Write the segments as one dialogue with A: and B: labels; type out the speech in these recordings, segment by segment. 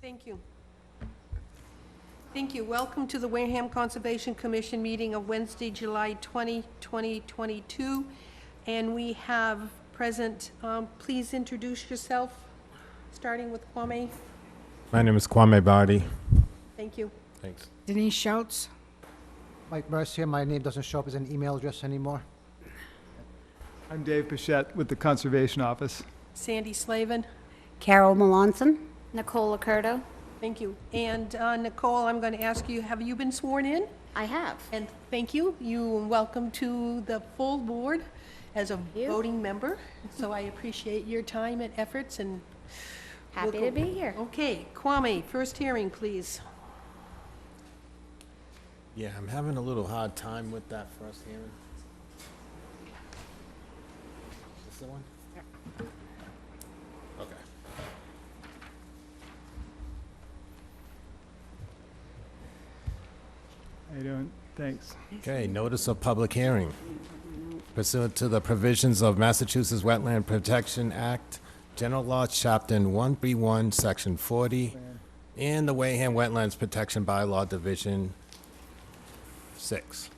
A: Thank you. Thank you. Welcome to the Wareham Conservation Commission meeting of Wednesday, July 20, 2022. And we have present, please introduce yourself, starting with Kwame.
B: My name is Kwame Bardi.
A: Thank you.
B: Thanks.
C: Denise Schultz.
D: Mike Mercier, my name doesn't show up as an email address anymore.
E: I'm Dave Pichette with the Conservation Office.
A: Sandy Slavin.
C: Carol Melanson.
F: Nicole Acurdo.
A: Thank you. And Nicole, I'm going to ask you, have you been sworn in?
F: I have.
A: And thank you. You are welcome to the full board as a
F: you.
A: voting member. So I appreciate your time and efforts and
F: Happy to be here.
A: Okay, Kwame, first hearing, please.
B: Yeah, I'm having a little hard time with that first hearing. Is this the one? Okay.
E: How you doing? Thanks.
B: Okay, notice of public hearing. Pursuant to the provisions of Massachusetts Wetland Protection Act, General Law, Chapter 131, Section 40, and the Wareham Wetlands Protection Bylaw, Division 6.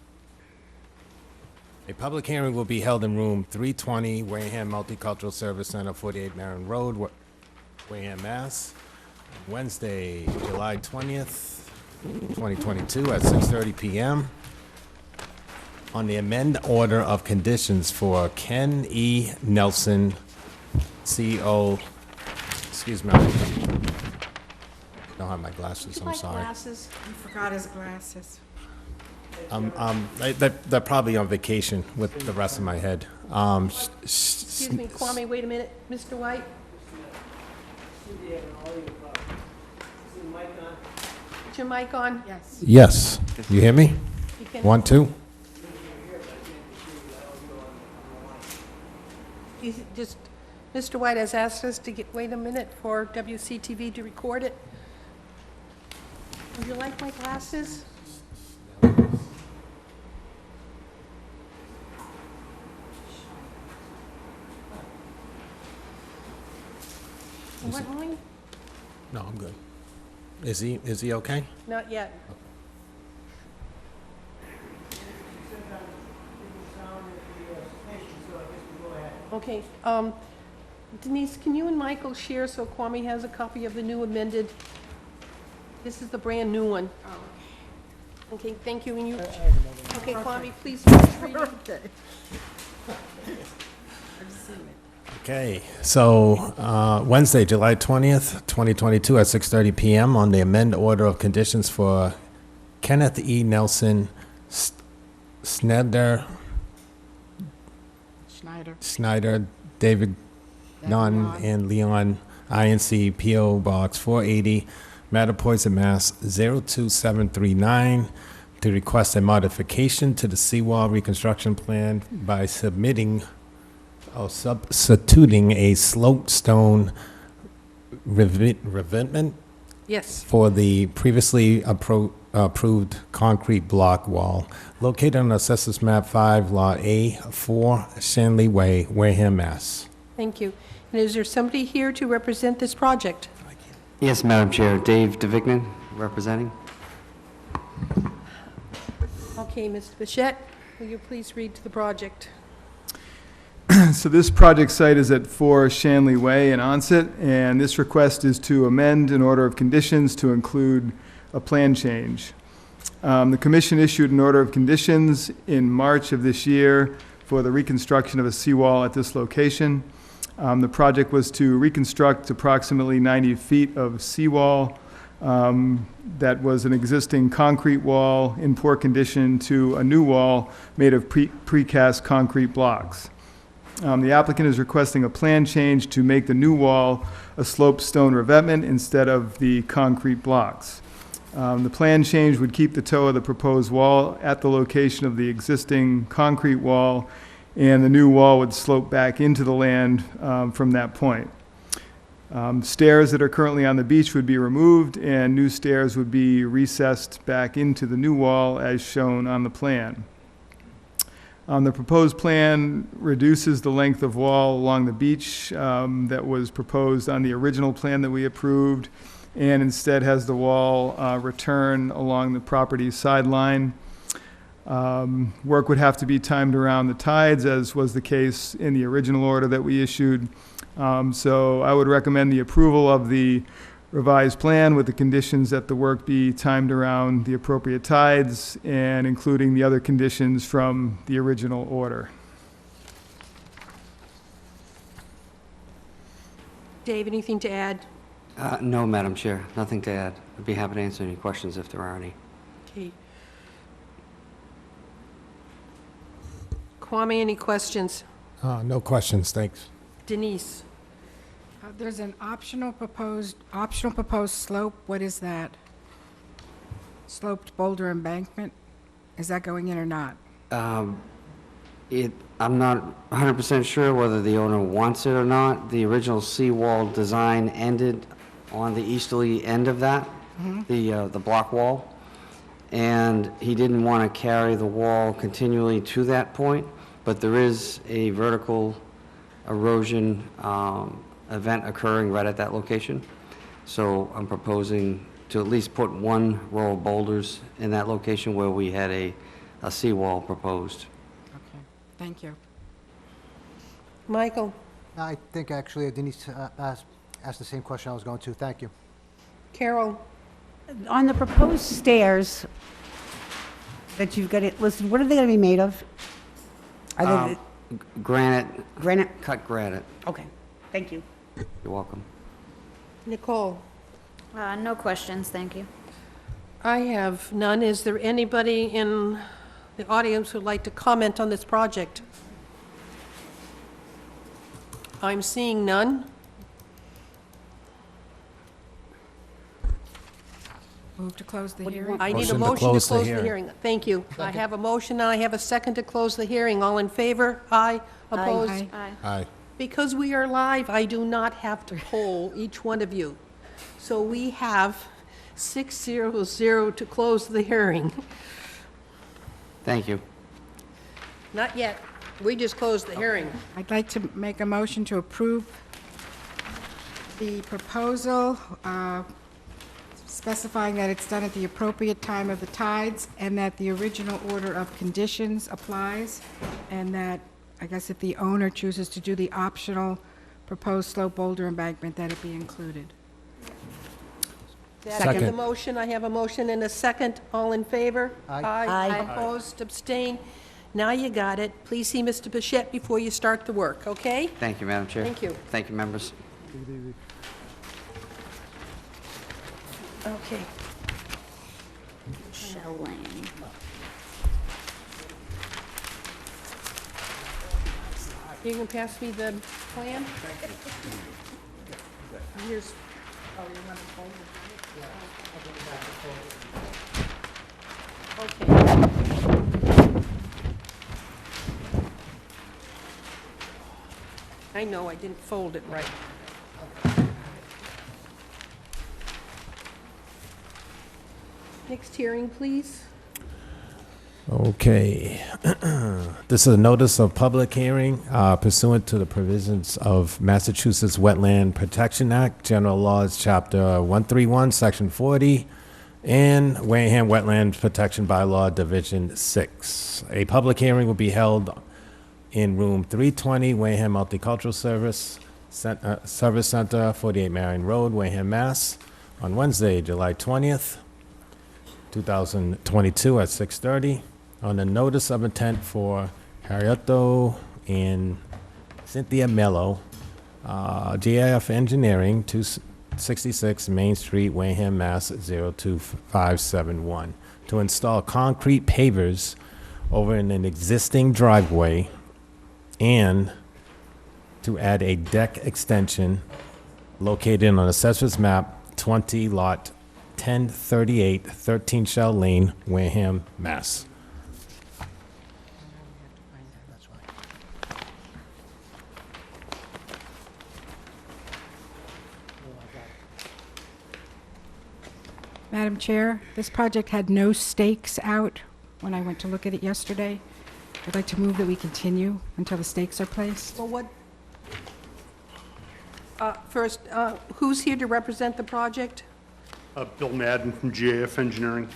B: A public hearing will be held in room 320, Wareham Multicultural Service Center, 48 Marin Road, Wareham, Mass. Wednesday, July 20th, 2022 at 6:30 p.m. on the amend order of conditions for Ken E. Nelson, CO, excuse me, I don't have my glasses, I'm sorry.
A: Glasses.
C: He forgot his glasses.
B: They're probably on vacation with the rest of my head.
A: Excuse me, Kwame, wait a minute. Mr. White? Is your mic on?
C: Yes.
B: Yes, you hear me?
A: You can-
B: 1, 2?
A: Just, Mr. White has asked us to wait a minute for WCTV to record it. Would you like my glasses? What line?
B: No, I'm good. Is he okay?
A: Not yet. Okay, Denise, can you and Michael share so Kwame has a copy of the new amended? This is the brand new one. Okay, thank you, and you, okay, Kwame, please read it.
C: Okay. I've seen it.
B: Okay, so Wednesday, July 20th, 2022 at 6:30 p.m. on the amend order of conditions for Kenneth E. Nelson, Snyder,
C: Schneider.
B: David Nunn, and Leon, INC, P.O. Box 480, Mattapoisett, Mass. 02739, to request a modification to the seawall reconstruction plan by substituting a sloped stone revetment
A: Yes,
B: for the previously approved concrete block wall located on Assessors Map 5, Lot A4, Shanley Way, Wareham, Mass.
A: thank you. And is there somebody here to represent this project?
G: Yes, Madam Chair. Dave DeVignan, representing.
A: Okay, Mr. Bichette, will you please read to the project?
E: So this project site is at 4 Shanley Way in Onset, and this request is to amend an order of conditions to include a plan change. The commission issued an order of conditions in March of this year for the reconstruction of a seawall at this location. The project was to reconstruct approximately 90 feet of seawall that was an existing concrete wall in poor condition to a new wall made of precast concrete blocks. The applicant is requesting a plan change to make the new wall a sloped stone revetment instead of the concrete blocks. The plan change would keep the toe of the proposed wall at the location of the existing concrete wall, and the new wall would slope back into the land from that point. Stairs that are currently on the beach would be removed, and new stairs would be recessed back into the new wall as shown on the plan. The proposed plan reduces the length of wall along the beach that was proposed on the original plan that we approved, and instead has the wall return along the property sideline. Work would have to be timed around the tides, as was the case in the original order that we issued. So I would recommend the approval of the revised plan with the conditions that the work be timed around the appropriate tides and including the other conditions from the original order.
A: Dave, anything to add?
G: No, Madam Chair, nothing to add. I'd be happy to answer any questions if there are any.
A: Okay. Kwame, any questions?
B: No questions, thanks.
A: Denise?
C: There's an optional proposed slope. What is that? Sloped boulder embankment? Is that going in or not?
G: I'm not 100% sure whether the owner wants it or not. The original seawall design ended on the easterly end of that, the block wall, and he didn't want to carry the wall continually to that point, but there is a vertical erosion event occurring right at that location. So I'm proposing to at least put one row of boulders in that location where we had a seawall proposed.
C: Okay, thank you.
A: Michael?
D: I think actually Denise asked the same question I was going to. Thank you.
A: Carol?
C: On the proposed stairs that you've got it listed, what are they going to be made of? Are they
G: Granite,
C: granite?
G: cut granite.
C: Okay, thank you.
G: You're welcome.
A: Nicole?
F: No questions, thank you.
A: I have none. Is there anybody in the audience who'd like to comment on this project? I'm seeing none.
C: Move to close the
F: What do you
C: hearing.
A: I need a
B: Motion to
A: motion to
B: close the
A: close the
B: hearing.
A: hearing. Thank you. I have a motion, and I have a second to close the hearing. All in favor? Aye. Opposed?
C: Aye.
F: Aye.
B: Aye.
A: Because we are live, I do not have to poll each one of you. So we have 600 to close the hearing.
G: Thank you.
A: Not yet. We just closed the hearing.
C: I'd like to make a motion to approve the proposal, specifying that it's done at the appropriate time of the tides, and that the original order of conditions applies, and that, I guess if the owner chooses to do the optional proposed slope boulder embankment, that it be included.
A: That is
B: Second.
A: the motion. I have a motion and a second. All in favor?
D: Aye.
C: Aye.
A: Opposed? Abstain? Now you got it. Please see Mr. Bichette before you start the work, okay?
G: Thank you, Madam Chair.
A: Thank you.
G: Thank you, members.
A: Okay.
F: Shell Lane.
A: You can pass me the plan? Here's, okay. I know, I didn't fold it right. Next hearing, please.
B: Okay. This is a notice of public hearing pursuant to the provisions of Massachusetts Wetland Protection Act, General Laws, Chapter 131, Section 40, and Wareham Wetland Protection Bylaw, Division 6. A public hearing will be held in Room 320, Wareham Multicultural Service Center, 48 Marion Road, Wareham, Mass., on Wednesday, July 20th, 2022 at 6:30, on the notice of intent for Harrietto and Cynthia Mello, GIF Engineering, 266 Main Street, Wareham, Mass. 02571, to install concrete pavers over an existing driveway and to add a deck extension located on Assessor's Map 20, Lot 1038, 13 Shell Lane, Wareham, Mass.
C: Madam Chair, this project had no stakes out when I went to look at it yesterday. I'd like to move that we continue until the stakes are placed.
A: Well, what, first, who's here to represent the project?
H: Bill Madden from GAF Engineering,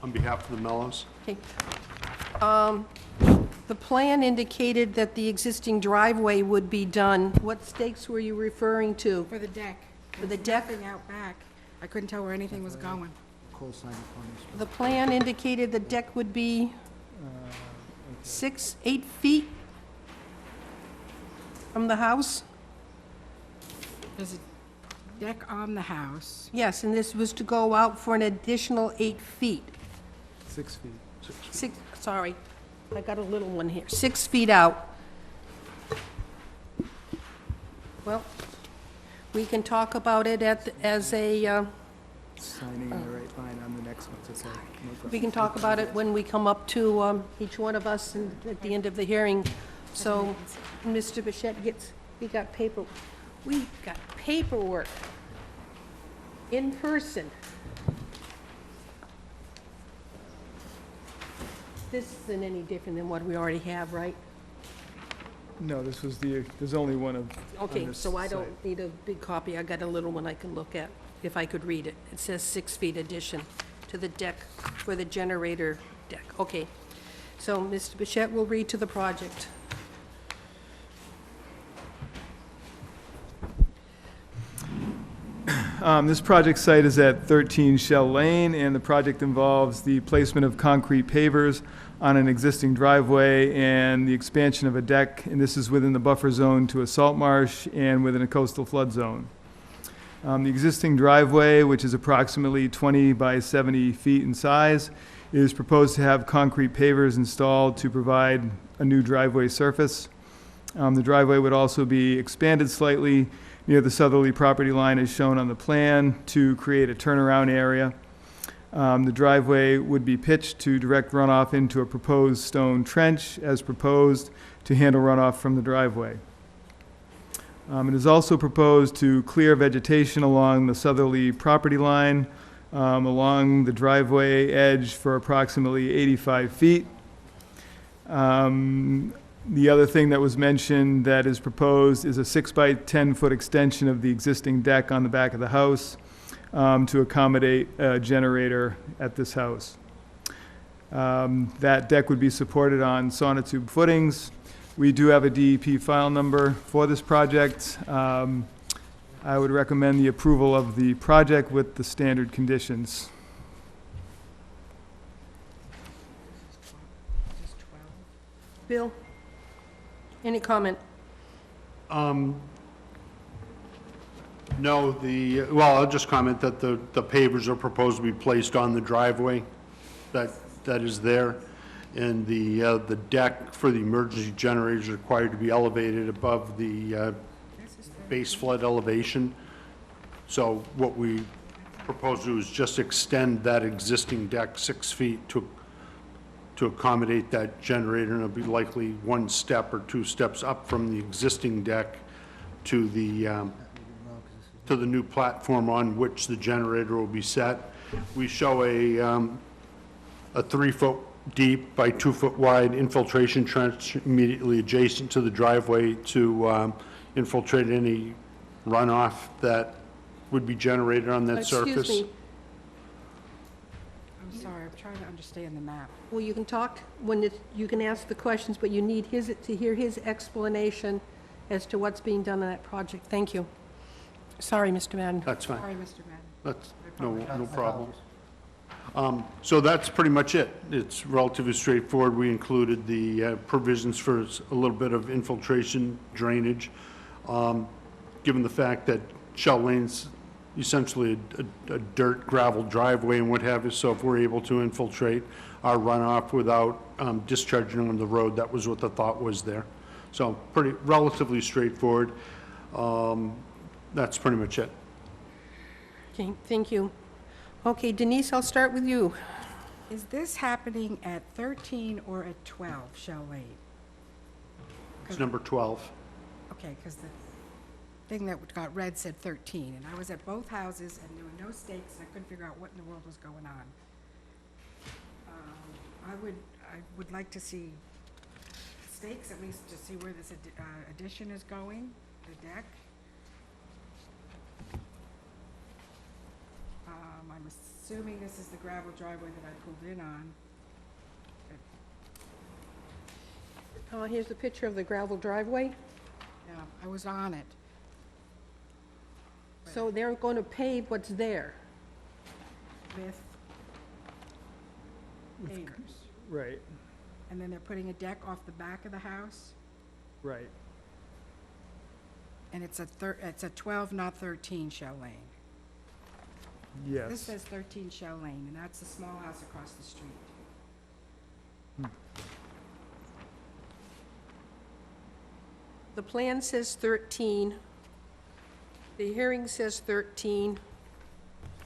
H: on behalf of the Mellows.
A: Okay. The plan indicated that the existing driveway would be done. What stakes were you referring to?
C: For the deck.
A: For the
C: There's
A: deck?
C: nothing out back. I couldn't tell where anything was going.
D: Cole signed it for me.
A: The plan indicated the deck would be 8 feet from the house?
C: There's a deck on the house.
A: Yes, and this was to go out for an additional 8 feet.
E: 6 feet.
A: Sorry, I got a little one here, 6 feet out. Well, we can talk about it as a,
E: Signing in the right line on the next one, it's okay. No problem.
A: we can talk about it when we come up to each one of us and at the end of the hearing. So, Mr. Bichette we got paperwork in person. This isn't any different than what we already have, right?
E: No, this was there's only one of.
A: Okay,
E: on this
A: so I
E: site.
A: don't need a big copy, I got a little one I can look at, if I could read it. It says 6 feet addition to the deck for the generator deck. Okay, so Mr. Bichette will read to the project.
E: This project site is at 13 Shell Lane, and the project involves the placement of concrete pavers on an existing driveway and the expansion of a deck, and this is within the buffer zone to a salt marsh and within a coastal flood zone. The existing driveway, which is approximately 20 by 70 feet in size, is proposed to have concrete pavers installed to provide a new driveway surface. The driveway would also be expanded slightly near the southerly property line as shown on the plan to create a turnaround area. The driveway would be pitched to direct runoff into a proposed stone trench as proposed to handle runoff from the driveway. It is also proposed to clear vegetation along the southerly property line, along the driveway edge for approximately 85 feet. The other thing that was mentioned that is proposed is a 6 by 10 foot extension of the existing deck on the back of the house to accommodate a generator at this house. That deck would be supported on sonotube footings. We do have a DEP file number for this project. I would recommend the approval of the project with the standard conditions.
A: Bill, any comment?
H: No, well, I'll just comment that the pavers are proposed to be placed on the driveway that is there. And the deck for the emergency generator is required to be elevated above the base flood elevation. So what we propose to do is just extend that existing deck 6 feet to accommodate that generator, and it'll be likely 1 step or 2 steps up from the existing deck to the new platform on which the generator will be set. We show a 3 foot deep by 2 foot wide infiltration trench immediately adjacent to the driveway to infiltrate any runoff that would be generated on that surface.
A: Excuse me,
C: I'm sorry, I'm trying to understand the map.
A: well, you can talk you can ask the questions, but you need to hear his explanation as to what's being done on that project. Thank you. Sorry, Mr. Madden.
H: That's fine.
C: Sorry, Mr. Madden.
H: That's no problem. So that's pretty much it. It's relatively straightforward. We included the provisions for a little bit of infiltration drainage, given the fact that Shell Lane's essentially a dirt gravel driveway and what have you. So if we're able to infiltrate our runoff without discharging on the road, that was what the thought was there. So relatively straightforward. That's pretty much it.
A: Okay, thank you. Okay, Denise, I'll start with you.
C: Is this happening at 13 or at 12 Shell Lane?
H: It's number 12.
C: Okay, because the thing that got read said 13, and I was at both houses, and there were no stakes, and I couldn't figure out what in the world was going on. I would like to see stakes, at least to see where this addition is going, the deck. I'm assuming this is the gravel driveway that I pulled in on.
A: Here's a picture of the gravel driveway.
C: Yeah, I was on it.
A: So they're going to pave what's there.
C: With pavers.
E: Right,
C: And then they're putting a deck off the back of the house,
E: right.
C: and it's a 12, not 13 Shell Lane. This
E: Yes.
C: says 13 Shell Lane, and that's the small house across the street.
A: The plan says 13. The hearing says 13.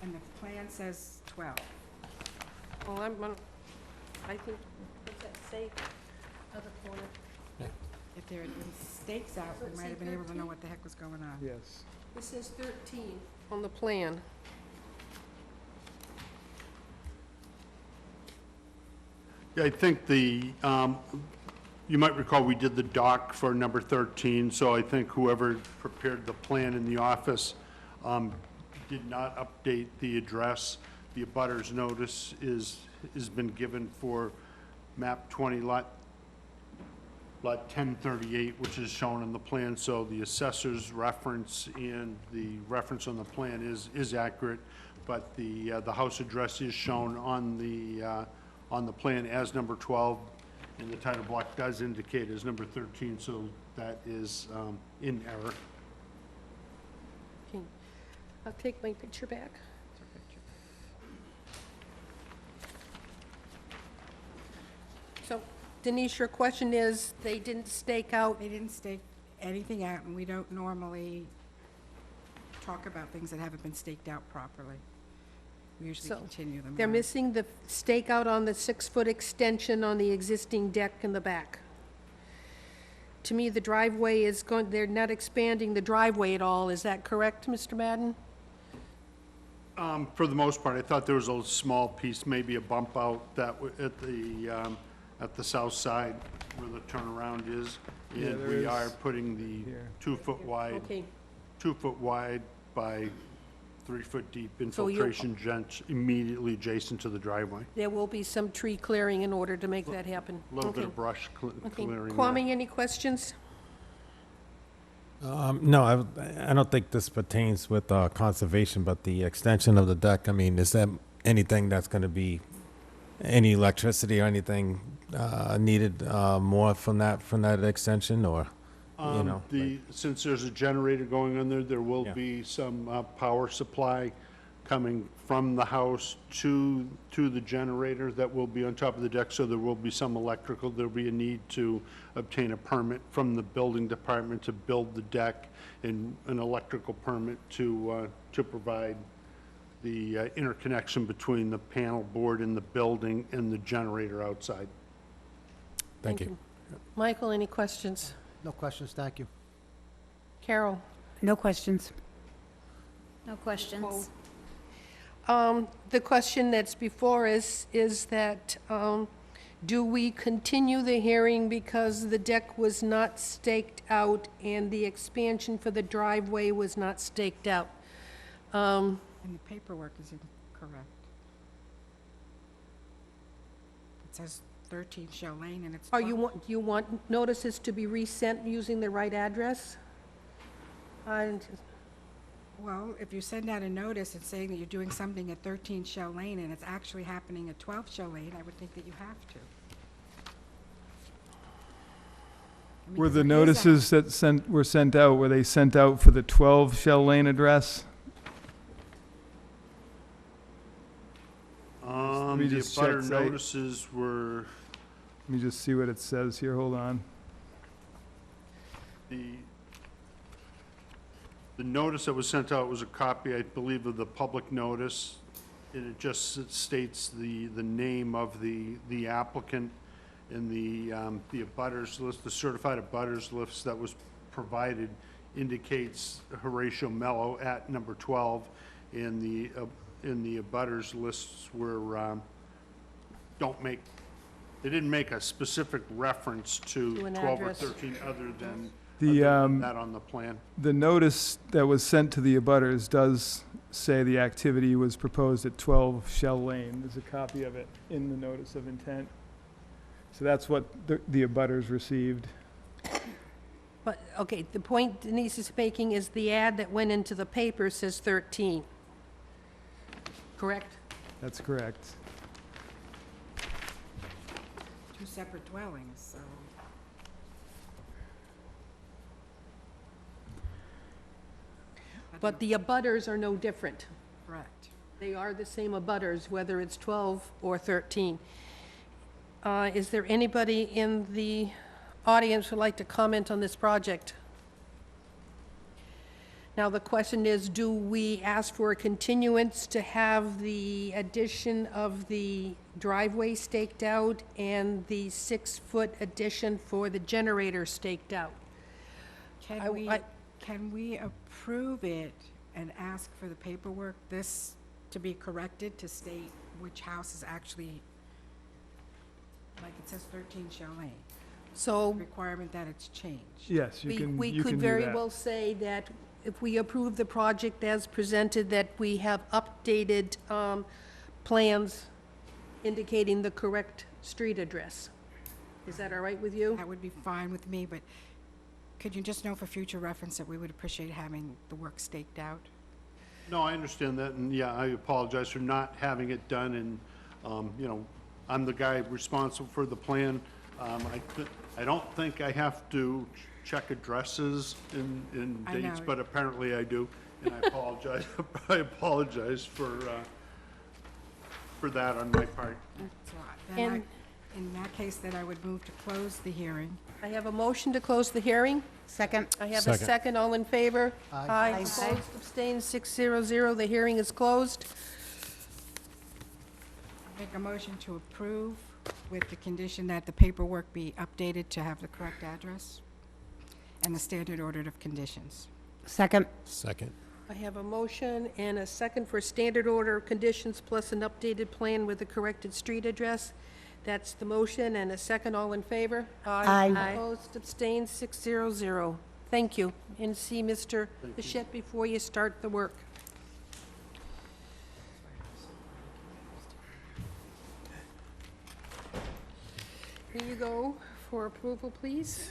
C: And the plan says 12.
A: Well, I think, what's that say? Other corner.
C: If there had been stakes out,
A: So
C: we
A: it
C: might
A: say
C: have been able to
A: 13?
C: know what the heck was going on.
E: Yes.
A: It says 13 on the plan.
H: Yeah, I think you might recall we did the dock for number 13, so I think whoever prepared the plan in the office did not update the address. The abutters notice has been given for map 20 lot 1038, which is shown in the plan, so the assessor's reference and the reference on the plan is accurate, but the house address is shown on the plan as number 12, and the title block does indicate as number 13, so that is in error.
A: Okay. I'll take my picture back. So Denise, your question is, they didn't stake out,
C: They didn't stake anything out, and we don't normally talk about things that haven't been staked out properly. We usually
A: So,
C: continue them.
A: they're
C: on.
A: missing the stakeout on the 6-foot extension on the existing deck in the back. To me, the driveway is going, they're not expanding the driveway at all, is that correct, Mr. Madden?
H: For the most part, I thought there was a small piece, maybe a bump out at the south side where the turnaround is.
E: Yeah,
H: And
E: there
H: we
E: is
H: are putting the
E: here.
H: 2-foot wide,
A: Okay,
H: 2-foot wide by 3-foot deep
A: So you-
H: infiltration vents immediately adjacent to the driveway.
A: there will be some tree clearing in order to make that happen.
H: A little bit
A: Okay.
H: of brush
A: Okay,
H: clearing there.
A: Kwame, any questions?
B: No, I don't think this pertains with conservation, but the extension of the deck, I mean, is that anything that's going to be, any electricity or anything needed more from that extension, or, you know?
H: Since there's a generator going on there, there will
B: Yeah.
H: be some power supply coming from the house to the generator that will be on top of the deck, so there will be some electrical. There'll be a need to obtain a permit from the building department to build the deck, and an electrical permit to provide the interconnection between the panel board in the building and the generator outside.
B: Thank you.
A: Michael, any questions?
D: No questions, thank you.
A: Carol?
I: No questions.
F: No questions.
A: The question that's before us is that, do we continue the hearing because the deck was not staked out and the expansion for the driveway was not staked out?
C: And the paperwork is incorrect. It says 13 Shell Lane, and it's...
A: Or you want notices to be resent using the right address?
C: Well, if you send out a notice and saying that you're doing something at 13 Shell Lane, and it's actually happening at 12 Shell Lane, I would think that you have to. I mean,
E: Were
C: 'cause
E: the
C: there is a-
E: notices that were sent out, were they sent out for the 12 Shell Lane address? me
H: The
E: just check
H: abutter
E: site.
H: notices were,
E: Let me just see what it says here, hold on.
H: the notice that was sent out was a copy, I believe, of the public notice, and it just states the name of the applicant and the abutters list, the certified abutters list that was provided indicates Horatio Mello at number 12, and the abutters lists were, they didn't make a specific reference to
A: To an
H: 12 or
A: address.
H: 13 other than
E: The,
H: That on the plan.
E: the notice that was sent to the abutters does say the activity was proposed at 12 Shell Lane. There's a copy of it in the notice of intent. So that's what the abutters received.
A: But, okay, the point Denise is making is the ad that went into the paper says 13. Correct?
E: That's correct.
C: Two separate dwellings, so.
A: But the abutters are no different.
C: Correct.
A: They are the same abutters, whether it's 12 or 13. Is there anybody in the audience who'd like to comment on this project? Now, the question is, do we ask for a continuance to have the addition of the driveway staked out and the 6-foot addition for the generator staked out?
C: Can we approve it and ask for the paperwork, this to be corrected to state which house is actually, like it says 13 Shell Lane,
A: So
C: requirement that it's changed?
E: Yes, you can
A: we
E: do
A: could very
E: that.
A: well say that if we approve the project as presented, that we have updated plans indicating the correct street address. Is that all right with you?
C: That would be fine with me, but could you just know for future reference that we would appreciate having the work staked out?
H: No, I understand that, and yeah, I apologize for not having it done, and, you know, I'm the guy responsible for the plan. I don't think I have to check addresses in
C: I
H: dates,
C: know.
H: but apparently I do, and I apologize, I apologize for that on my part.
C: That's a lot. Then
A: And-
C: in that case, then I would move to close the hearing.
A: I have a motion to close the hearing.
F: Second.
A: I have a
B: Second.
A: second. All in favor?
D: Aye.
F: Aye.
A: Opposed, abstained, 600. The hearing is closed.
C: Make a motion to approve with the condition that the paperwork be updated to have the correct address and the standard order of conditions.
F: Second.
B: Second.
A: I have a motion and a second for standard order of conditions plus an updated plan with the corrected street address. That's the motion, and a second. All in favor?
F: Aye.
A: Opposed, abstained, 600. Thank you. And see Mr. Bichette before you start the work. Here you go for approval, please.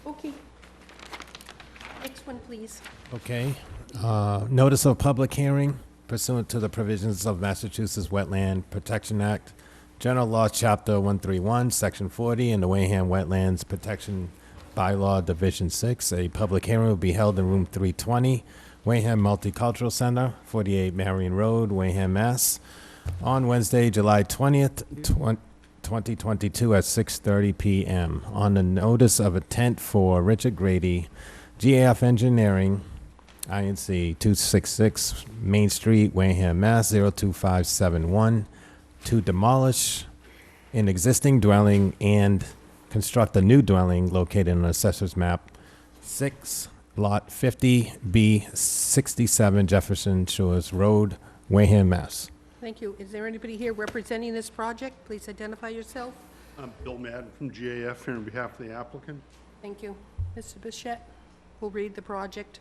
A: Okay. Next one, please.
B: Okay. Notice of public hearing pursuant to the provisions of Massachusetts Wetland Protection Act, General Law, Chapter 131, Section 40, and the Wareham Wetlands Protection Bylaw, Division 6. A public hearing will be held in Room 320, Wareham Multicultural Center, 48 Marion Road, Wareham, Mass., on Wednesday, July 20th, 2022 at 6:30 p.m. On the notice of intent for Richard Grady, GAF Engineering, INC 266 Main Street, Wareham, Mass. 02571, to demolish an existing dwelling and construct a new dwelling located on Assessor's Map 6, Lot 50B 67 Jefferson Shores Road, Wareham, Mass.
A: Thank you. Is there anybody here representing this project? Please identify yourself.
H: I'm Bill Madden from GAF here on behalf of the applicant.
A: Thank you. Mr. Bichette will read the project.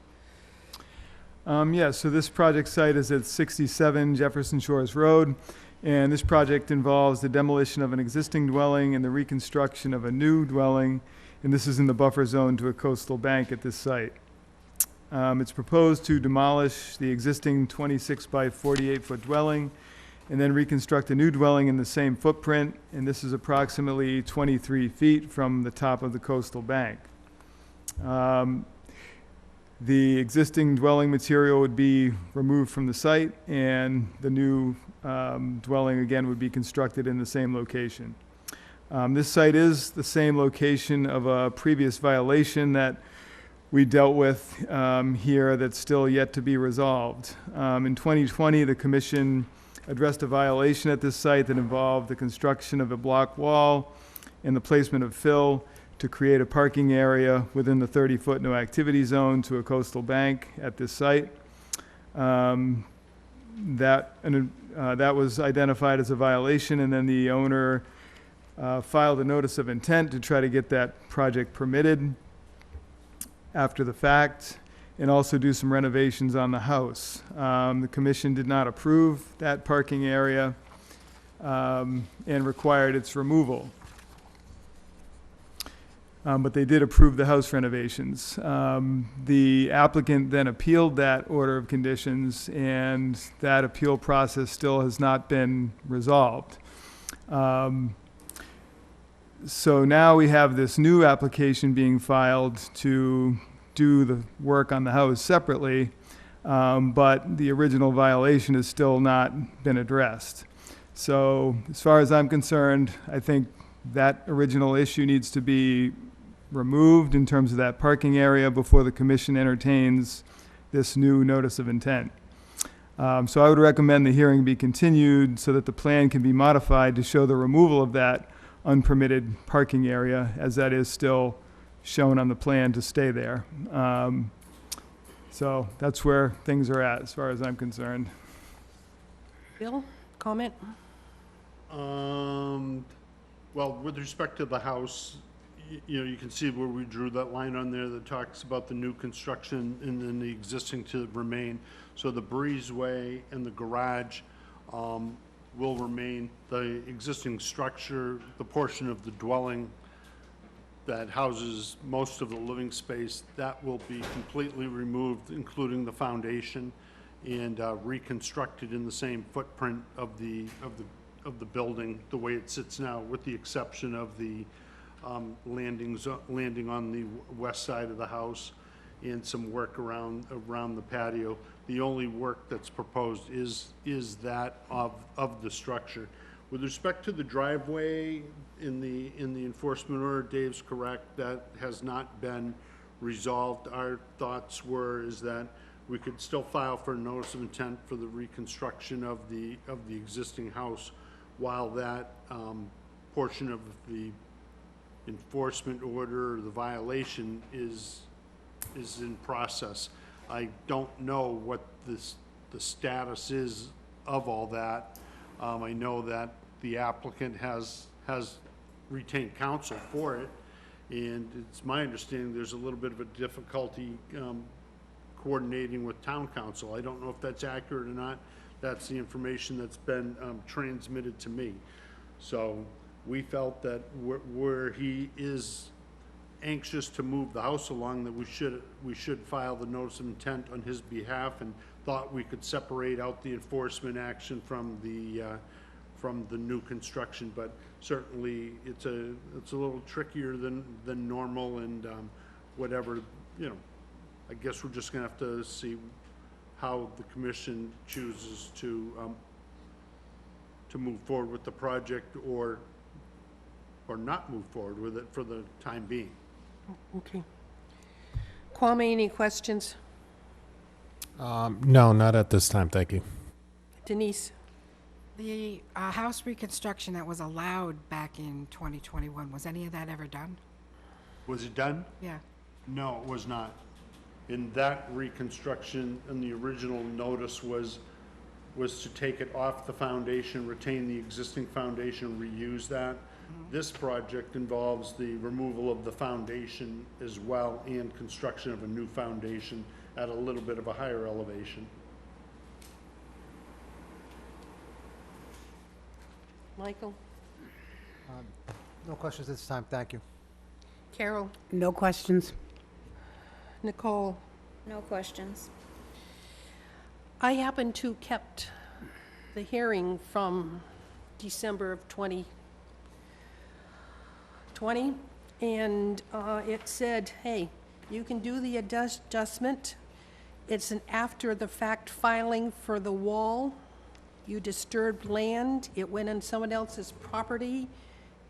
E: Yeah, so this project site is at 67 Jefferson Shores Road, and this project involves the demolition of an existing dwelling and the reconstruction of a new dwelling, and this is in the buffer zone to a coastal bank at this site. It's proposed to demolish the existing 26 by 48-foot dwelling and then reconstruct a new dwelling in the same footprint, and this is approximately 23 feet from the top of the coastal bank. The existing dwelling material would be removed from the site, and the new dwelling, again, would be constructed in the same location. This site is the same location of a previous violation that we dealt with here that's still yet to be resolved. In 2020, the commission addressed a violation at this site that involved the construction of a block wall and the placement of fill to create a parking area within the 30-foot no activity zone to a coastal bank at this site. That was identified as a violation, and then the owner filed a notice of intent to try to get that project permitted after the fact, and also do some renovations on the house. The commission did not approve that parking area and required its removal. But they did approve the house renovations. The applicant then appealed that order of conditions, and that appeal process still has not been resolved. So now we have this new application being filed to do the work on the house separately, but the original violation has still not been addressed. So as far as I'm concerned, I think that original issue needs to be removed in terms of that parking area before the commission entertains this new notice of intent. So I would recommend the hearing be continued so that the plan can be modified to show the removal of that unpermitted parking area, as that is still shown on the plan to stay there. So that's where things are at, as far as I'm concerned.
A: Bill, comment?
H: Well, with respect to the house, you know, you can see where we drew that line on there that talks about the new construction and then the existing to remain. So the breezeway and the garage will remain. The existing structure, the portion of the dwelling that houses most of the living space, that will be completely removed, including the foundation, and reconstructed in the same footprint of the building, the way it sits now, with the exception of the landing on the west side of the house and some work around the patio. The only work that's proposed is that of the structure. With respect to the driveway in the enforcement order, Dave's correct, that has not been resolved. Our thoughts is that we could still file for a notice of intent for the reconstruction of the existing house while that portion of the enforcement order or the violation is in process. I don't know what the status is of all that. I know that the applicant has retained counsel for it, and it's my understanding there's a little bit of a difficulty coordinating with town council. I don't know if that's accurate or not. That's the information that's been transmitted to me. So we felt that where he is anxious to move the house along, that we should file the notice of intent on his behalf, and thought we could separate out the enforcement action from the new construction. But certainly it's a little trickier than normal, and whatever, you know, I guess we're just gonna have to see how the commission chooses to move forward with the project or not move forward with it for the time being.
A: Okay. Kwame, any questions?
B: No, not at this time, thank you.
A: Denise?
C: The house reconstruction that was allowed back in 2021, was any of that ever done?
H: Was it done?
C: Yeah.
H: No, it was not. In that reconstruction, and the original notice was to take it off the foundation, retain the existing foundation, reuse that. This project involves the removal of the foundation as well, and construction of a new foundation at a little bit of a higher elevation.
A: Michael?
D: No questions this time, thank you.
A: Carol?
I: No questions.
A: Nicole?
F: No questions.
A: I happen to kept the hearing from December of 2020, and it said, hey, You can do the adjustment. It's an after-the-fact filing for the wall. You disturbed land, it went on someone else's property,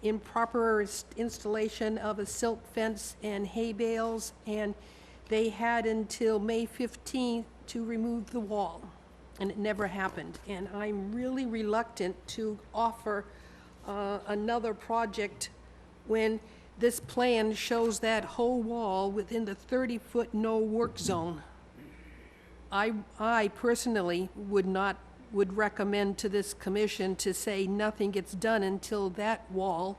A: improper installation of a silt fence and hay bales, and they had until May 15th to remove the wall, and it never happened. And I'm really reluctant to offer another project when this plan shows that whole wall within the 30-foot no-work zone. I personally would recommend to this commission to say nothing gets done until that wall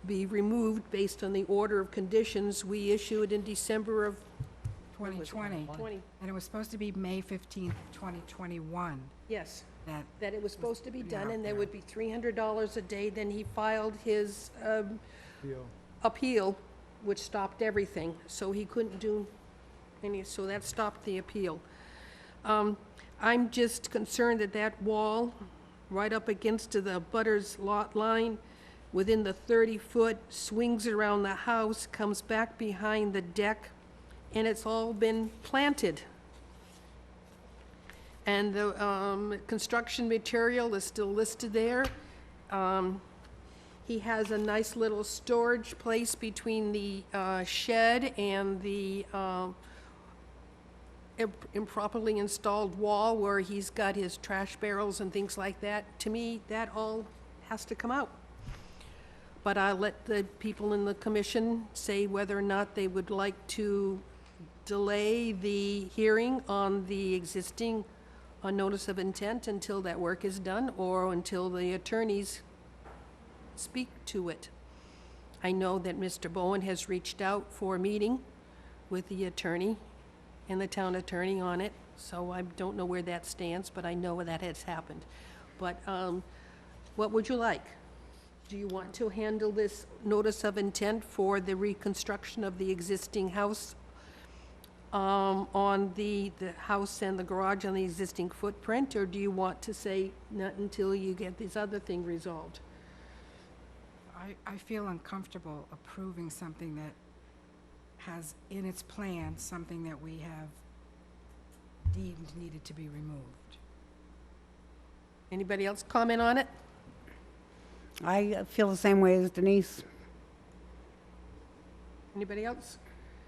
A: be removed based on the order of conditions we issued in December of
C: 2020.
A: 20.
C: And it was supposed to be May 15th, 2021,
A: Yes,
C: that,
A: that it was supposed to be done, and there would be $300 a day. Then he filed his appeal, which stopped everything, so he couldn't do any, so that stopped the appeal. I'm just concerned that that wall, right up against the butter's lot line, within the 30-foot, swings around the house, comes back behind the deck, and it's all been planted. And the construction material is still listed there. He has a nice little storage place between the shed and the improperly installed wall where he's got his trash barrels and things like that. To me, that all has to come out. But I'll let the people in the commission say whether or not they would like to delay the hearing on the existing notice of intent until that work is done, or until the attorneys speak to it. I know that Mr. Bowen has reached out for a meeting with the attorney and the town attorney on it, so I don't know where that stands, but I know that has happened. But what would you like? Do you want to handle this notice of intent for the reconstruction of the existing house on the house and the garage on the existing footprint, or do you want to say not until you get this other thing resolved?
C: I feel uncomfortable approving something that has in its plan something that we have deemed needed to be removed.
A: Anybody else comment on it?
I: I feel the same way as Denise.
A: Anybody else?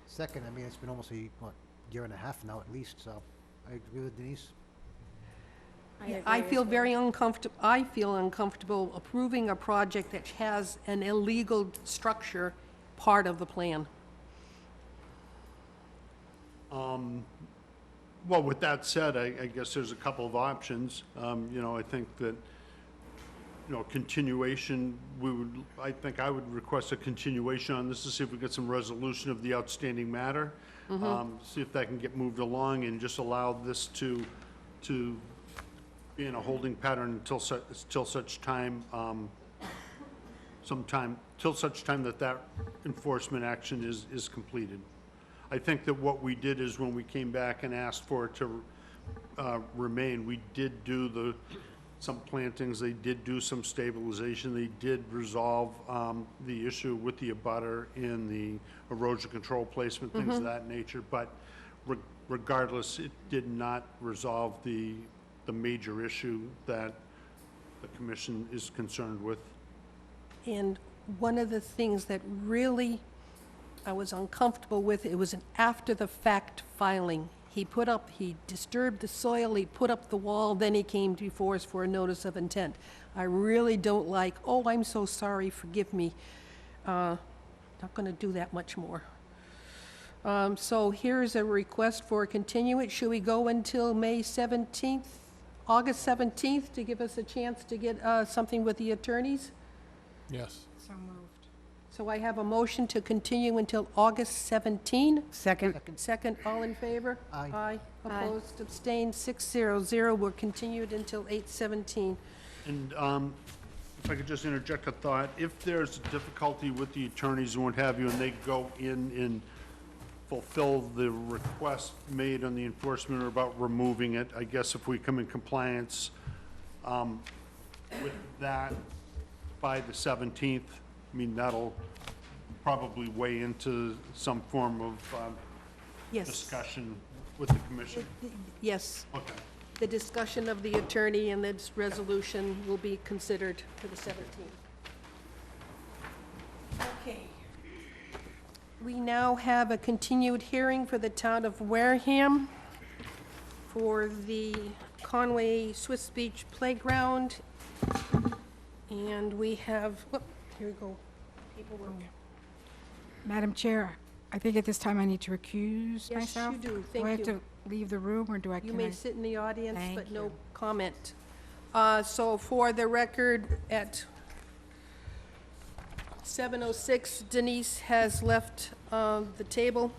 D: Second, I mean, it's been almost year and a half now at least, so I agree with Denise.
A: I feel very uncomfortable, I feel uncomfortable approving a project that has an illegal structure part of the plan.
H: Well, with that said, I guess there's a couple of options. I think that, continuation, I think I would request a continuation on this to see if we get some resolution of the outstanding matter. See if that can get moved along and just allow this to be in a holding pattern until such time, till such time that enforcement action is completed. I think that what we did is when we came back and asked for it to remain, we did do some plantings, they did do some stabilization, they did resolve the issue with the abutter in the erosion control placement, things of that nature, but regardless, it did not resolve the major issue that the commission is concerned with.
A: And one of the things that really I was uncomfortable with, it was an after-the-fact filing. He disturbed the soil, he put up the wall, then he came before us for a notice of intent. I really don't like, oh, I'm so sorry, forgive me. Not going to do that much more. So here's a request for a continuance. Should we go until May 17th, August 17th, to give us a chance to get something with the attorneys?
B: Yes.
C: So moved.
A: So I have a motion to continue until August 17.
I: Second.
A: Second, all in favor?
D: Aye.
A: Aye. Opposed, abstained, 600. We're continued until 8/17.
H: And if I could just interject a thought, if there's difficulty with the attorneys and what have you, and they go in and fulfill the request made on the enforcement or about removing it, I guess if we come in compliance with that by the 17th, I mean, that'll probably weigh into some form of
A: Yes.
H: discussion with the commission?
A: Yes,
H: Okay.
A: the discussion of the attorney and this resolution will be considered for the 17th. Okay. We now have a continued hearing for the town of Wareham for the Conway Swiss Beach Playground. And we have, whoop, here we go, paperwork.
C: Madam Chair, I think at this time I need to recuse
A: Yes,
C: myself.
A: you do.
C: Do
A: Thank
C: I have
A: you.
C: to leave the room, or do I?
A: You
C: can
A: may
C: I-
A: sit in the audience,
C: Thank
A: but no
C: you.
A: comment. So for the record, at 7:06, Denise has left the table.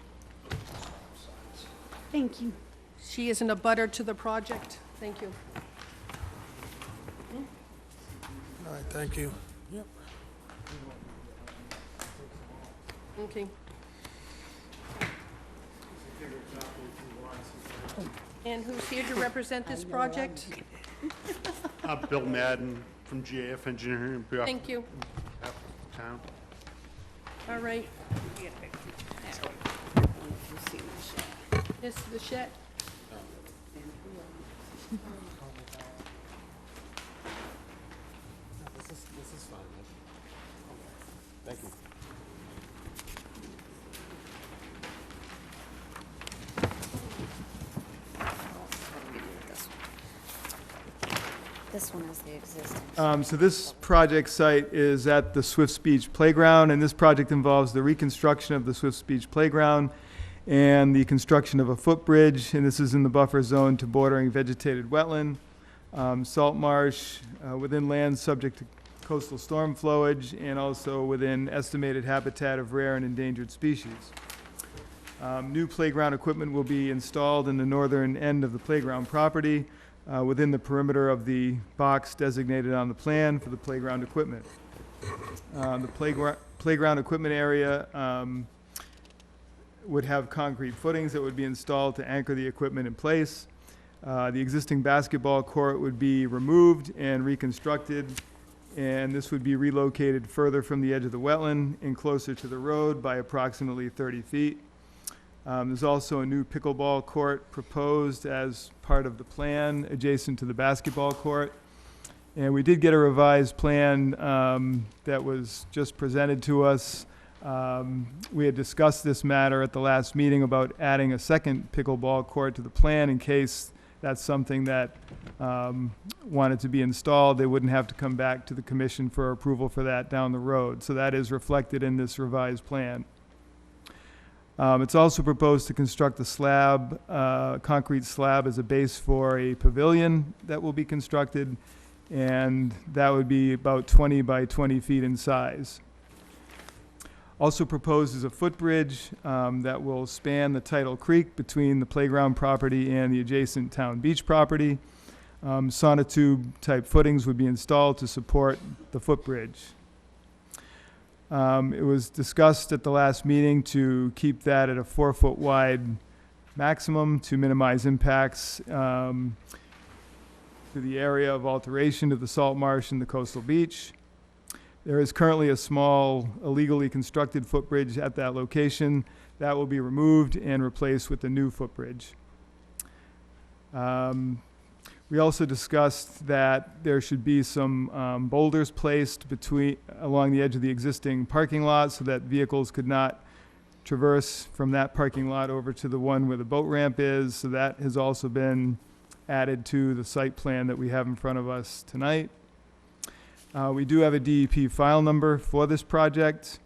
I: Thank you.
A: She is in a butter to the project. Thank you.
B: All right, thank you.
A: Okay. And who's here to represent this project?
H: Bill Madden from GAF Engineering. on behalf
A: Thank you.
H: of the town.
A: All right. This is the shed.
B: This is fine. Thank you.
F: This one is the existing.
E: So this project site is at the Swifts Beach Playground, and this project involves the reconstruction of the Swifts Beach Playground and the construction of a footbridge, and this is in the buffer zone to bordering vegetated wetland, salt marsh, within land subject to coastal storm flowage, and also within estimated habitat of rare and endangered species. New playground equipment will be installed in the northern end of the playground property, within the perimeter of the box designated on the plan for the playground equipment. The playground equipment area would have concrete footings that would be installed to anchor the equipment in place. The existing basketball court would be removed and reconstructed, and this would be relocated further from the edge of the wetland and closer to the road by approximately 30 feet. There's also a new pickleball court proposed as part of the plan adjacent to the basketball court. And we did get a revised plan that was just presented to us. We had discussed this matter at the last meeting about adding a second pickleball court to the plan in case that's something that wanted to be installed. They wouldn't have to come back to the commission for approval for that down the road. So that is reflected in this revised plan. It's also proposed to construct a slab, concrete slab as a base for a pavilion that will be constructed, and that would be about 20 by 20 feet in size. Also proposed is a footbridge that will span the tidal creek between the playground property and the adjacent town beach property. Sonotube type footings would be installed to support the footbridge. It was discussed at the last meeting to keep that at a 4-foot wide maximum to minimize impacts to the area of alteration to the salt marsh and the coastal beach. There is currently a small illegally constructed footbridge at that location. That will be removed and replaced with a new footbridge. We also discussed that there should be some boulders placed along the edge of the existing parking lot so that vehicles could not traverse from that parking lot over to the one where the boat ramp is. So that has also been added to the site plan that we have in front of us tonight. We do have a DEP file number for this project.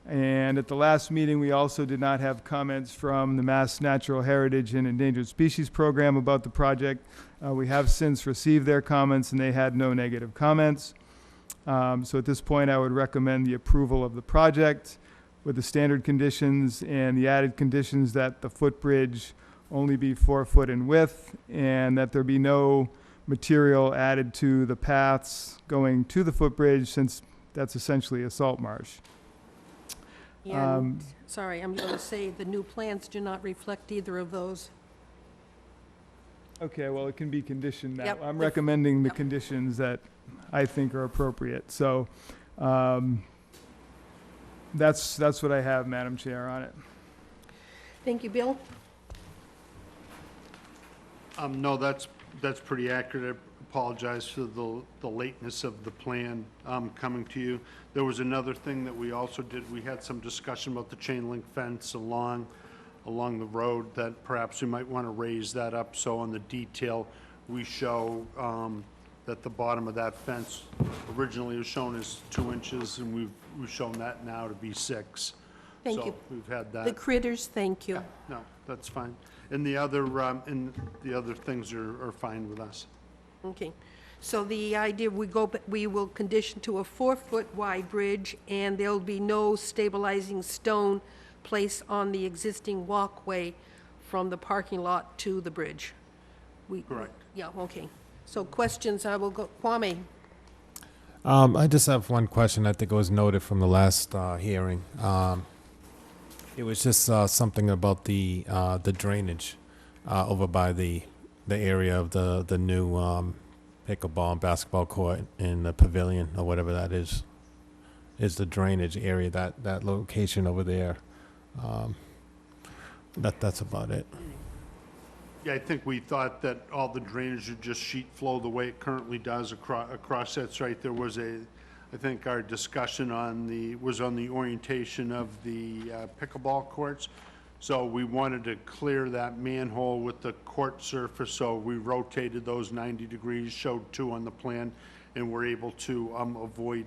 E: And at the last meeting, we also did not have comments from the Mass Natural Heritage and Endangered Species Program about the project. We have since received their comments, and they had no negative comments. So at this point, I would recommend the approval of the project with the standard conditions and the added conditions that the footbridge only be 4 foot in width and that there be no material added to the paths going to the footbridge, since that's essentially a salt marsh.
A: And, sorry, I'm going to say the new plans do not reflect either of those.
E: Okay, well, it can be conditioned now.
A: Yep.
E: I'm recommending the
A: Yep.
E: conditions that I think are appropriate. So that's what I have, Madam Chair, on it.
A: Thank you, Bill.
H: No, that's pretty accurate. I apologize for the lateness of the plan coming to you. There was another thing that we also did. We had some discussion about the chain link fence along the road, that perhaps we might want to raise that up. So on the detail, we show that the bottom of that fence originally was shown as 2 inches, and we've shown that now to be 6.
A: Thank
H: So
A: you.
H: we've had that.
A: The critters, thank you.
H: No, that's fine. And the other things are fine with us.
A: Okay, so the idea, we will condition to a 4-foot wide bridge, and there'll be no stabilizing stone placed on the existing walkway from the parking lot to the bridge.
H: Correct.
A: Yeah, okay. So questions, I will go, Kwame?
B: I just have one question. I think it was noted from the last hearing. It was just something about the drainage over by the area of the new pickleball and basketball court in the pavilion, or whatever that is the drainage area, that location over there. That's about it.
H: Yeah, I think we thought that all the drainage would just sheet flow the way it currently does across that site. There was I think our discussion was on the orientation of the pickleball courts. So we wanted to clear that manhole with the court surface, so we rotated those 90 degrees, showed 2 on the plan, and we're able to avoid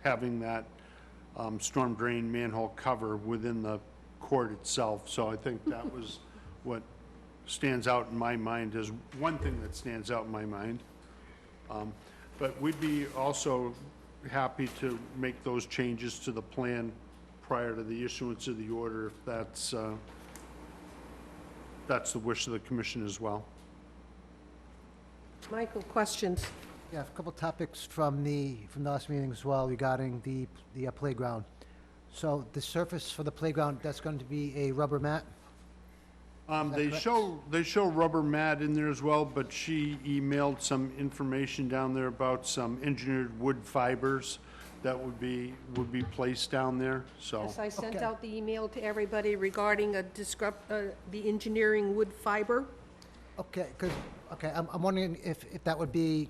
H: having that storm drain manhole cover within the court itself. So I think that was what stands out in my mind, as one thing that stands out in my mind. But we'd be also happy to make those changes to the plan prior to the issuance of the order, if that's the wish of the commission as well.
A: Michael, questions?
D: Yeah, a couple topics from the last meeting as well regarding the playground. So the surface for the playground, that's going to be a rubber mat?
H: They show rubber mat in there as well, but she emailed some information down there about some engineered wood fibers that would be placed down there, so.
A: Yes, I sent
D: Okay.
A: out the email to everybody regarding the engineering wood fiber.
D: Okay, I'm wondering if that would be,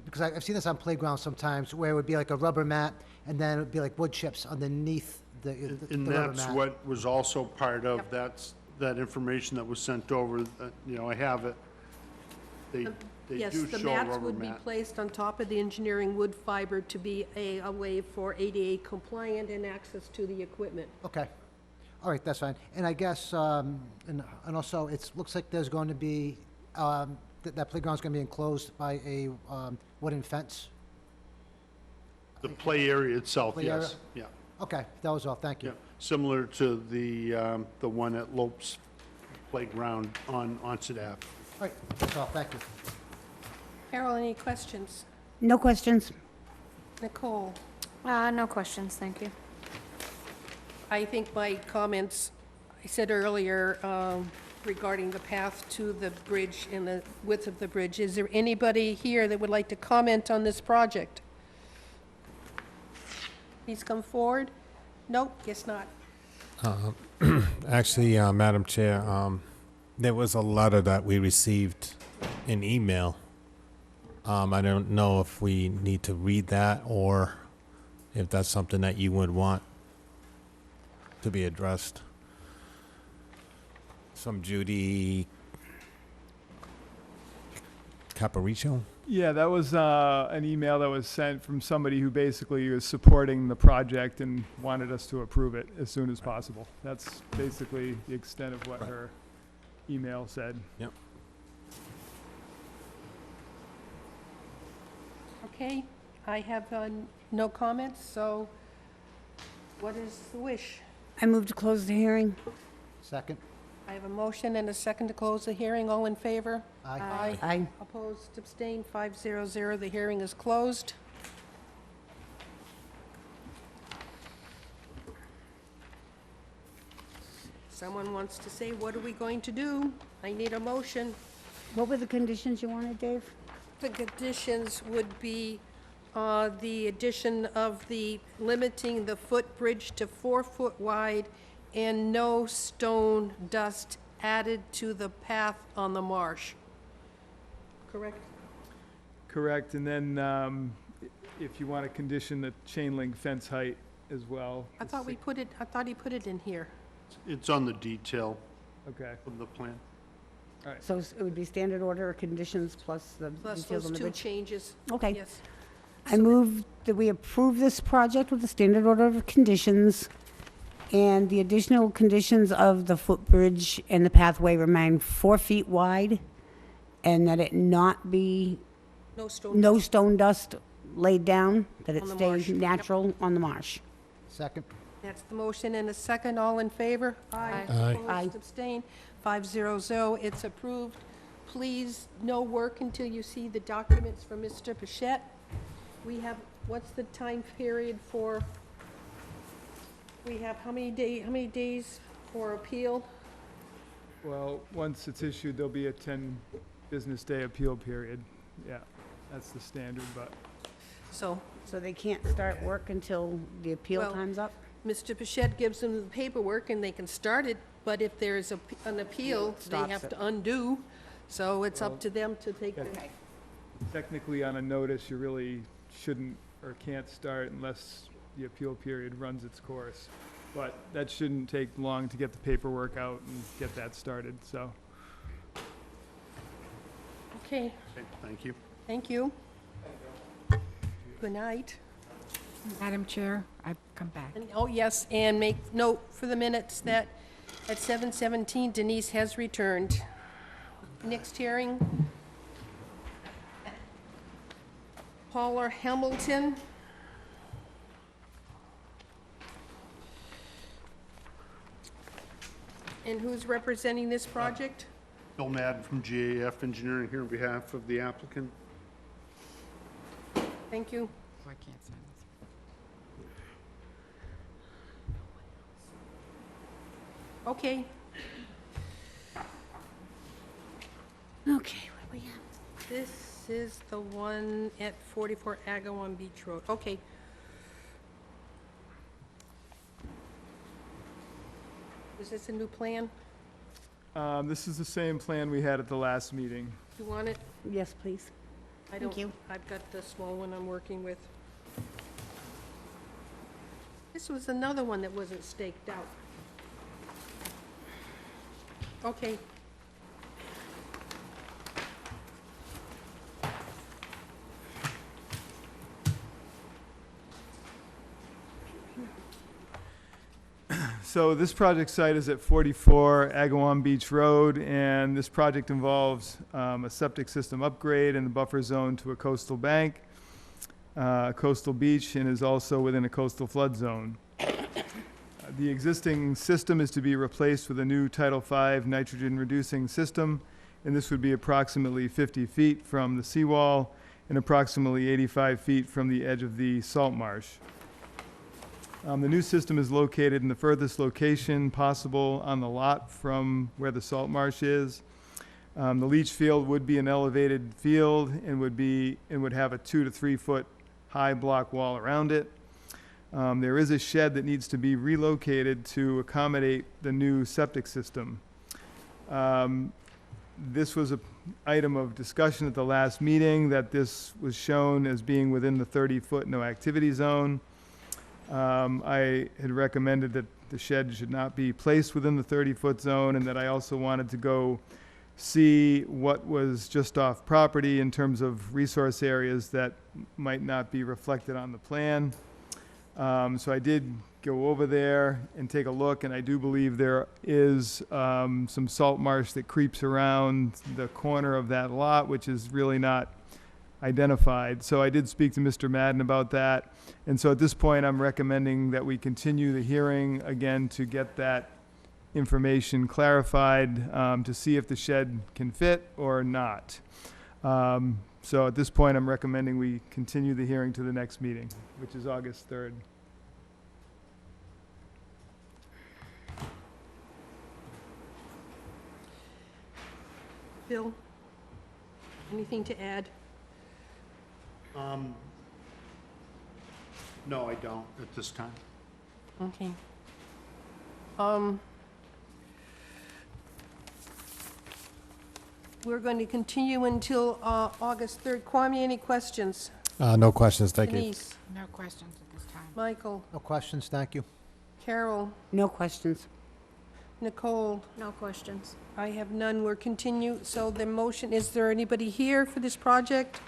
D: because I've seen this on playgrounds sometimes, where it would be like a rubber mat, and then it would be like wood chips underneath the
H: And
D: rubber
H: that's
D: mat.
H: what was also part of,
A: Yep.
H: that information that was sent over, I have it. They
A: Yes,
H: do
A: the
H: show
A: mats
H: rubber
A: would be
H: mat.
A: placed on top of the engineering wood fiber to be a way for ADA compliant and access to the equipment.
D: Okay, all right, that's fine. And I guess, and also, it looks like there's going to be, that playground's going to be enclosed by a wooden fence?
H: The play area itself,
D: Play area?
H: yes, yeah.
D: Okay, that was all, thank you.
H: Yeah, similar to the one at Lopes Playground on Onset Ave.
D: All right, that's all, thank you.
A: Carol, any questions?
I: No questions.
A: Nicole?
F: No questions, thank you.
A: I think my comments, I said earlier, regarding the path to the bridge and the width of the bridge. Is there anybody here that would like to comment on this project? Please come forward. Nope, guess not.
B: Actually, Madam Chair, there was a letter that we received in email. I don't know if we need to read that, or if that's something that you would want to be addressed. From Judy Caparicio?
E: Yeah, that was an email that was sent from somebody who basically was supporting the project and wanted us to approve it as soon as possible. That's basically the extent of what her email said.
B: Yep.
A: Okay, I have no comments, so what is the wish?
I: I move to close the hearing.
D: Second?
A: I have a motion and a second to close the hearing. All in favor?
D: Aye.
I: Aye.
A: Opposed, abstained, 500. The hearing is closed. Someone wants to say, what are we going to do? I need a motion.
I: What were the conditions you wanted, Dave?
A: The conditions would be the addition of limiting the footbridge to 4 foot wide and no stone dust added to the path on the marsh. correct?
E: Correct, and then if you want to condition the chain link fence height as well.
A: I thought he put it in here.
H: It's on the detail
E: Okay,
H: of the plan.
I: So it would be standard order of conditions plus the
A: Plus
I: details on
A: those
I: the
A: two
I: bridge?
A: changes.
I: Okay.
A: Yes.
I: I move that we approve this project with the standard order of conditions, and the additional conditions of the footbridge and the pathway remain 4 feet wide, and that it not be,
A: No stone.
I: no stone dust laid down, that it
A: On the
I: stay
A: marsh. Yep.
I: natural on the marsh.
D: Second.
A: That's the motion and a second. All in favor? Aye.
B: Aye.
A: Opposed,
I: Aye.
A: abstained, 500. It's approved. Please, no work until you see the documents from Mr. Pichette. We have, what's the time period for, we have how many days for appeal?
E: well, once it's issued, there'll be a 10 business day appeal period. Yeah, that's the standard, but
A: So
I: So they can't start work until the appeal
A: Well-
I: time's up?
A: Mr. Pichette gives them the paperwork and they can start it, but if there's an appeal, they
I: Stops
A: have
I: it.
A: to undo. So it's up to them to take,
E: Yeah. technically on a notice, you really shouldn't or can't start unless the appeal period runs its course. But that shouldn't take long to get the paperwork out and get that started, so.
A: okay,
H: Okay, thank you.
A: thank you. Good night.
C: Madam Chair, I've come back.
A: And- Oh, yes, and make note for the minutes that at 7:17 Denise has returned. Next hearing, Paula Hamilton. And who's representing this project?
H: Bill Madden from GAF Engineering here on behalf of the applicant.
A: Thank you.
C: Oh, I can't sign this.
A: Okay,
I: Okay, where we at?
A: this is the one at 44 Agawam Beach Road. Okay. Is this a new plan?
E: This is the same plan we had at the last meeting.
A: You want it?
I: Yes, please.
A: I
I: Thank
A: don't-
I: you.
A: I've got the small one I'm working with. This was another one that wasn't staked out. Okay.
E: So this project site is at 44 Agawam Beach Road, and this project involves a septic system upgrade in the buffer zone to a coastal bank, coastal beach, and is also within a coastal flood zone. The existing system is to be replaced with a new Title V nitrogen-reducing system, and this would be approximately 50 feet from the seawall and approximately 85 feet from the edge of the salt marsh. The new system is located in the furthest location possible on the lot from where the salt marsh is. The leach field would be an elevated field and would have a 2 to 3 foot high block wall around it. There is a shed that needs to be relocated to accommodate the new septic system. This was an item of discussion at the last meeting, that this was shown as being within the 30-foot no activity zone. I had recommended that the shed should not be placed within the 30-foot zone, and that I also wanted to go see what was just off property in terms of resource areas that might not be reflected on the plan. So I did go over there and take a look, and I do believe there is some salt marsh that creeps around the corner of that lot, which is really not identified. So I did speak to Mr. Madden about that. And so at this point, I'm recommending that we continue the hearing again to get that information clarified, to see if the shed can fit or not. So at this point, I'm recommending we continue the hearing to the next meeting, which is August 3rd.
A: Bill, anything to add?
H: No, I don't at this time.
A: Okay. we're going to continue until August 3rd. Kwame, any questions?
B: No questions, thank you.
A: Denise?
C: No questions at this time.
A: Michael?
D: No questions, thank you.
A: Carol?
I: No questions.
A: Nicole?
F: No questions.
A: I have none. We're continue, so the motion, is there anybody here for this project?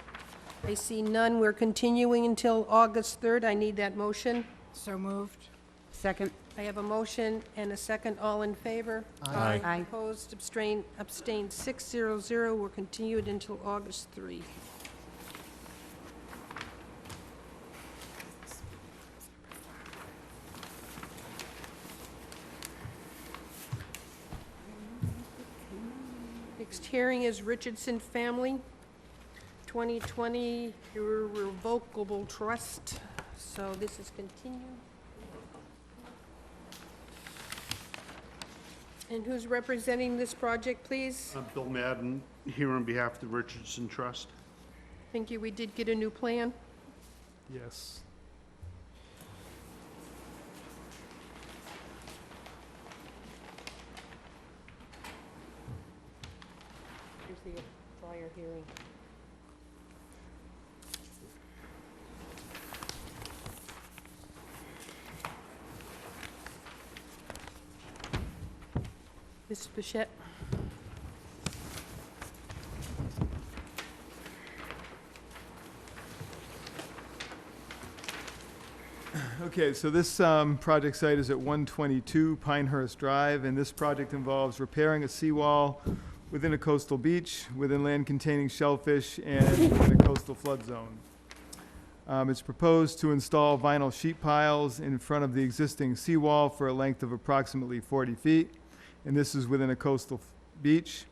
A: I see none. We're continuing until August 3rd. I need that motion.
C: So moved.
I: Second.
A: I have a motion and a second. All in favor?
B: Aye.
I: Aye.
A: Opposed, abstained, 600. We're continued until August 3. Next hearing is Richardson Family, 2020 Irrevocable Trust. So this is continued. And who's representing this project, please?
H: I'm Bill Madden, here on behalf of the Richardson Trust.
A: Thank you. We did get a new plan.
E: Yes.
A: Here's the prior hearing. Mrs. Bichette?
E: Okay, so this project site is at 122 Pinehurst Drive, and this project involves repairing a seawall within a coastal beach, within land containing shellfish, and within a coastal flood zone. It's proposed to install vinyl sheet piles in front of the existing seawall for a length of approximately 40 feet, and this is within a coastal beach.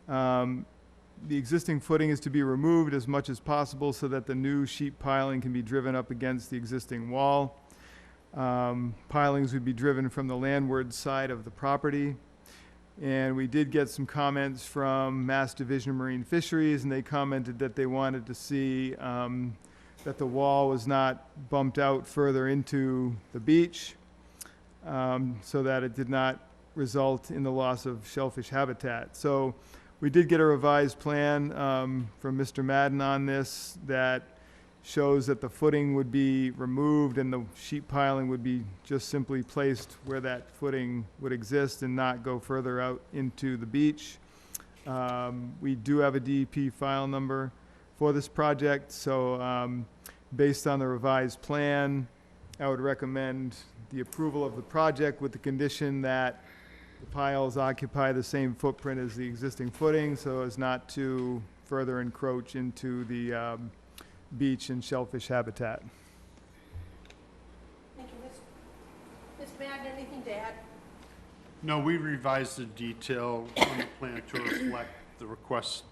E: The existing footing is to be removed as much as possible so that the new sheet piling can be driven up against the existing wall. Pilings would be driven from the landward side of the property. And we did get some comments from Mass Division of Marine Fisheries, and they commented that they wanted to see that the wall was not bumped out further into the beach, so that it did not result in the loss of shellfish habitat. So we did get a revised plan from Mr. Madden on this that shows that the footing would be removed and the sheet piling would be just simply placed where that footing would exist and not go further out into the beach. We do have a DEP file number for this project, so based on the revised plan, I would recommend the approval of the project with the condition that the piles occupy the same footprint as the existing footing so as not to further encroach into the beach and shellfish habitat.
A: Thank you, Ms. Madden, anything to add?
H: No, we revised the detail on the plan to reflect the request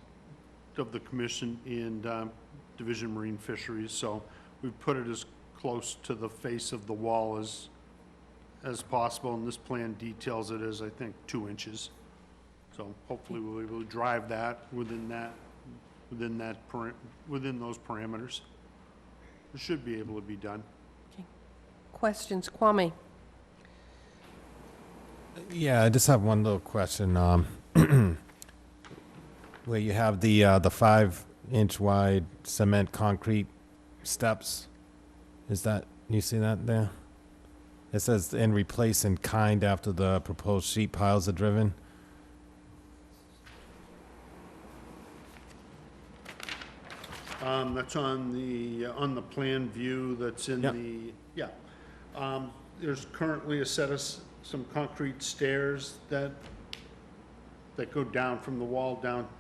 H: of the commission and Division of Marine Fisheries, so we put it as close to the face of the wall as possible, and this plan details it as, I think, 2 inches. So hopefully we'll be able to drive that within those parameters. It should be able to be done.
A: Questions? Kwame?
B: Yeah, I just have one little question. Where you have the 5-inch wide cement concrete steps, is that, you see that there? It says, and replace in kind after the proposed sheet piles are driven.
H: That's on the plan view that's in
B: Yep.
H: There's currently a set of some concrete stairs that go down from the wall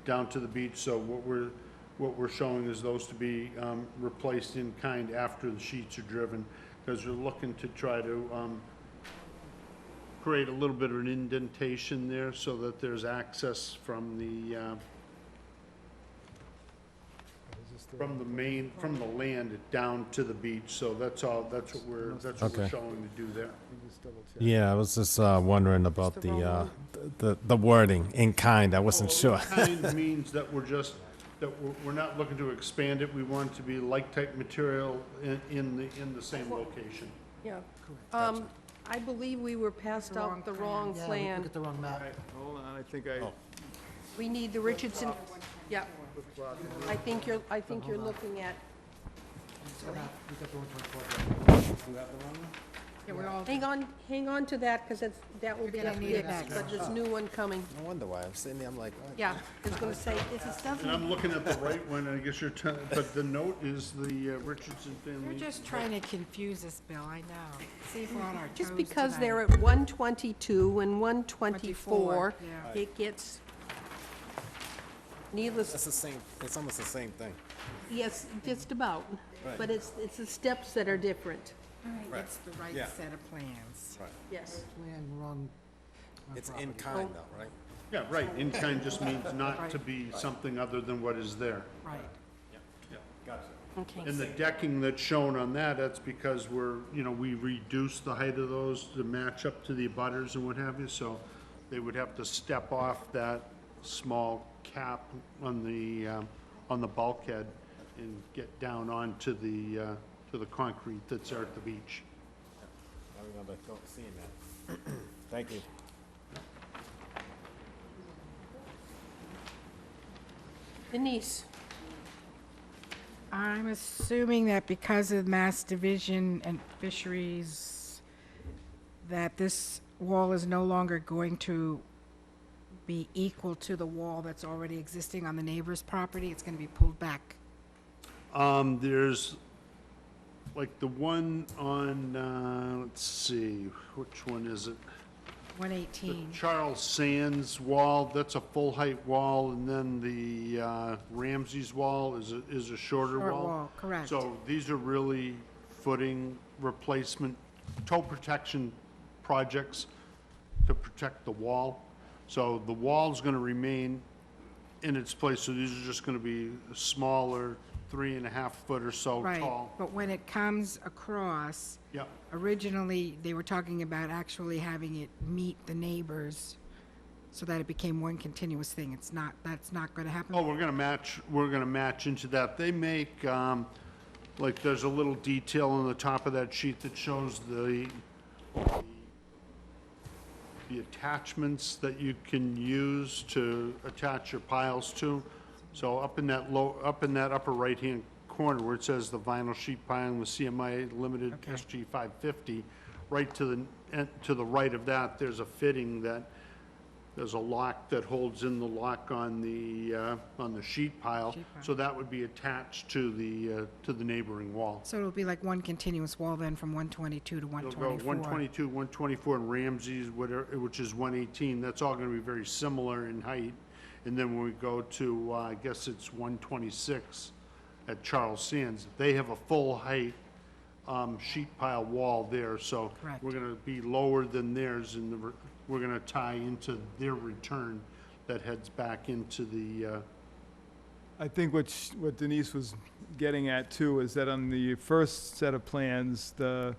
H: down to the beach, so what we're showing is those to be replaced in kind after the sheets are driven, because we're looking to try to create a little bit of an indentation there so that there's access from the land down to the beach. So that's what we're
B: Okay.
H: showing to do there.
B: Yeah, I was just wondering about
A: It's the wrong
B: the wording, in kind, I wasn't sure.
H: Kind means that we're not looking to expand it. We want it to be like-type material in the same location.
A: Yeah. I believe we were passed out the wrong
D: Yeah, we
A: plan.
D: look at the wrong map.
E: Hold on, I think I,
A: We need the Richardson, yeah. I think you're looking at,
C: Yeah, we're all,
A: hang on to that, because that will be
C: gonna need it
A: fixed,
C: next.
A: but there's a new one coming.
B: No wonder why, I'm sitting there, I'm like, what?
A: Yeah, I was gonna say, it just
H: And
A: doesn't,
H: I'm looking at the right one, I guess you're, but the note is the Richardson
C: you're
H: family.
C: just trying to confuse us, Bill, I know. See if we're on our toes
A: just because
C: tonight.
A: they're at 122 and 124,
C: 24, yeah.
A: it gets needless,
B: That's the same, it's almost the same thing.
A: yes, just about.
B: Right.
A: But it's the steps that are different,
B: Right.
C: It's the right
B: Yeah.
C: set of plans.
A: yes.
D: Plan wrong.
B: It's in kind though, right?
H: Yeah, right, in kind just means not to be something other than what is there.
C: Right.
A: Okay.
H: And the decking that's shown on that, that's because we reduced the height of those to match up to the abutters and what have you, so they would have to step off that small cap on the bulkhead and get down onto the concrete that's there at the beach.
B: I remember seeing that. Thank you.
A: Denise,
C: I'm assuming that because of Mass Division and Fisheries, that this wall is no longer going to be equal to the wall that's already existing on the neighbor's property. It's going to be pulled back.
H: There's, like, the one on, let's see, which one is it? The
C: 118.
H: Charles Sands wall, that's a full-height wall, and then the Ramsey's wall is a shorter
C: Short
H: wall.
C: wall, correct.
H: So these are really footing replacement, toe protection projects to protect the wall. So the wall's gonna remain in its place, so these are just gonna be smaller, 3.5 foot or so
C: Right,
H: tall.
C: but when it comes across,
H: Yep.
C: originally, they were talking about actually having it meet the neighbors so that it became one continuous thing. It's not, that's not going to happen?
H: Oh, we're gonna match into that. They make, like, there's a little detail on the top of that sheet that shows the attachments that you can use to attach your piles to. So up in that upper right-hand corner where it says the vinyl sheet piling with CMI Limited
C: Okay.
H: SG 550, right to the right of that, there's a fitting that, there's a lock that holds in the lock on the sheet pile.
C: Sheet pile.
H: So that would be attached to the neighboring wall.
C: So it'll be like one continuous wall then from 122 to
H: It'll
C: 124?
H: go 122, 124, and Ramsey's, which is 118, that's all gonna be very similar in height. And then when we go to, I guess it's 126 at Charles Sands, they have a full-height sheet pile wall there, so
C: Correct.
H: we're gonna be lower than theirs, and we're gonna tie into their return that heads back into the,
E: I think what Denise was getting at too is that on the first set of plans, the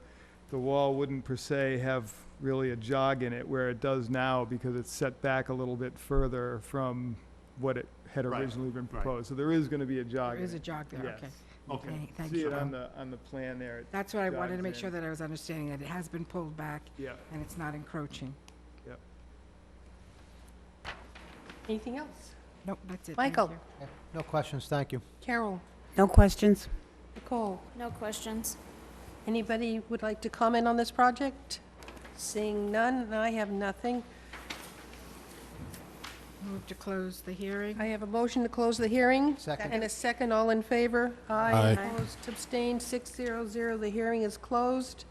E: wall wouldn't per se have really a jog in it where it does now because it's set back a little bit further from what it had
H: Right,
E: originally been
H: right.
E: proposed. So there is going to be a jog
C: There
E: in
C: is a
E: it.
C: jog there,
E: Yes.
C: okay.
H: Okay.
C: Thank
E: See
C: you.
E: it on the plan there.
C: That's what I wanted to
E: jogs
C: make
E: in.
C: sure that I was understanding, that it has been pulled back
E: Yeah,
C: and it's not encroaching.
E: yeah.
A: anything else?
C: Nope, that's it. Thank
A: Michael?
C: you.
D: Yeah, no questions, thank you.
A: Carol?
I: No questions?
A: Nicole?
F: No questions.
A: Anybody would like to comment on this project? Seeing none, I have nothing.
C: Move to close the hearing.
A: I have a motion to close the hearing.
D: Second.
A: And a second, all in favor?
B: Aye.
A: Opposed, abstained, 600. The hearing is closed.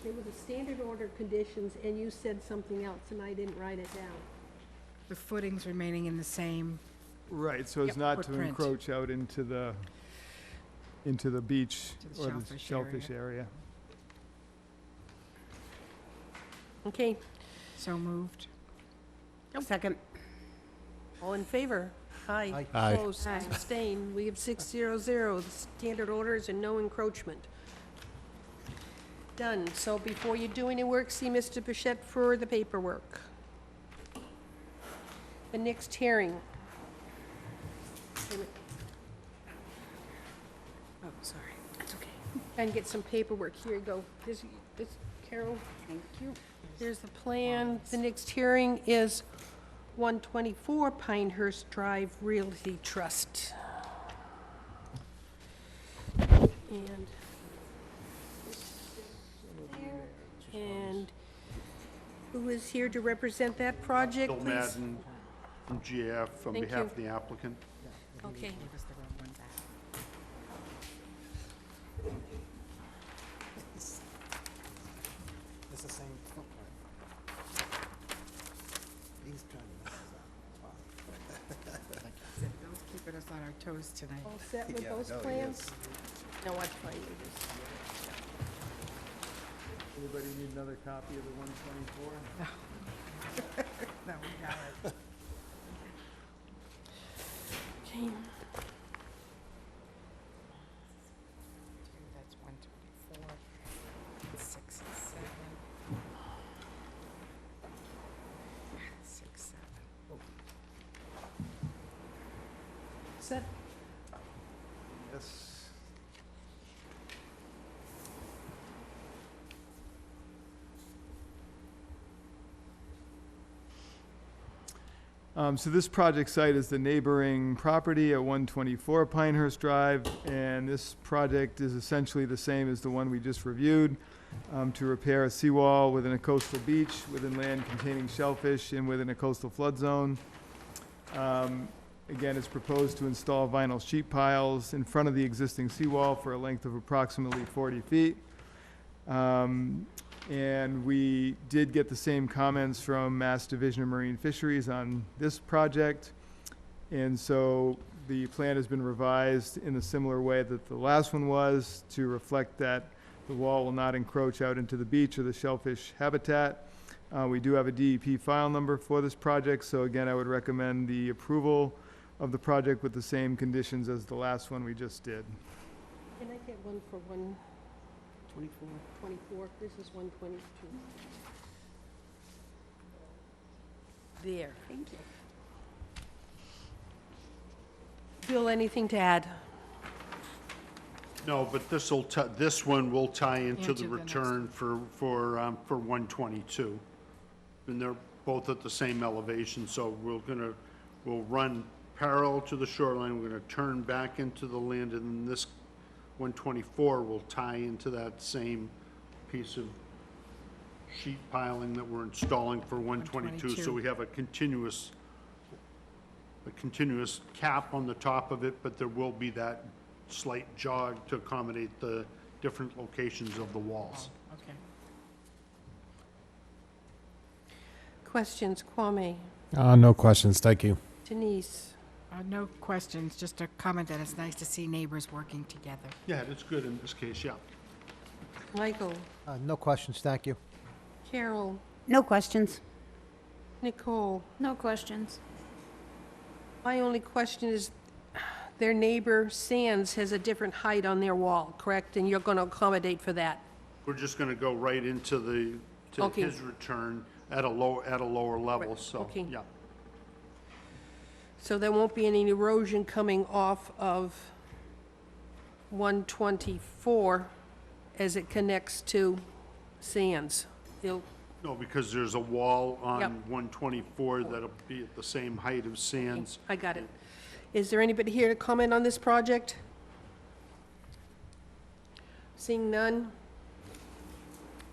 A: There was a standard order of conditions, and you said something else, and I didn't write it down.
C: The footings remaining in the same,
E: Right, so as
C: Yep,
E: not to
C: footprint.
E: encroach out into the beach
C: To the
E: or the
C: shellfish
E: shellfish area.
A: Okay,
C: so moved.
I: Second.
A: all in favor? Aye.
D: Aye.
B: Aye.
A: Opposed, abstained. We have 600. The standard orders and no encroachment. Done. So before you do any work, see Mr. Bichette for the paperwork. The next hearing.
C: Oh, sorry. That's okay.
A: And get some paperwork. Here you go. This, Carol,
I: Thank you.
A: here's the plan. The next hearing is 124 Pinehurst Drive Realty Trust. And and who is here to represent that project,
H: Bill
A: please?
H: Madden from GAF on
A: Thank
H: behalf
A: you.
H: of the applicant.
A: Okay.
D: It's the same footprint. He's trying to mess us up.
C: Bill's keeping us on our toes tonight.
A: All set with those plans? No, I'm fine with this.
E: Anybody need another copy of the 124?
C: No, we got it.
A: Okay.
C: That's 124, 6 and 7. 6, 7.
A: Set.
E: Yes. So this project site is the neighboring property at 124 Pinehurst Drive, and this project is essentially the same as the one we just reviewed, to repair a seawall within a coastal beach, within land containing shellfish, and within a coastal flood zone. Again, it's proposed to install vinyl sheet piles in front of the existing seawall for a length of approximately 40 feet. And we did get the same comments from Mass Division of Marine Fisheries on this project. And so the plan has been revised in a similar way that the last one was, to reflect that the wall will not encroach out into the beach or the shellfish habitat. We do have a DEP file number for this project, so again, I would recommend the approval of the project with the same conditions as the last one we just did.
A: Can I get one for 124? This is 122. There. Thank you. Bill, anything to add?
H: No, but this one will tie into
C: Into
H: the
C: the next
H: return for 122. And they're both at the same elevation, so we'll run parallel to the shoreline, we're gonna turn back into the land, and then this 124 will tie into that same piece of sheet piling that we're installing for 122. So we have a continuous cap on the top of it, but there will be that slight jog to accommodate the different locations of the walls.
C: Okay.
A: Questions, Kwame?
B: No questions, thank you.
A: Denise?
C: No questions, just a comment that it's nice to see neighbors working together.
H: Yeah, it's good in this case, yeah.
A: Michael?
D: No questions, thank you.
A: Carol?
I: No questions.
A: Nicole?
F: No questions.
A: My only question is, their neighbor Sands has a different height on their wall, correct? And you're going to accommodate for that?
H: We're just gonna go right into
A: Okay.
H: his return at a lower level,
A: Right,
H: so,
A: okay.
H: yeah.
A: So there won't be any erosion coming off of 124 as it connects to Sands? It'll-
H: No, because there's a wall on
A: Yep.
H: 124 that'll be at the same height of Sands.
A: I got it. Is there anybody here to comment on this project? Seeing none,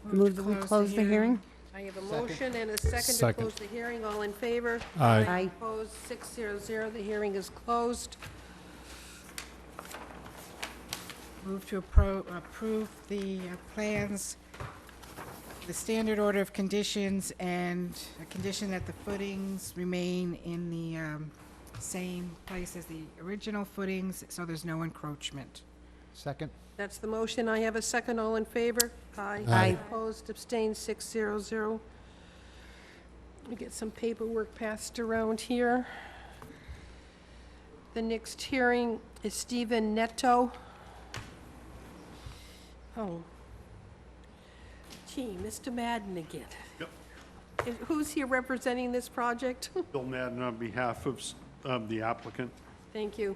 I: Move that we close the hearing?
A: I have a motion and a second to
B: Second.
A: close the hearing. All in favor?
B: Aye.
I: Aye.
A: Opposed, 600. The hearing is closed.
C: Move to approve the plans, the standard order of conditions, and a condition that the footings remain in the same place as the original footings, so there's no encroachment.
D: Second?
A: That's the motion. I have a second. All in favor? Aye.
B: Aye.
A: Opposed, abstained, 600. Let me get some paperwork passed around here. The next hearing is Stephen Netto. Oh. Gee, Mr. Madden again.
H: Yep.
A: Who's here representing this project?
H: Bill Madden on behalf of the applicant.
A: Thank you.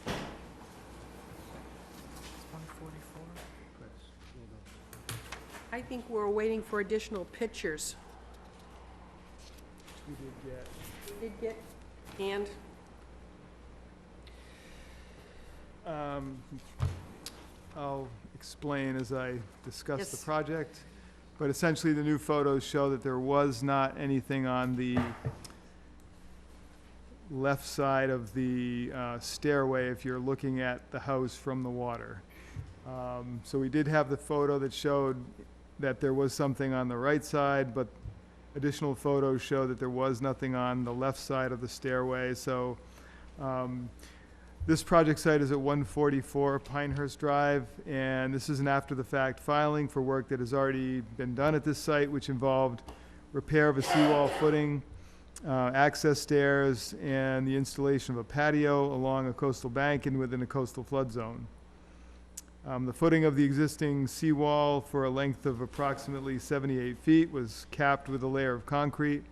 C: 144.
A: I think we're waiting for additional pictures.
E: we did get.
A: We did get, and,
E: I'll explain as I discuss the
A: Yes.
E: project. But essentially, the new photos show that there was not anything on the left side of the stairway if you're looking at the house from the water. So we did have the photo that showed that there was something on the right side, but additional photos show that there was nothing on the left side of the stairway. So this project site is at 144 Pinehurst Drive, and this is an after-the-fact filing for work that has already been done at this site, which involved repair of a seawall footing, access stairs, and the installation of a patio along a coastal bank and within a coastal flood zone. The footing of the existing seawall for a length of approximately 78 feet was capped with a layer of concrete.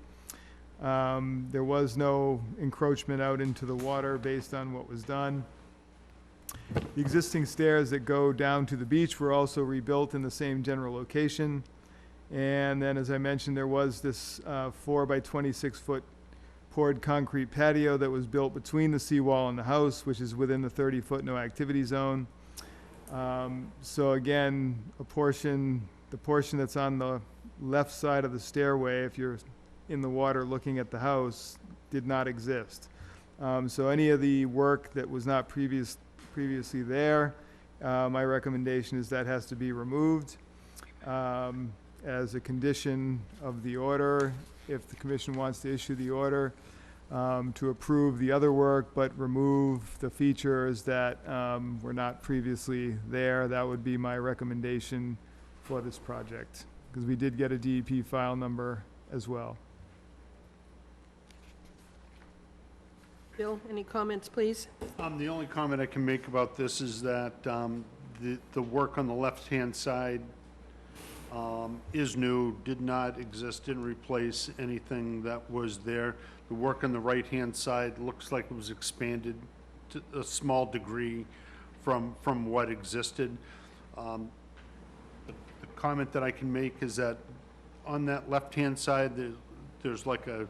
E: There was no encroachment out into the water based on what was done. The existing stairs that go down to the beach were also rebuilt in the same general location. And then, as I mentioned, there was this 4 by 26 foot poured concrete patio that was built between the seawall and the house, which is within the 30-foot no activity zone. So again, the portion that's on the left side of the stairway, if you're in the water looking at the house, did not exist. So any of the work that was not previously there, my recommendation is that has to be removed as a condition of the order, if the commission wants to issue the order, to approve the other work but remove the features that were not previously there. That would be my recommendation for this project, because we did get a DEP file number as well.
A: Bill, any comments, please?
H: The only comment I can make about this is that the work on the left-hand side is new, did not exist, didn't replace anything that was there. The work on the right-hand side looks like it was expanded to a small degree from what existed. The comment that I can make is that on that left-hand side, there's like a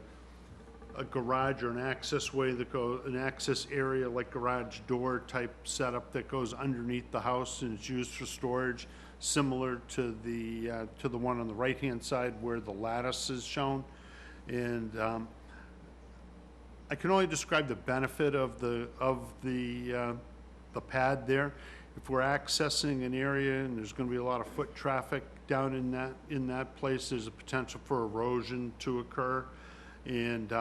H: garage or an access way that an access area, like garage door type setup that goes underneath the house and it's used for storage, similar to the one on the right-hand side where the lattice is shown. And I can only describe the benefit of the pad there. If we're accessing an area and there's going to be a lot of foot traffic down in that place, there's a potential for erosion to occur, and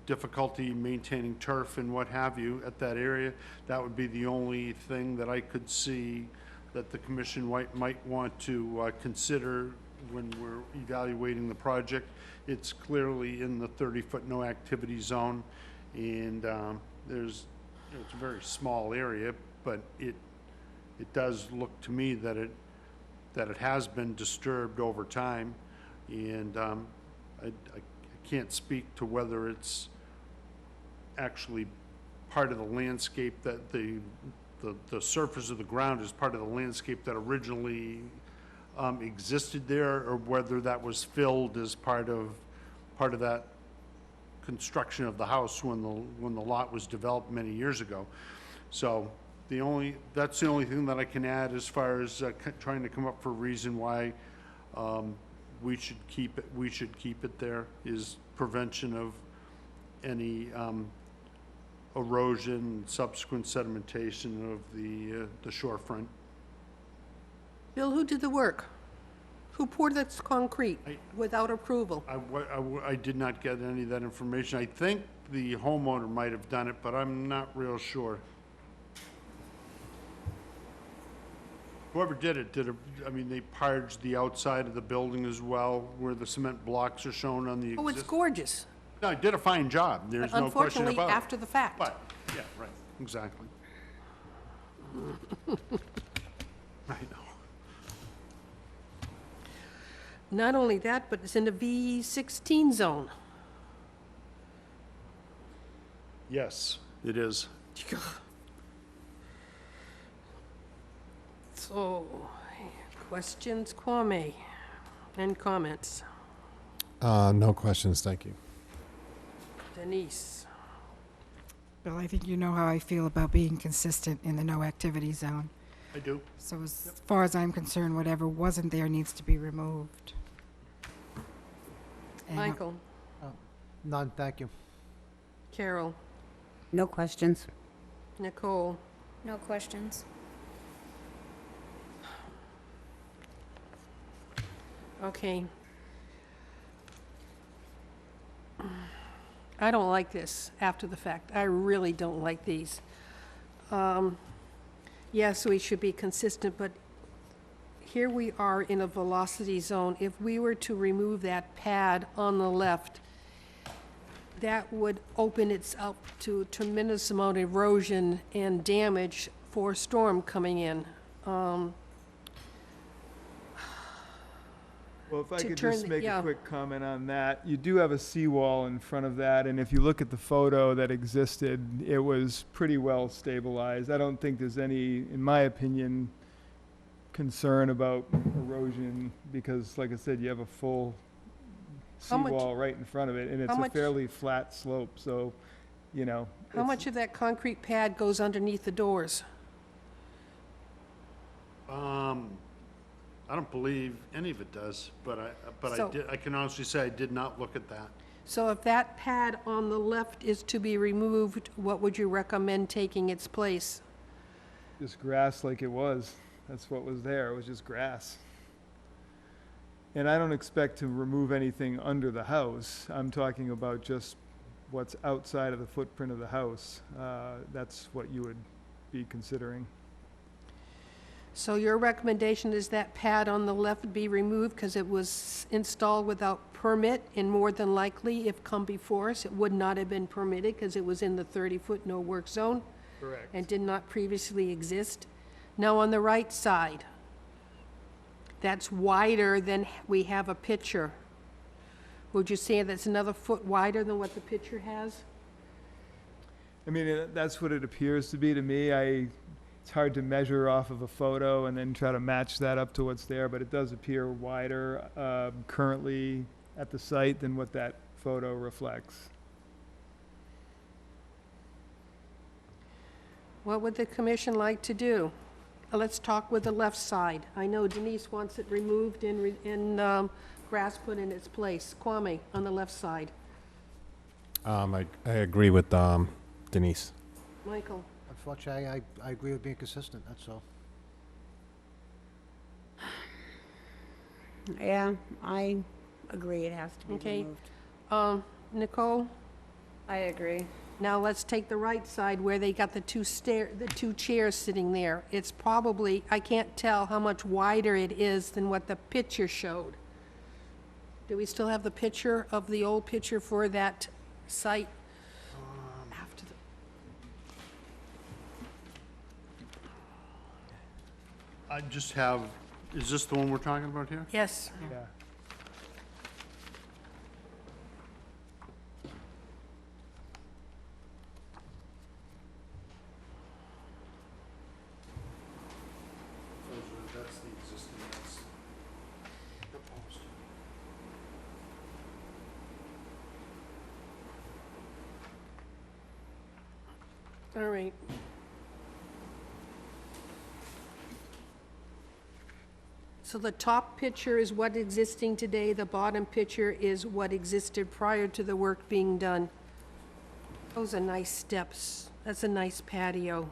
H: difficulty maintaining turf and what have you at that area. That would be the only thing that I could see that the commission might want to consider when we're evaluating the project. It's clearly in the 30-foot no activity zone, and it's a very small area, but it does look to me that it has been disturbed over time, and I can't speak to whether it's actually part of the landscape, that the surface of the ground is part of the landscape that originally existed there, or whether that was filled as part of that construction of the house when the lot was developed many years ago. So that's the only thing that I can add as far as trying to come up for a reason why we should keep it there, is prevention of any erosion, subsequent sedimentation of the shorefront.
A: Bill, who did the work? Who poured this concrete without approval?
H: I did not get any of that information. I think the homeowner might have done it, but I'm not real sure. Whoever did it, they parged the outside of the building as well, where the cement blocks are shown on the
A: Oh, it's gorgeous.
H: No, I did a fine job. There's no question
A: Unfortunately,
H: about it.
A: after the fact.
H: But, yeah, right, exactly. I know.
A: Not only that, but it's in the V16 zone.
H: Yes, it is.
A: So, questions, Kwame, and comments?
B: No questions, thank you.
A: Denise.
C: Bill, I think you know how I feel about being consistent in the no-activity zone.
H: I do.
C: So as far as I'm concerned, whatever wasn't there needs to be removed. And,
A: Michael,
D: None, thank you.
A: Carol,
I: No questions.
A: Nicole,
F: No questions.
A: okay. I don't like this after the fact. I really don't like these. Yes, we should be consistent, but here we are in a velocity zone. If we were to remove that pad on the left, that would open it up to a tremendous amount of erosion and damage for a storm coming in.
E: Well, if I
A: To
E: could
A: turn
E: just
A: the-
E: make
A: yeah.
E: a quick comment on that, you do have a seawall in front of that, and if you look at the photo that existed, it was pretty well stabilized. I don't think there's any, in my opinion, concern about erosion, because like I said, you have a full
A: How much-
E: seawall right in front of it, and it's
A: how
E: a
A: much-
E: fairly flat slope, so, you know.
A: How
E: it's-
A: much of that concrete pad goes underneath the doors?
H: I don't believe any of it does, but
A: So-
H: I can honestly say I did not look at that.
A: So if that pad on the left is to be removed, what would you recommend taking its place?
E: Just grass like it was. That's what was there. It was just grass. And I don't expect to remove anything under the house. I'm talking about just what's outside of the footprint of the house. That's what you would be considering.
A: So your recommendation is that pad on the left be removed because it was installed without permit, and more than likely, if come before us, it would not have been permitted because it was in the 30-foot no-work zone
E: Correct.
A: and did not previously exist. Now, on the right side, that's wider than we have a picture. Would you say that's another foot wider than what the picture has?
E: I mean, that's what it appears to be to me. It's hard to measure off of a photo and then try to match that up to what's there, but it does appear wider currently at the site than what that photo reflects.
A: What would the commission like to do? Let's talk with the left side. I know Denise wants it removed and grass put in its place. Kwame, on the left side.
B: I agree with Denise.
A: Michael?
D: Unfortunately, I agree with being consistent, that's all.
I: Yeah, I agree, it has to be
A: Okay.
I: removed.
A: Nicole?
F: I agree.
A: Now let's take the right side where they got the two chairs sitting there. It's probably, I can't tell how much wider it is than what the picture showed. Do we still have the picture of the old picture for that site? After the,
H: I just have, is this the one we're talking about here?
A: yes.
E: Yeah.
H: That's the existing, that's proposed.
A: All right. So the top picture is what existing today, the bottom picture is what existed prior to the work being done. Those are nice steps. That's a nice patio.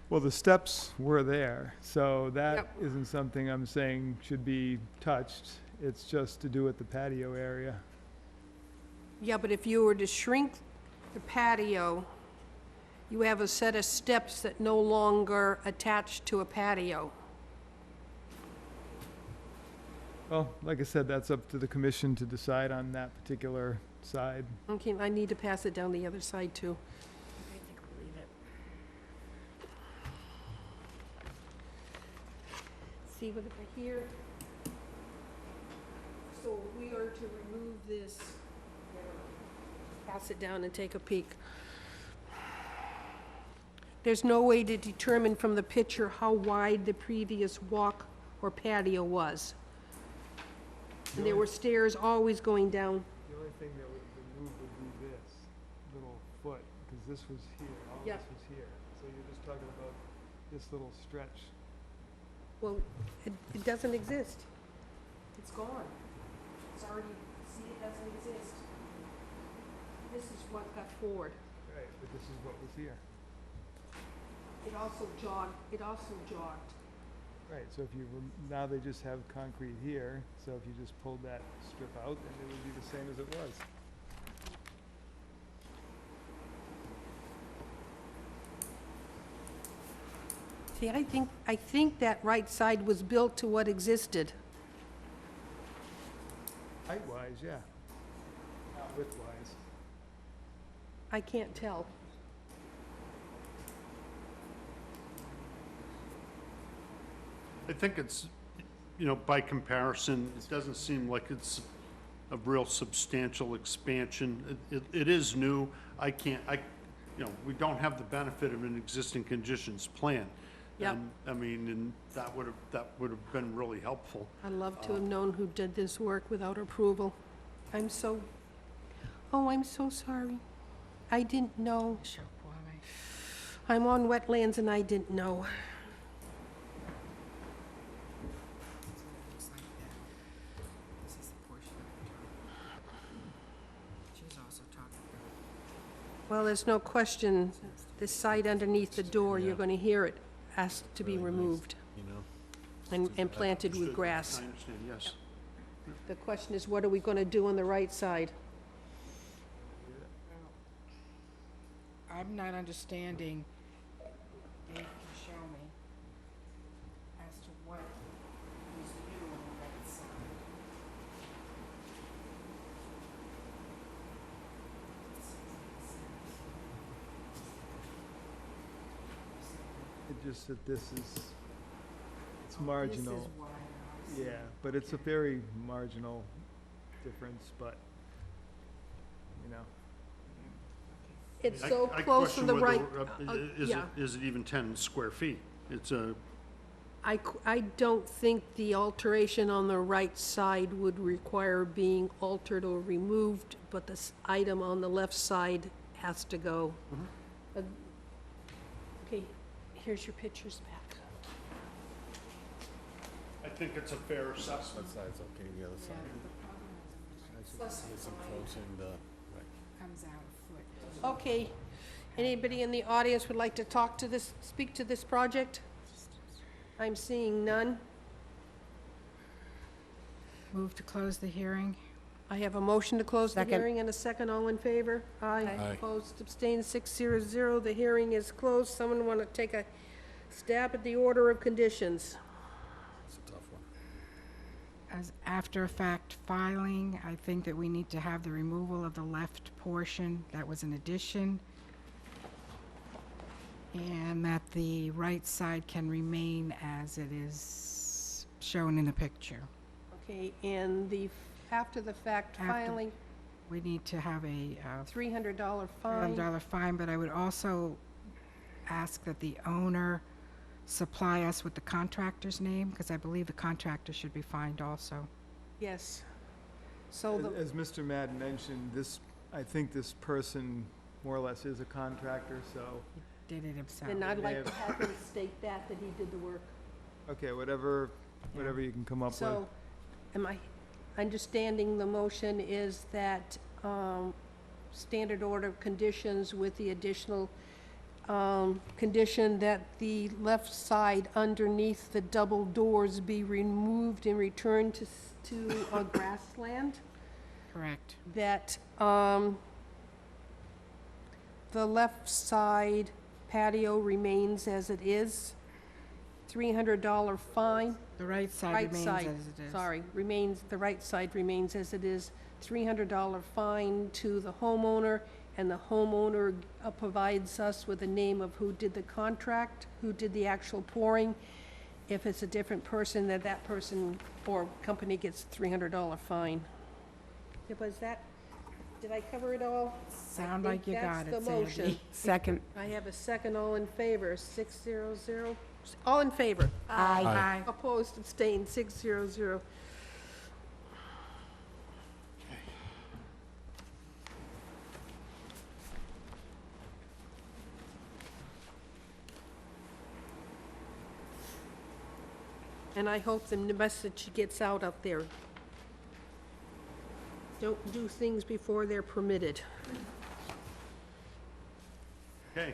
E: Well, the steps were there, so that
A: Yep.
E: isn't something I'm saying should be touched. It's just to do with the patio area.
A: Yeah, but if you were to shrink the patio, you have a set of steps that no longer attach to a patio.
E: Well, like I said, that's up to the commission to decide on that particular side.
A: Okay, I need to pass it down the other side too. See what over here? So we are to remove this, pass it down and take a peek. There's no way to determine from the picture how wide the previous walk or patio was. And there were stairs always going down.
E: The only thing that would have been moved would this was here, all
A: Yep.
E: this was here. So you're just talking about this little stretch.
A: Well, it doesn't exist. It's gone. It's already, see, it doesn't exist. This is what got forward.
E: Right, but this is what was here.
A: It also jogged.
E: Right, so if you, now they just have concrete here, so if you just pulled that strip out, then it would be the same as it was.
A: See, I think that right side was built to what existed.
E: Height-wise, yeah. Not width-wise.
A: I can't tell.
H: I think it's, by comparison, it doesn't seem like it's a real substantial expansion. It is new. We don't have the benefit of an existing conditions plan.
A: Yep.
H: And, and that would have been really helpful.
A: I'd love to have known who did this work without approval. I'm so sorry. I didn't know.
C: Sure, Kwame.
A: I'm on wetlands and I didn't know.
C: Looks like that. This is the portion of the She's also talking.
A: Well, there's no question, the site underneath the door, you're going to hear it, asked to be removed and planted with grass.
H: I understand, yes.
A: The question is, what are we going to do on the right side?
C: I'm not understanding, Dave can show me, as to what is new on the right side.
E: It just that this is, it's marginal.
C: This is why I see.
E: Yeah, but it's a very marginal difference, but,
A: It's
H: I-
A: so
H: I
A: close to
H: question
A: the
H: whether,
A: right. Yeah.
H: Is it even 10 square feet? It's
A: I don't think the alteration on the right side would require being altered or removed, but this item on the left side has to go. Okay, here's your pictures back.
H: I think it's a fair assessment.
B: side's okay, the other
C: Yeah, the problem is
B: It's encroaching the,
C: it comes out a foot.
A: Okay, anybody in the audience would like to speak to this project? I'm seeing none.
C: Move to close the hearing.
A: I have a motion to close the
I: Second.
A: hearing and a second. All in favor? Aye.
B: Aye.
A: Opposed, abstained, 600. The hearing is closed. Someone want to take a stab at the order of conditions?
B: it's a tough one.
C: As after-fact filing, I think that we need to have the removal of the left portion that was an addition, and that the right side can remain as it is shown in the picture.
A: Okay, and the after-the-fact
C: After-
A: filing,
C: We need to have a
A: $300 fine.
C: $300 fine, but I would also ask that the owner supply us with the contractor's name, because I believe the contractor should be fined also.
A: Yes. So the,
E: as Mr. Madden mentioned, I think this person more or less is a contractor, so,
C: Did it himself.
A: and I'd
E: They
A: like to
E: have-
A: have him state that he did the work.
E: okay, whatever you can come up with.
A: So, am I understanding the motion is that standard order of conditions with the additional condition that the left side underneath the double doors be removed and returned to a grassland?
C: Correct.
A: That the left side patio remains as it is, $300 fine.
C: The right side
A: Right
C: remains
A: side,
C: as it is.
A: sorry, the right side remains as it is, $300 fine to the homeowner, and the homeowner provides us with the name of who did the contract, who did the actual pouring. If it's a different person, that person or company gets $300 fine. Was that, did I cover it all?
C: Sound like you got it,
A: That's the motion.
C: Sandy.
I: Second.
A: I have a second, all in favor, 600. All in favor?
I: Aye.
C: Aye.
A: Opposed, abstained, 600. And I hope the message gets out there. Don't do things before they're permitted.
H: Okay.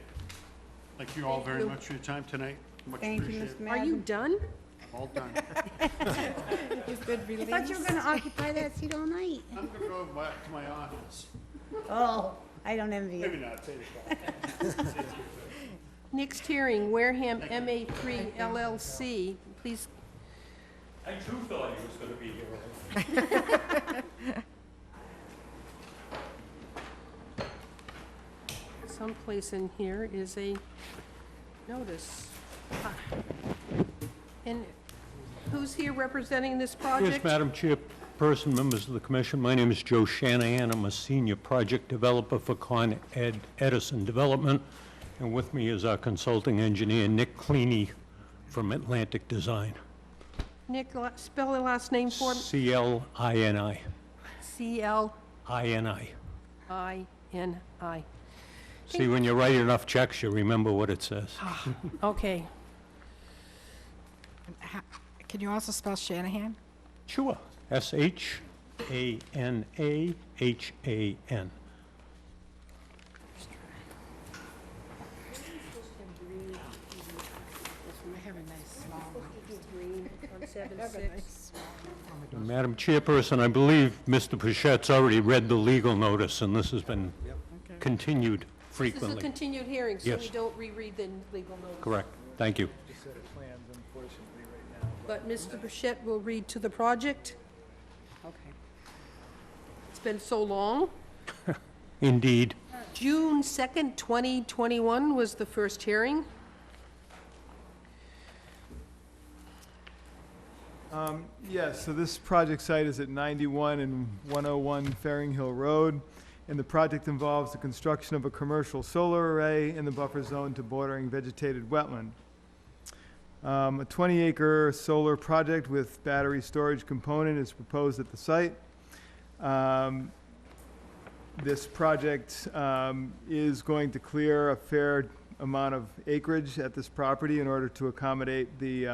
H: Thank you all
A: Thank
H: very
A: you.
H: much for your time tonight. Much
I: Thank you,
H: appreciated.
I: Mr.
A: Are you
I: Madden.
A: done?
H: All done.
I: I thought you were gonna occupy that seat all night.
H: I'm gonna go back to my office.
I: Oh, I don't envy you.
H: Maybe not, 8 o'clock.
A: Next hearing, Wareham MA3 LLC. Please,
J: I too thought he was gonna be here.
A: someplace in here is a notice. Ah. And who's here representing this project?
J: Yes, Madam Chairperson, members of the commission, my name is Joe Shanahan. I'm a senior project developer for Con Ed Edison Development, and with me is our consulting engineer, Nick Cleany from Atlantic Design.
A: Nick, spell the last name for me.
J: C-L-I-N-I.
A: C-L-I-N-I.
J: I-N-I. See, when you write enough checks, you remember what it says.
A: Okay.
C: Can you also spell Shanahan?
J: Sure. S-H-A-N-A-H-A-N.
C: I have a nice small one.
J: Madam Chairperson, I believe Mr. Pichette's already read the legal notice, and this has been continued
A: This is a
J: frequently.
A: continued hearing, so we
J: Yes.
A: don't reread the legal notice.
J: Correct. Thank you.
E: Just set of plans, unfortunately, right now.
A: But Mr. Bichette will read to the project.
I: Okay.
A: It's been so long.
J: Indeed.
A: June 2nd, 2021 was the first hearing.
E: Yes, so this project site is at 91 and 101 Faring Hill Road, and the project involves the construction of a commercial solar array in the buffer zone to bordering vegetated wetland. A 20-acre solar project with battery storage component is proposed at the site. This project is going to clear a fair amount of acreage at this property in order to accommodate the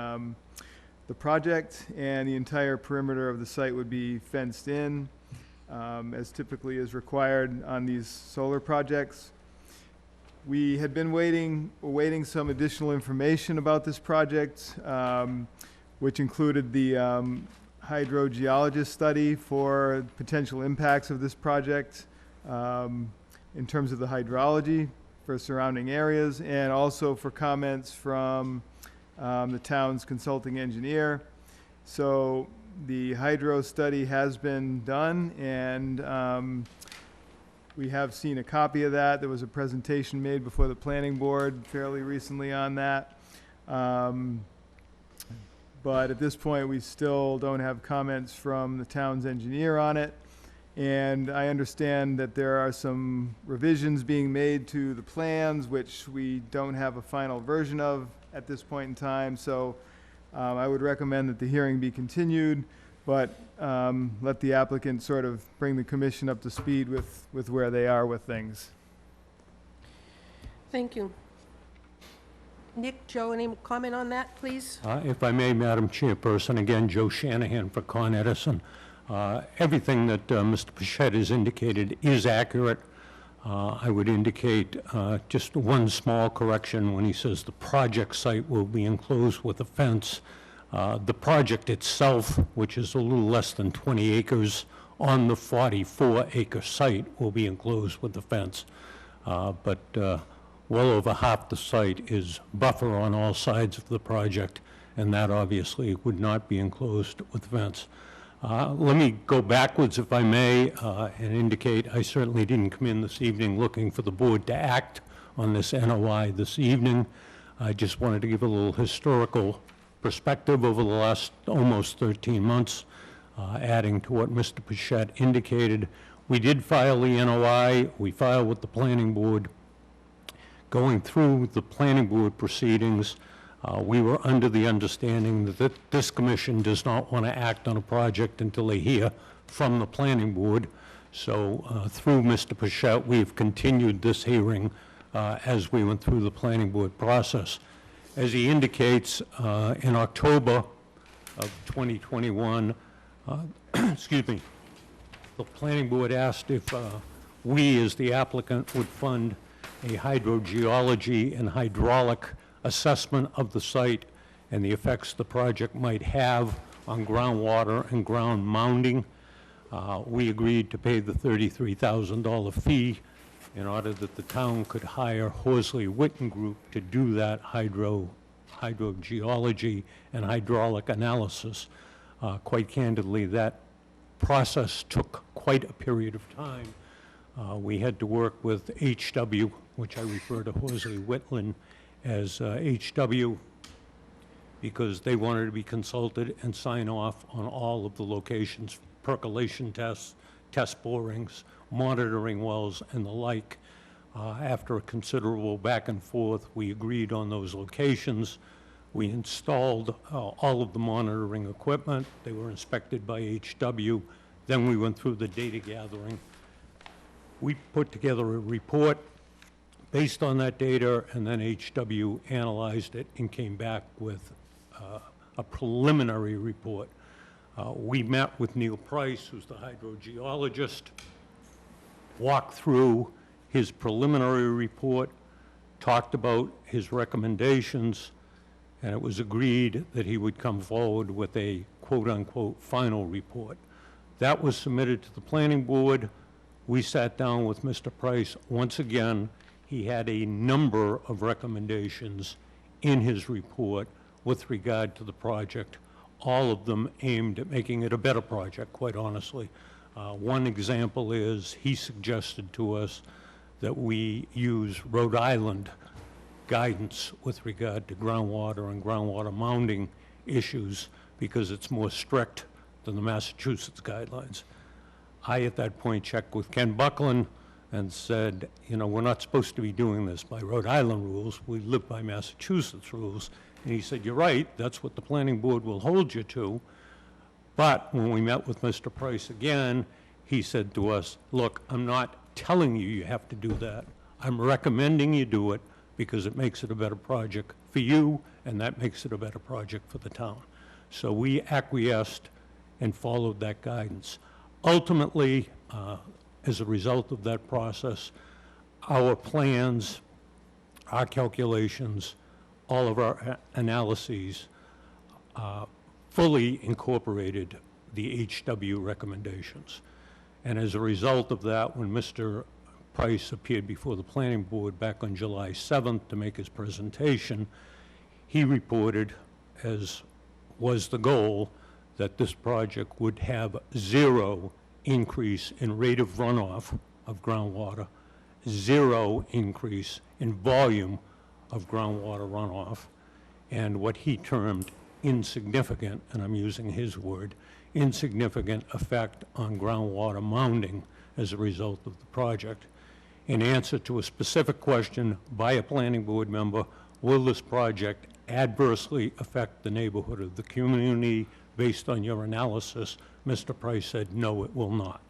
E: project, and the entire perimeter of the site would be fenced in, as typically is required on these solar projects. We had been awaiting some additional information about this project, which included the hydrogeologist study for potential impacts of this project in terms of the hydrology for surrounding areas, and also for comments from the town's consulting engineer. So the hydro study has been done, and we have seen a copy of that. There was a presentation made before the planning board fairly recently on that. But at this point, we still don't have comments from the town's engineer on it. And I understand that there are some revisions being made to the plans, which we don't have a final version of at this point in time. So I would recommend that the hearing be continued, but let the applicant sort of bring the commission up to speed with where they are with things.
A: Thank you. Nick, Joe, any comment on that, please?
J: If I may, Madam Chairperson, again, Joe Shanahan for Con Edison. Everything that Mr. Pichette has indicated is accurate. I would indicate just one small correction when he says the project site will be enclosed with a fence. The project itself, which is a little less than 20 acres on the 44-acre site, will be enclosed with a fence. But well over half the site is buffer on all sides of the project, and that obviously would not be enclosed with a fence. Let me go backwards, if I may, and indicate I certainly didn't come in this evening looking for the board to act on this NOI this evening. I just wanted to give a little historical perspective over the last almost 13 months, adding to what Mr. Pichette indicated. We did file the NOI. We filed with the planning board. Going through the planning board proceedings, we were under the understanding that this commission does not want to act on a project until they hear from the planning board. So through Mr. Pichette, we've continued this hearing as we went through the planning board process. As he indicates, in October of 2021, excuse me, the planning board asked if we, as the applicant, would fund a hydrogeology and hydraulic assessment of the site and the effects the project might have on groundwater and ground mounding. We agreed to pay the $33,000 fee in order that the town could hire Horsley Witten Group to do that hydrogeology and hydraulic analysis. Quite candidly, that process took quite a period of time. We had to work with HW, which I refer to Horsley Wetland as HW, because they wanted to be consulted and sign off on all of the locations, percolation tests, test borings, monitoring wells, and the like. After a considerable back and forth, we agreed on those locations. We installed all of the monitoring equipment. They were inspected by HW. Then we went through the data gathering. We put together a report based on that data, and then HW analyzed it and came back with a preliminary report. We met with Neil Price, who's the hydrogeologist, walked through his preliminary report, talked about his recommendations, and it was agreed that he would come forward with a quote-unquote final report. That was submitted to the planning board. We sat down with Mr. Price. Once again, he had a number of recommendations in his report with regard to the project, all of them aimed at making it a better project, quite honestly. One example is he suggested to us that we use Rhode Island guidance with regard to groundwater and groundwater mounding issues because it's more strict than the Massachusetts guidelines. I, at that point, checked with Ken Buckland and said, you know, we're not supposed to be doing this by Rhode Island rules. We live by Massachusetts rules. And he said, you're right, that's what the planning board will hold you to. But when we met with Mr. Price again, he said to us, look, I'm not telling you you have to do that. I'm recommending you do it because it makes it a better project for you, and that makes it a better project for the town. So we acquiesced and followed that guidance. Ultimately, as a result of that process, our plans, our calculations, all of our analyses fully incorporated the HW recommendations. And as a result of that, when Mr. Price appeared before the planning board back on July 7th to make his presentation, he reported, as was the goal, that this project would have zero increase in rate of runoff of groundwater, zero increase in volume of groundwater runoff, and what he termed insignificant, and I'm using his word, insignificant effect on groundwater mounding as a result of the project. In answer to a specific question by a planning board member, will this project adversely affect the neighborhood of the community based on your analysis? Mr. Price said, no, it will not.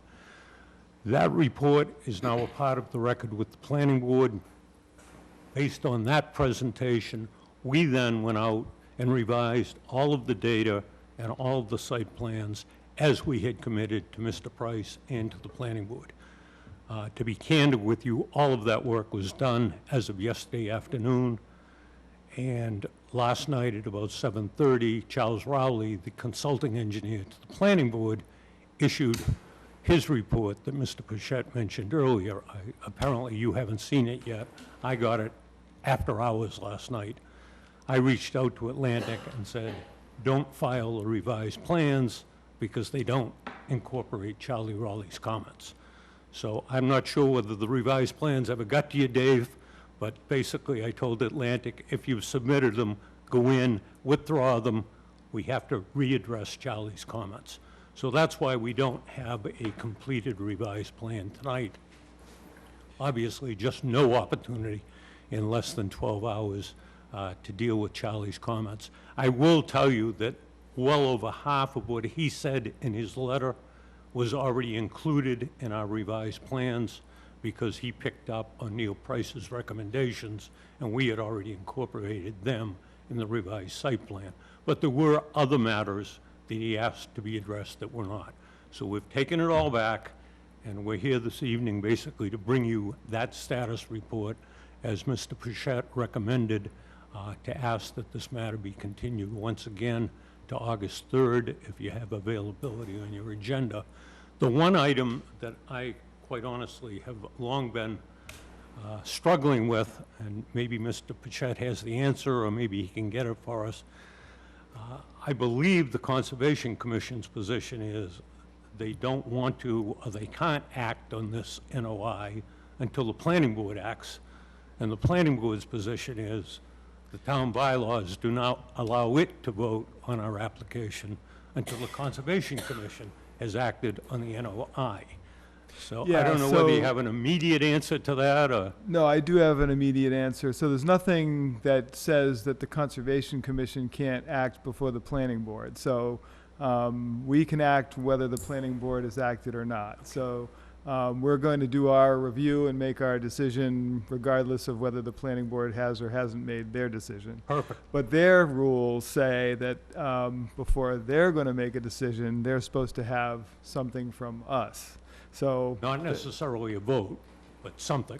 J: That report is now a part of the record with the planning board. Based on that presentation, we then went out and revised all of the data and all of the site plans as we had committed to Mr. Price and to the planning board. To be candid with you, all of that work was done as of yesterday afternoon, and last night at about 7:30, Charles Rowley, the consulting engineer to the planning board, issued his report that Mr. Pichette mentioned earlier. Apparently you haven't seen it yet. I got it after hours last night. I reached out to Atlantic and said, don't file the revised plans because they don't incorporate Charlie Rowley's comments. So I'm not sure whether the revised plans ever got to you, Dave, but basically I told Atlantic, if you've submitted them, go in, withdraw them. We have to readdress Charlie's comments. So that's why we don't have a completed revised plan tonight. Obviously, just no opportunity in less than 12 hours to deal with Charlie's comments. I will tell you that well over half of what he said in his letter was already included in our revised plans because he picked up on Neil Price's recommendations, and we had already incorporated them in the revised site plan. But there were other matters that he asked to be addressed that were not. So we've taken it all back, and we're here this evening basically to bring you that status report, as Mr. Pichette recommended, to ask that this matter be continued once again to August 3rd, if you have availability on your agenda. The one item that I, quite honestly, have long been struggling with, and maybe Mr. Pichette has the answer, or maybe he can get it for us. I believe the Conservation Commission's position is they don't want to, or they can't act on this NOI until the planning board acts. And the planning board's position is the town bylaws do not allow it to vote on our application until the Conservation Commission has acted on the NOI. So I
E: Yeah,
J: don't know whether you
E: so-
J: have an immediate answer to that, or,
E: No, I do have an immediate answer. So there's nothing that says that the Conservation Commission can't act before the planning board. So we can act whether the planning board has acted or not. So we're going to do our review and make our decision regardless of whether the planning board has or hasn't made their decision.
J: perfect.
E: But their rules say that before they're going to make a decision, they're supposed to have something from us. So
J: Not necessarily a vote, but something.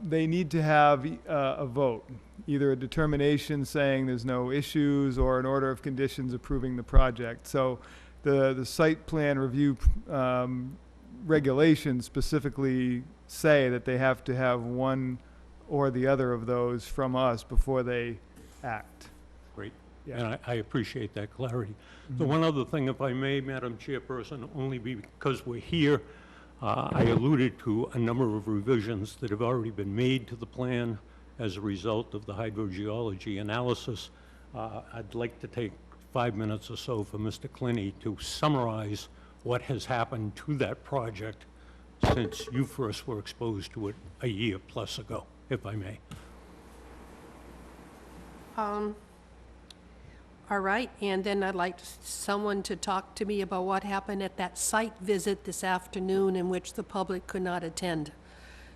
E: they need to have a vote, either a determination saying there's no issues or an order of conditions approving the project. So the site plan review regulations specifically say that they have to have one or the other of those from us before they act.
J: Great.
E: Yeah.
J: And I appreciate that clarity. The one other thing, if I may, Madam Chairperson, only because we're here, I alluded to a number of revisions that have already been made to the plan as a result of the hydrogeology analysis. I'd like to take 5 minutes or so for Mr. Clinny to summarize what has happened to that project since you first were exposed to it a year plus ago, if I may.
A: All right, and then I'd like someone to talk to me about what happened at that site visit this afternoon in which the public could not attend.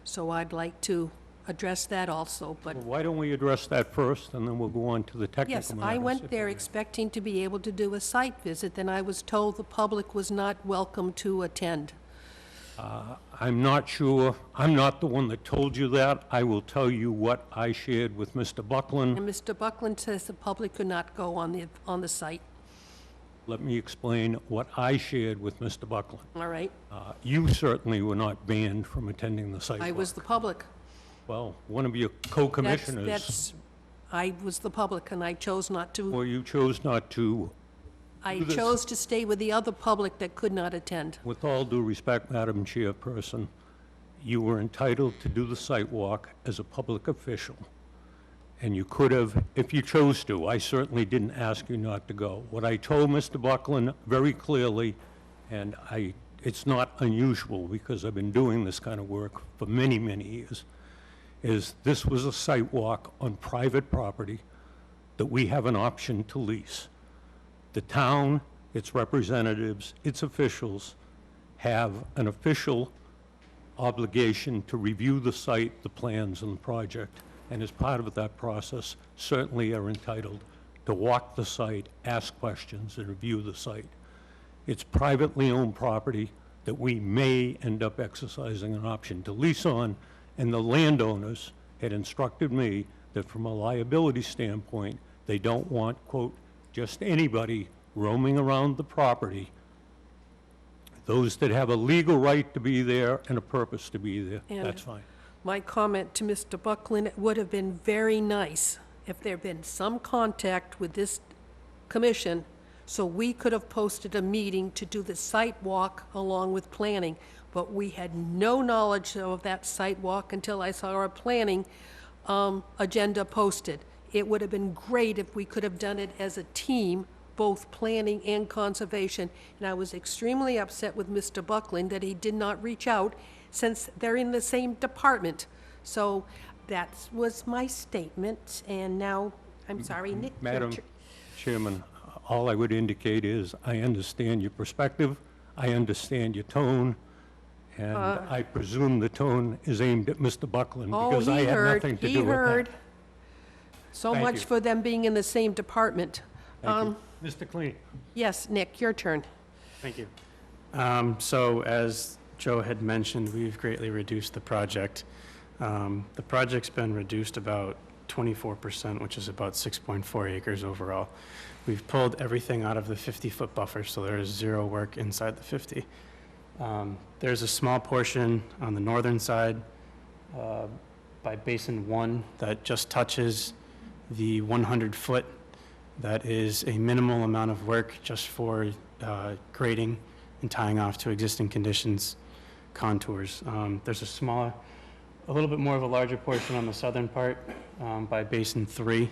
A: So I'd like to address that also, but
J: Well, why don't we address that first, and then we'll go on to the technical
A: yes,
J: matters.
A: I went
J: if
A: there
J: may.
A: expecting to be able to do a site visit, and I was told the public was not welcome to attend.
J: I'm not sure, I'm not the one that told you that. I will tell you what I shared with Mr. Buckland.
A: And Mr. Buckland says the public could not go on the site.
J: Let me explain what I shared with Mr. Buckland.
A: All right?
J: You certainly were not banned from attending the site
A: I
J: walk.
A: was the public.
J: Well, one of your co-commissioners,
A: I was the public, and I chose not to.
J: well, you chose not to.
A: I
J: do this.
A: chose to stay with the other public that could not attend.
J: With all due respect, Madam Chairperson, you were entitled to do the site walk as a public official. And you could have, if you chose to. I certainly didn't ask you not to go. What I told Mr. Buckland very clearly, and it's not unusual because I've been doing this kind of work for many, many years, is this was a site walk on private property that we have an option to lease. The town, its representatives, its officials have an official obligation to review the site, the plans, and the project, and as part of that process, certainly are entitled to walk the site, ask questions, and review the site. It's privately owned property that we may end up exercising an option to lease on, and the landowners had instructed me that from a liability standpoint, they don't want, quote, just anybody roaming around the property. Those that have a legal right to be there and a purpose to be there,
A: And-
J: that's fine.
A: My comment to Mr. Buckland, it would have been very nice if there had been some contact with this commission so we could have posted a meeting to do the site walk along with planning. But we had no knowledge of that site walk until I saw our planning agenda posted. It would have been great if we could have done it as a team, both planning and conservation. And I was extremely upset with Mr. Buckland that he did not reach out since they're in the same department. So that was my statement, and now, I'm sorry, Nick. your
J: Madam
A: tur-
J: Chairman, all I would indicate is I understand your perspective, I understand your tone, and I presume the tone is aimed at Mr. Buckland
A: Oh,
J: because I
A: he
J: had
A: heard,
J: nothing to
A: he
J: do with that.
A: heard. So
J: Thank
A: much
J: you.
A: for them being in the same department.
J: Thank you. Mr. Clean.
A: Yes, Nick, your turn.
K: Thank you. So as Joe had mentioned, we've greatly reduced the project. The project's been reduced about 24%, which is about 6.4 acres overall. We've pulled everything out of the 50-foot buffer, so there is zero work inside the 50. There's a small portion on the northern side by Basin 1 that just touches the 100-foot. That is a minimal amount of work just for grading and tying off to existing conditions contours. There's a little bit more of a larger portion on the southern part by Basin 3.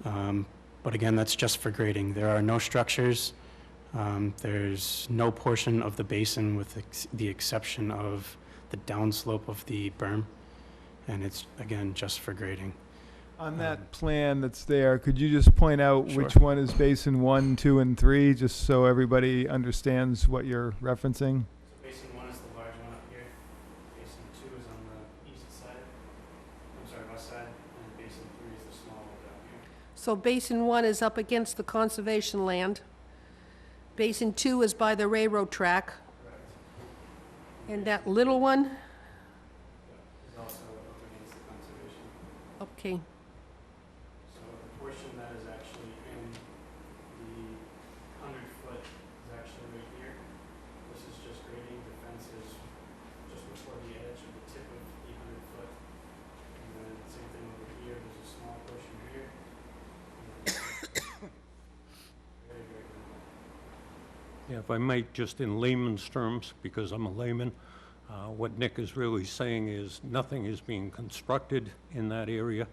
K: But again, that's just for grading. There are no structures. There's no portion of the basin with the exception of the downslope of the berm. And it's, again, just for grading.
E: On that plan that's there, could you just point out
K: Sure.
E: which one is Basin 1, 2, and 3, just so everybody understands what you're referencing?
K: So Basin 1 is the large one up here. Basin 2 is on the east side. I'm sorry, west side. And Basin 3 is the small one down here.
A: So Basin 1 is up against the conservation land. Basin 2 is by the railroad track.
K: Correct.
A: And that little one,
K: Is also up against the conservation.
A: okay,
K: So the portion that is actually in the 100-foot is actually right here. This is just grading. The fence is just before the edge of the tip of the 100-foot. And then same thing over here. There's a small portion here. Very, very minimal.
J: Yeah, if I might, just in layman's terms, because I'm a layman, what Nick is really saying is nothing is being constructed in that area,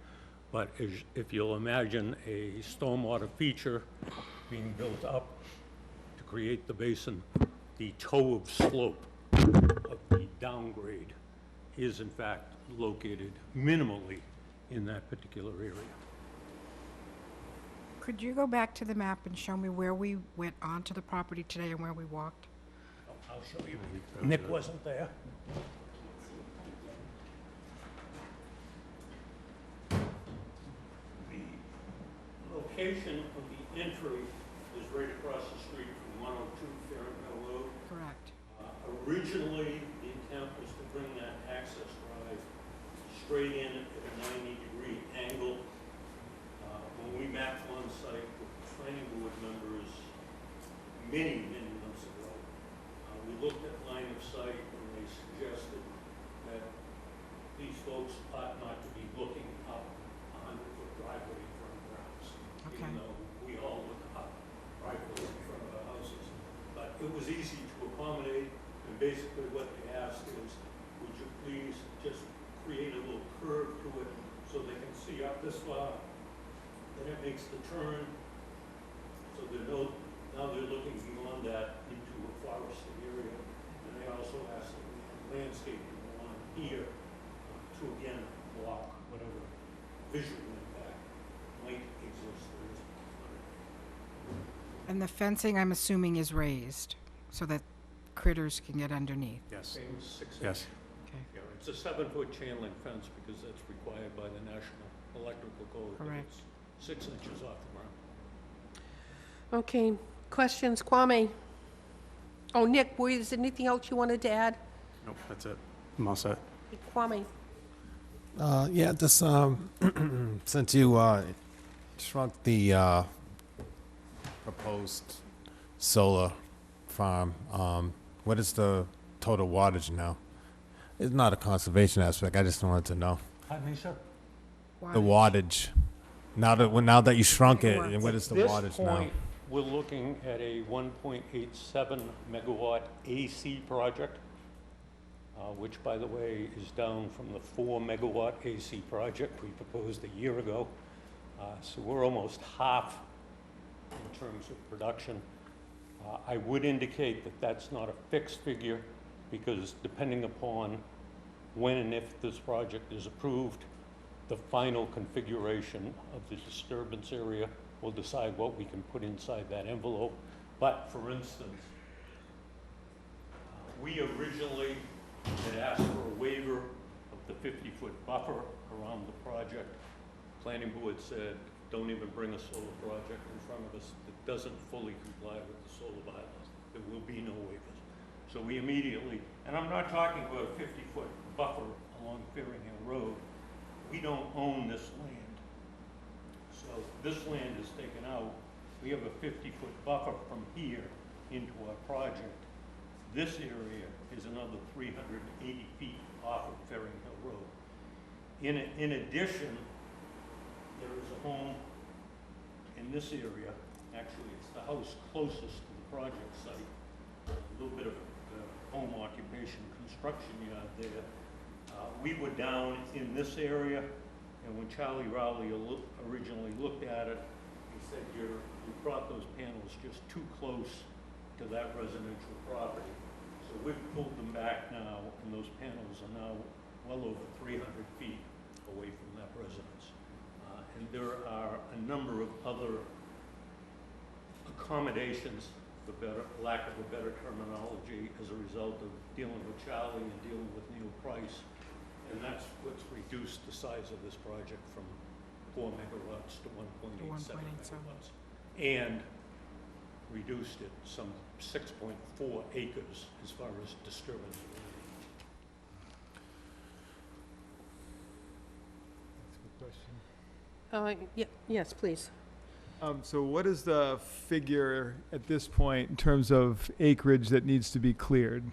J: but if you'll imagine a stormwater feature being built up to create the basin, the toe of slope of the downgrade is in fact located minimally in that particular area.
C: Could you go back to the map and show me where we went onto the property today and where we walked?
J: I'll show you. Nick wasn't there. The location of the entry is right across the street from 102 Fairfield Road.
C: Correct.
J: Originally, the intent was to bring that access drive straight in at a 90-degree angle. When we mapped one site with planning board members many months ago, we looked at line of sight and they suggested that these folks ought not to be looking up a 100-foot driveway in front of their house.
C: Okay.
J: Even though we all look up driveways in front of our houses. But it was easy to accommodate, and basically what they asked is, would you please just create a little curve to it so they can see up this far? Then it makes the turn, so now they're looking beyond that into a forested area. And they also asked that we have landscaping along here to again block whatever visual impact might exist there.
C: And the fencing, I'm assuming, is raised so that critters can get underneath.
K: Yes.
J: Same 6
K: Yes.
C: Okay.
J: Yeah, it's a 7-foot chain link fence because that's required by the National Electrical Code. but
C: Correct.
J: it's 6 inches off the ground.
A: okay. Questions, Kwame? Oh, Nick, is there anything else you wanted to add?
K: Nope, that's it. I'm all set.
A: Kwame?
B: Yeah, just, since you shrunk the proposed solar farm, what is the total wattage now? It's not a conservation aspect, I just wanted to know.
J: Pardon me, sir?
B: The wattage, now that you shrunk it, and what is the
J: At
B: wattage
J: this
B: now?
J: point, we're looking at a 1.87 megawatt AC project, which, by the way, is down from the 4 megawatt AC project we proposed a year ago. So we're almost half in terms of production. I would indicate that that's not a fixed figure, because depending upon when and if this project is approved, the final configuration of the disturbance area will decide what we can put inside that envelope. But, for instance, we originally had asked for a waiver of the 50-foot buffer around the project planning board said, don't even bring a solar project in front of us that doesn't fully comply with the solar bylaws. There will be no waivers. So we immediately, and I'm not talking about a 50-foot buffer along Fearing Hill Road. We don't own this land. So this land is taken out. We have a 50-foot buffer from here into our project. This area is another 380 feet off of Fearing Hill Road. In addition, there is a home in this area. Actually, it's the house closest to the project site. A little bit of home occupation construction yard there. We were down in this area, and when Charlie Rowley originally looked at it, he said, you brought those panels just too close to that residential property. So we've pulled them back now, and those panels are now well over 300 feet away from that residence. And there are a number of other accommodations, for lack of a better terminology, as a result of dealing with Charlie and dealing with Neil Price. And that's what's reduced the size of this project from 4 megawatts to 1.87 megawatts. And reduced it some 6.4 acres as far as disturbance.
A: Yes, please.
E: So what is the figure at this point in terms of acreage that needs to be cleared?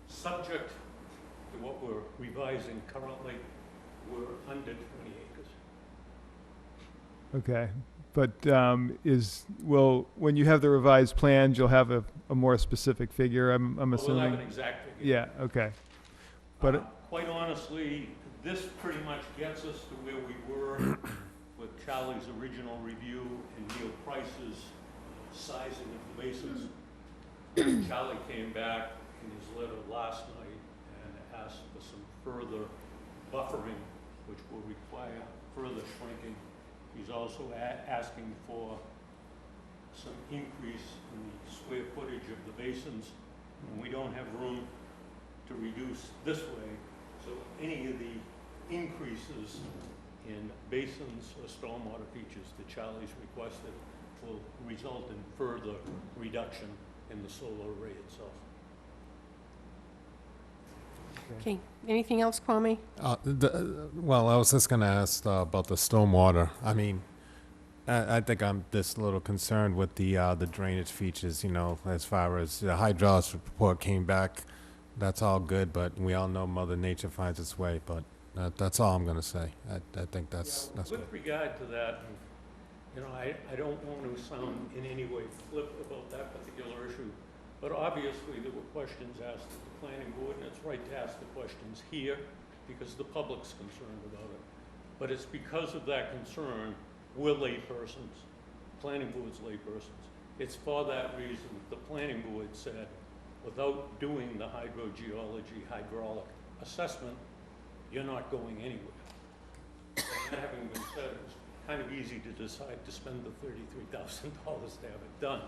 J: Subject to what we're revising currently, we're under 20 acres.
E: Okay, but when you have the revised plans, you'll have a more specific figure, I'm assuming?
J: We'll have an exact figure.
E: Yeah, okay. But
J: quite honestly, this pretty much gets us to where we were with Charlie's original review and Neil Price's sizing of the basins. Charlie came back in his letter last night and asked for some further buffering, which will require further shrinking. He's also asking for some increase in the square footage of the basins, and we don't have room to reduce this way. So any of the increases in basins or stormwater features that Charlie's requested will result in further reduction in the solar array itself.
A: Okay, anything else, Kwame?
B: Well, I was just going to ask about the stormwater. I mean, I think I'm just a little concerned with the drainage features, you know, as far as the hydraulics report came back. That's all good, but we all know Mother Nature finds its way, but that's all I'm going to say. I think that's
J: With
B: good.
J: regard to that, you know, I don't want to sound in any way flip about that particular issue, but obviously there were questions asked at the planning board, and it's right to ask the questions here because the public's concerned about it. But it's because of that concern, we're laypersons, planning board's laypersons. It's for that reason the planning board said, without doing the hydrogeology hydraulic assessment, you're not going anywhere. That having been said, it was kind of easy to decide to spend the $33,000 to have it done.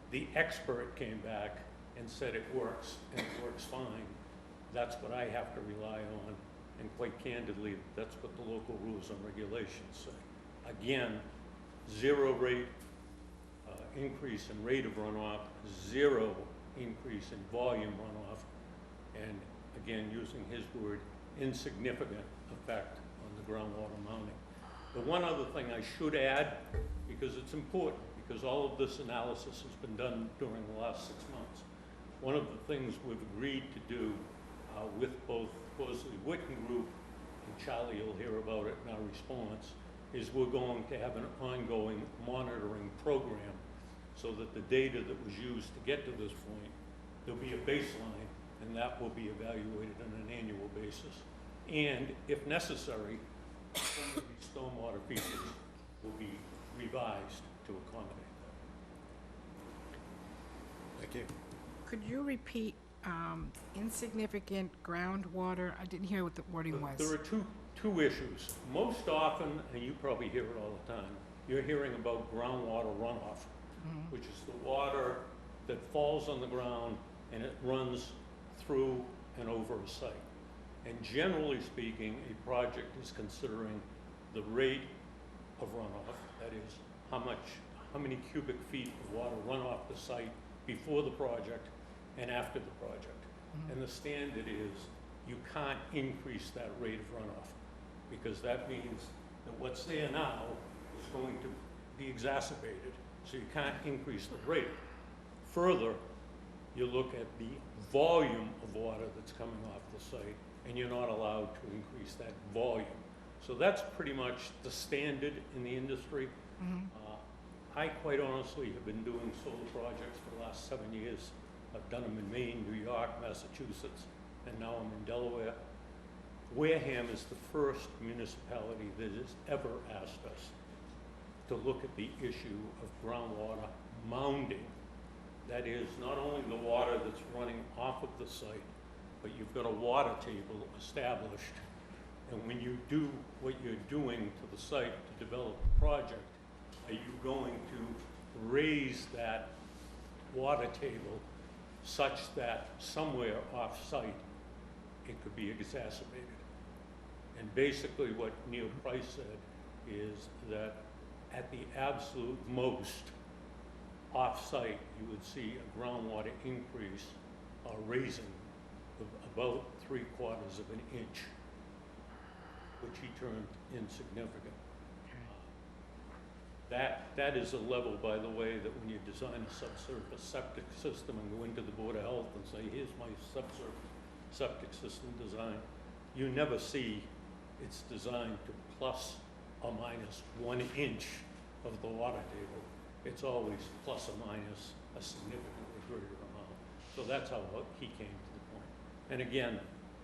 J: The expert came back and said it works, and it works fine. That's what I have to rely on, and quite candidly, that's what the local rules and regulations say. Again, zero rate increase in rate of runoff, zero increase in volume runoff, and again, using his word, insignificant effect on the groundwater mounting. The one other thing I should add, because it's important, because all of this analysis has been done during the last 6 months. One of the things we've agreed to do with both Horsley Witten Group, and Charlie will hear about it in our response, is we're going to have an ongoing monitoring program so that the data that was used to get to this point, there'll be a baseline, and that will be evaluated on an annual basis. And if necessary, some of these stormwater features will be revised to accommodate that.
B: Thank you.
C: Could you repeat insignificant groundwater? I didn't hear what the wording was.
J: There are two issues. Most often, and you probably hear it all the time, you're hearing about groundwater runoff, which is the water that falls on the ground and it runs through and over a site. And generally speaking, a project is considering the rate of runoff, that is, how many cubic feet of water run off the site before the project and after the project. And the standard is you can't increase that rate of runoff, because that means that what's there now is going to be exacerbated, so you can't increase the rate. Further, you look at the volume of water that's coming off the site, and you're not allowed to increase that volume. So that's pretty much the standard in the industry. I quite honestly have been doing solar projects for the last 7 years. I've done them in Maine, New York, Massachusetts, and now I'm in Delaware. Wareham is the first municipality that has ever asked us to look at the issue of groundwater mounding. That is, not only the water that's running off of the site, but you've got a water table established. And when you do what you're doing to the site to develop the project, are you going to raise that water table such that somewhere off-site it could be exacerbated? And basically what Neil Price said is that at the absolute most, off-site, you would see a groundwater increase or raising of about 3/4 of an inch, which he termed insignificant. That is a level, by the way, that when you design a subsurface septic system and go into the Board of Health and say, here's my subsurface septic system design, you never see it's designed to plus or minus 1 inch of the water table. It's always plus or minus a significantly greater amount. So that's how he came to the point. And again,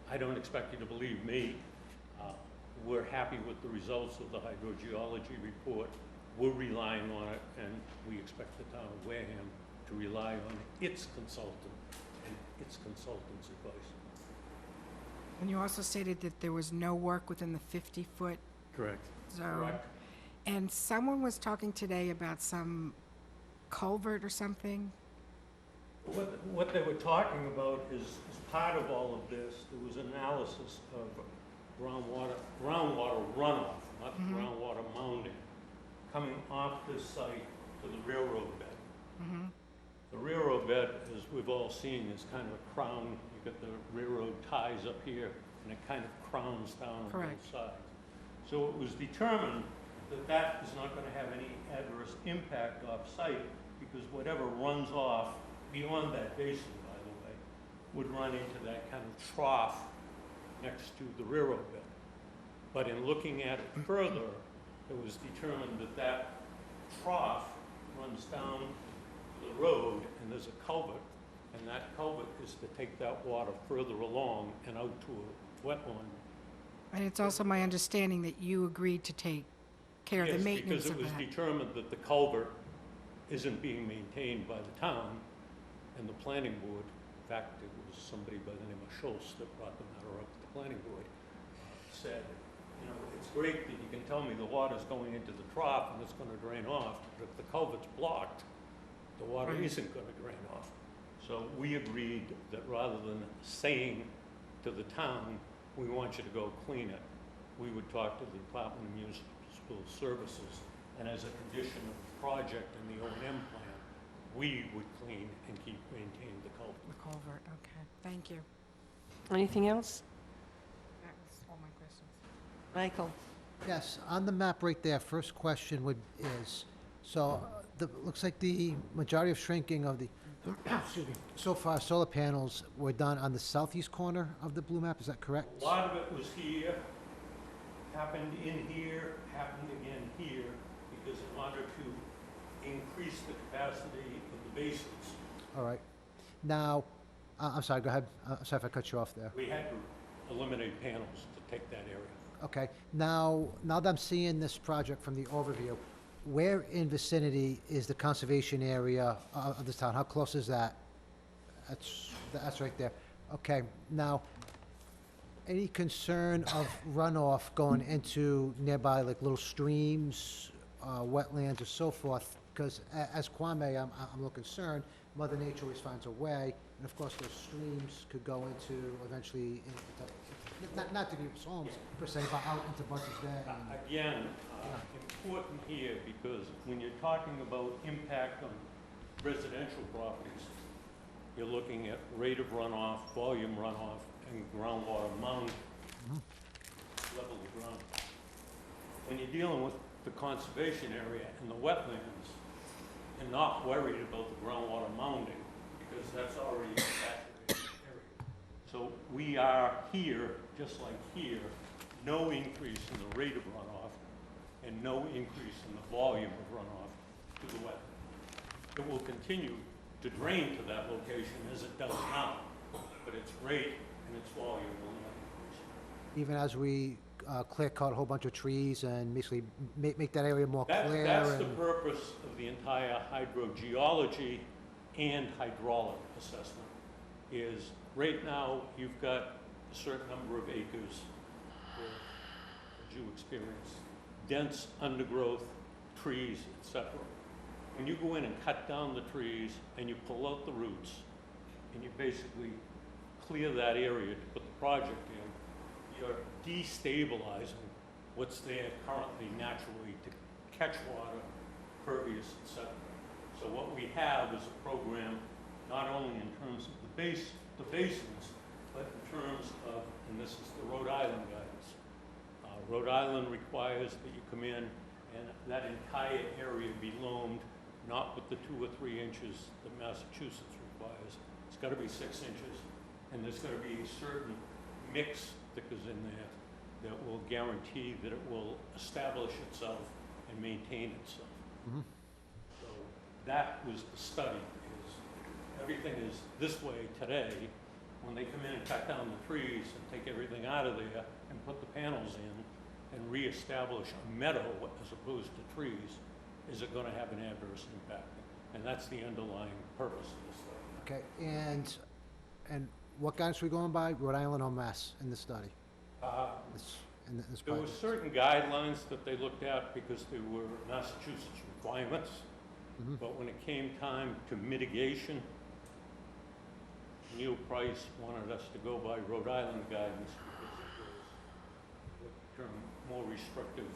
J: I don't expect you to believe me. We're happy with the results of the hydrogeology report. We're relying on it, and we expect the town of Wareham to rely on its consultant and its consultant's advice.
C: And you also stated that there was no work within the 50-foot
K: Correct.
C: zone.
J: Correct.
C: And someone was talking today about some culvert or something.
J: What they were talking about is part of all of this, there was analysis of groundwater runoff, not groundwater mounding, coming off this site to the railroad bed. The railroad bed, as we've all seen, is kind of a crown. You've got the railroad ties up here, and it kind of crowns down on
C: Correct.
J: both sides. So it was determined that that is not going to have any adverse impact off-site, because whatever runs off beyond that basin, by the way, would run into that kind of trough next to the railroad bed. But in looking at it further, it was determined that that trough runs down the road, and there's a culvert, and that culvert is to take that water further along and out to a wetland.
C: And it's also my understanding that you agreed to take care of the maintenance of
J: Because it
C: that.
J: was determined that the culvert isn't being maintained by the town, and the planning board, in fact, it was somebody by the name of Schultz that brought the matter up to the planning board, said, you know, it's great that you can tell me the water's going into the trough and it's gonna drain off, but if the culvert's blocked, the water
C: Right.
J: isn't gonna drain off. So we agreed that rather than saying to the town, we want you to go clean it, we would talk to the Department of Municipal Services, and as a condition of the project and the O&M plan, we would clean and maintain the culvert.
C: The culvert, okay, thank you.
A: Anything else?
C: That was all my questions.
A: Michael?
D: Yes, on the map right there, first question is, so looks like the majority of shrinking of the, excuse me, so far solar panels were done on the southeast corner of the blue map, is that correct?
J: A lot of it was here, happened in here, happened again here, because in order to increase the capacity of the basins,
D: All right. Now, I'm sorry, go ahead. I'm sorry if I cut you off there.
J: we had to eliminate panels to take that area.
D: Okay. Now that I'm seeing this project from the overview, where in vicinity is the conservation area of this town? How close is that? That's right there. Okay. Now, any concern of runoff going into nearby, like little streams, wetlands, or so forth? Because as Kwame, I'm a little concerned. Mother Nature always finds a way. And of course, those streams could go into, eventually, not to people's homes per se, but out into Bunce's Bay. and-
J: Again, important here, because when you're talking about impact on residential properties, you're looking at rate of runoff, volume runoff, and groundwater mound, level of ground. When you're dealing with the conservation area and the wetlands, you're not worried about the groundwater mounding, because that's already a saturated area. So we are here, just like here, no increase in the rate of runoff and no increase in the volume of runoff to the wetland. It will continue to drain to that location as it does now, but its rate and its volume will not increase.
D: Even as we clear cut a whole bunch of trees and basically make that area more clear.
J: That's the
D: and-
J: purpose of the entire hydrogeology and hydraulic assessment, is right now, you've got a certain number of acres where, as you experience, dense undergrowth, trees, etc. When you go in and cut down the trees and you pull out the roots and you basically clear that area to put the project in, you're destabilizing what's there currently naturally to catch water, pervious, etc. So what we have is a program not only in terms of the basins, but in terms of, and this is the Rhode Island guidance. Rhode Island requires that you come in and that entire area be loamed, not with the 2 or 3 inches that Massachusetts requires. It's got to be 6 inches, and there's got to be a certain mix that goes in there that will guarantee that it will establish itself and maintain itself. So that was the study, is everything is this way today. When they come in and cut down the trees and take everything out of there and put the panels in and reestablish a meadow as opposed to trees, is it going to have an adverse impact? And that's the underlying purpose of this study.
D: Okay, and what guidance are we going by? Rhode Island or Mass in this study? In this
J: There were
D: project?
J: certain guidelines that they looked at because they were Massachusetts requirements. But when it came time to mitigation, Neil Price wanted us to go by Rhode Island guidance because it was what term more restrictive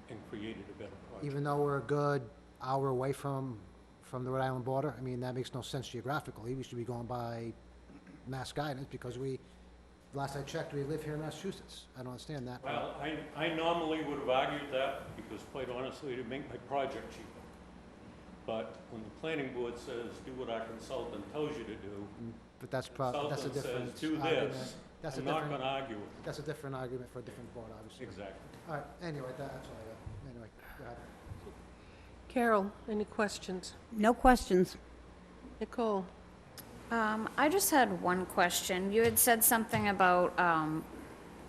J: and created a better project.
D: Even though we're a good hour away from the Rhode Island border, I mean, that makes no sense geographically. We should be going by Mass guidance because last I checked, we live here in Massachusetts. I don't understand that.
J: Well, I normally would have argued that because quite honestly, it'd make my project cheaper. But when the planning board says, do what our consultant tells you to do,
D: But that's a
J: consultant says,
D: different
J: do
D: argument.
J: this,
D: That's a
J: I'm not
D: different,
J: going to argue with it.
D: that's a different argument for a different board, obviously.
J: Exactly.
D: All right, anyway, that's all I got. Anyway, go ahead.
A: Carol, any questions?
I: No questions.
A: Nicole?
F: I just had one question. You had said something about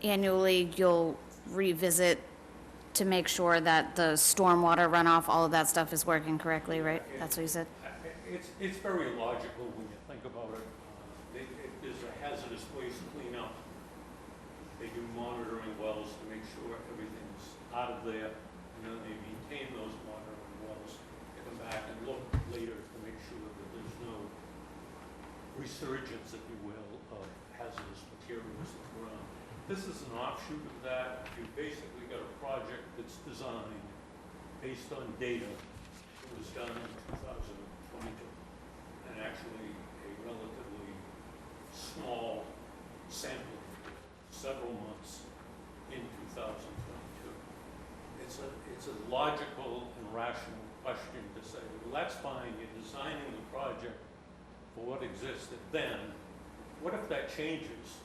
F: annually you'll revisit to make sure that the stormwater runoff, all of that stuff is working correctly, right? That's what you said?
J: It's very logical when you think about it. There's a hazardous waste cleanup. They do monitoring wells to make sure everything's out of there, and then they maintain those monitoring wells. They come back and look later to make sure that there's no resurgence, if you will, of hazardous materials in the ground. This is an offshoot of that. You've basically got a project that's designed based on data that was done in 2022, and actually a relatively small sampling, several months in 2022. It's a logical and rational question to say, well, that's fine, you're designing the project for what existed then. What if that changes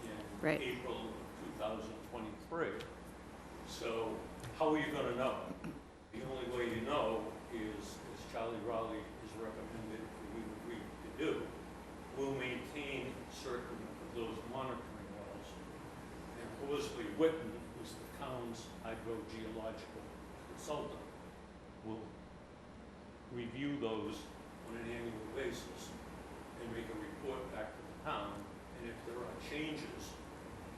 J: in
F: Right.
J: April of 2023? So how are you going to know? The only way you know is, as Charlie Rowley has recommended we agree to do, we'll maintain certain of those monitoring wells. And Horsley Witten, who's the town's hydrogeological consultant, will review those on an annual basis and make a report back to the town. And if there are changes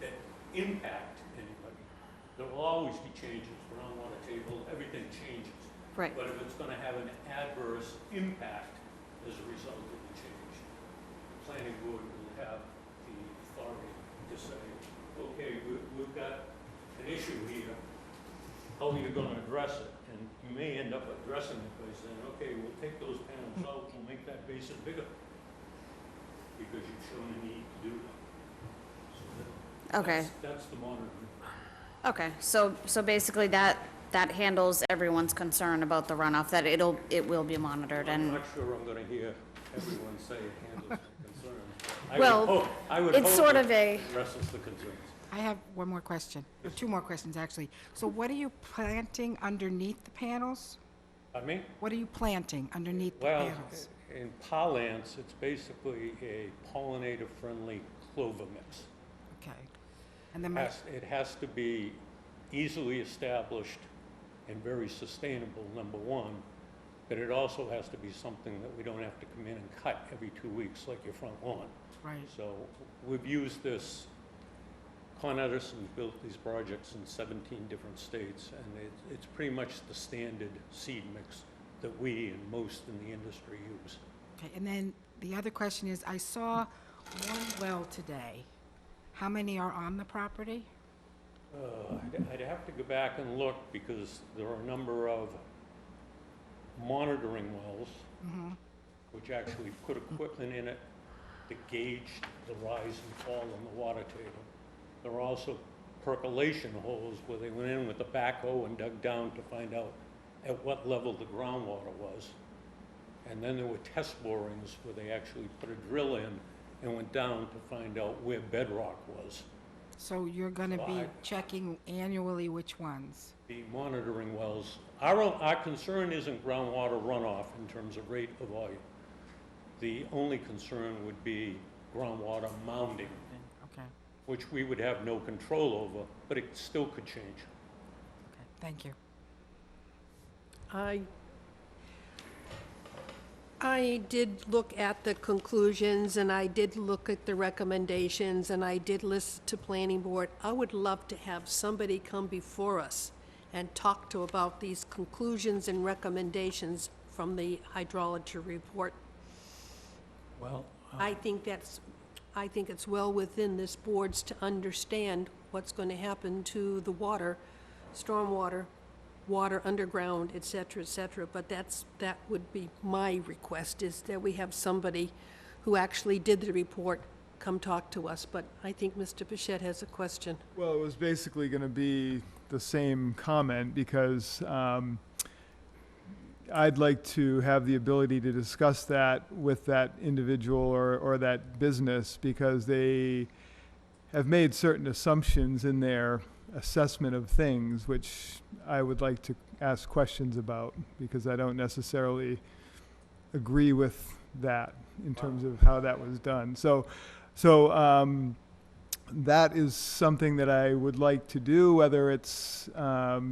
J: that impact anybody, there will always be changes. Groundwater table, everything changes.
F: Right.
J: But if it's going to have an adverse impact as a result of the change. planning board will have the authority to say, okay, we've got an issue here, how are you gonna address it? And you may end up addressing it by saying, okay, we'll take those panels out, we'll make that basin bigger, because you've shown a need to do that. So
F: Okay.
J: that's the monitoring.
F: Okay, so basically that handles everyone's concern about the runoff, that it will be monitored
J: I'm
F: and,
J: not sure I'm gonna hear everyone say it handles my concerns.
F: Well,
J: I would
F: it's
J: hope
F: sort of
J: it
F: a,
J: addresses the concerns.
C: I have one more question, or two more questions, actually. So what are you planting underneath the panels?
J: Pardon me?
C: What are you planting underneath the
J: Well,
C: panels?
J: in parlance, it's basically a pollinator-friendly clover mix.
C: Okay. And then my,
J: It has to be easily established and very sustainable, number one, but it also has to be something that we don't have to come in and cut every 2 weeks like your front lawn.
C: right,
J: So we've used this, Con Edison built these projects in 17 different states, and it's pretty much the standard seed mix that we and most in the industry use.
C: okay. And then the other question is, I saw one well today. How many are on the property?
J: I'd have to go back and look because there are a number of monitoring wells which actually put equipment in it to gauge the rise and fall in the water table. There are also percolation holes where they went in with a backhoe and dug down to find out at what level the groundwater was. And then there were test borings where they actually put a drill in and went down to find out where bedrock was.
C: So you're gonna be
J: Well,
C: checking annually which ones?
J: The monitoring wells, our concern isn't groundwater runoff in terms of rate of volume. The only concern would be groundwater mounding,
C: Okay,
J: which we would have no control over, but it still could change.
C: okay, thank you.
A: I did look at the conclusions, and I did look at the recommendations, and I did listen to planning board. I would love to have somebody come before us and talk to about these conclusions and recommendations from the hydrology report.
J: Well,
A: I think it's well within this board's to understand what's going to happen to the water, stormwater, water underground, et cetera, but that would be my request, is that we have somebody who actually did the report come talk to us, but I think Mr. Bichette has a question.
E: Well, it was basically going to be the same comment because I'd like to have the ability to discuss that with that individual or that business because they have made certain assumptions in their assessment of things, which I would like to ask questions about because I don't necessarily agree with that in terms of how that was done. So that is something that I would like to do, whether it's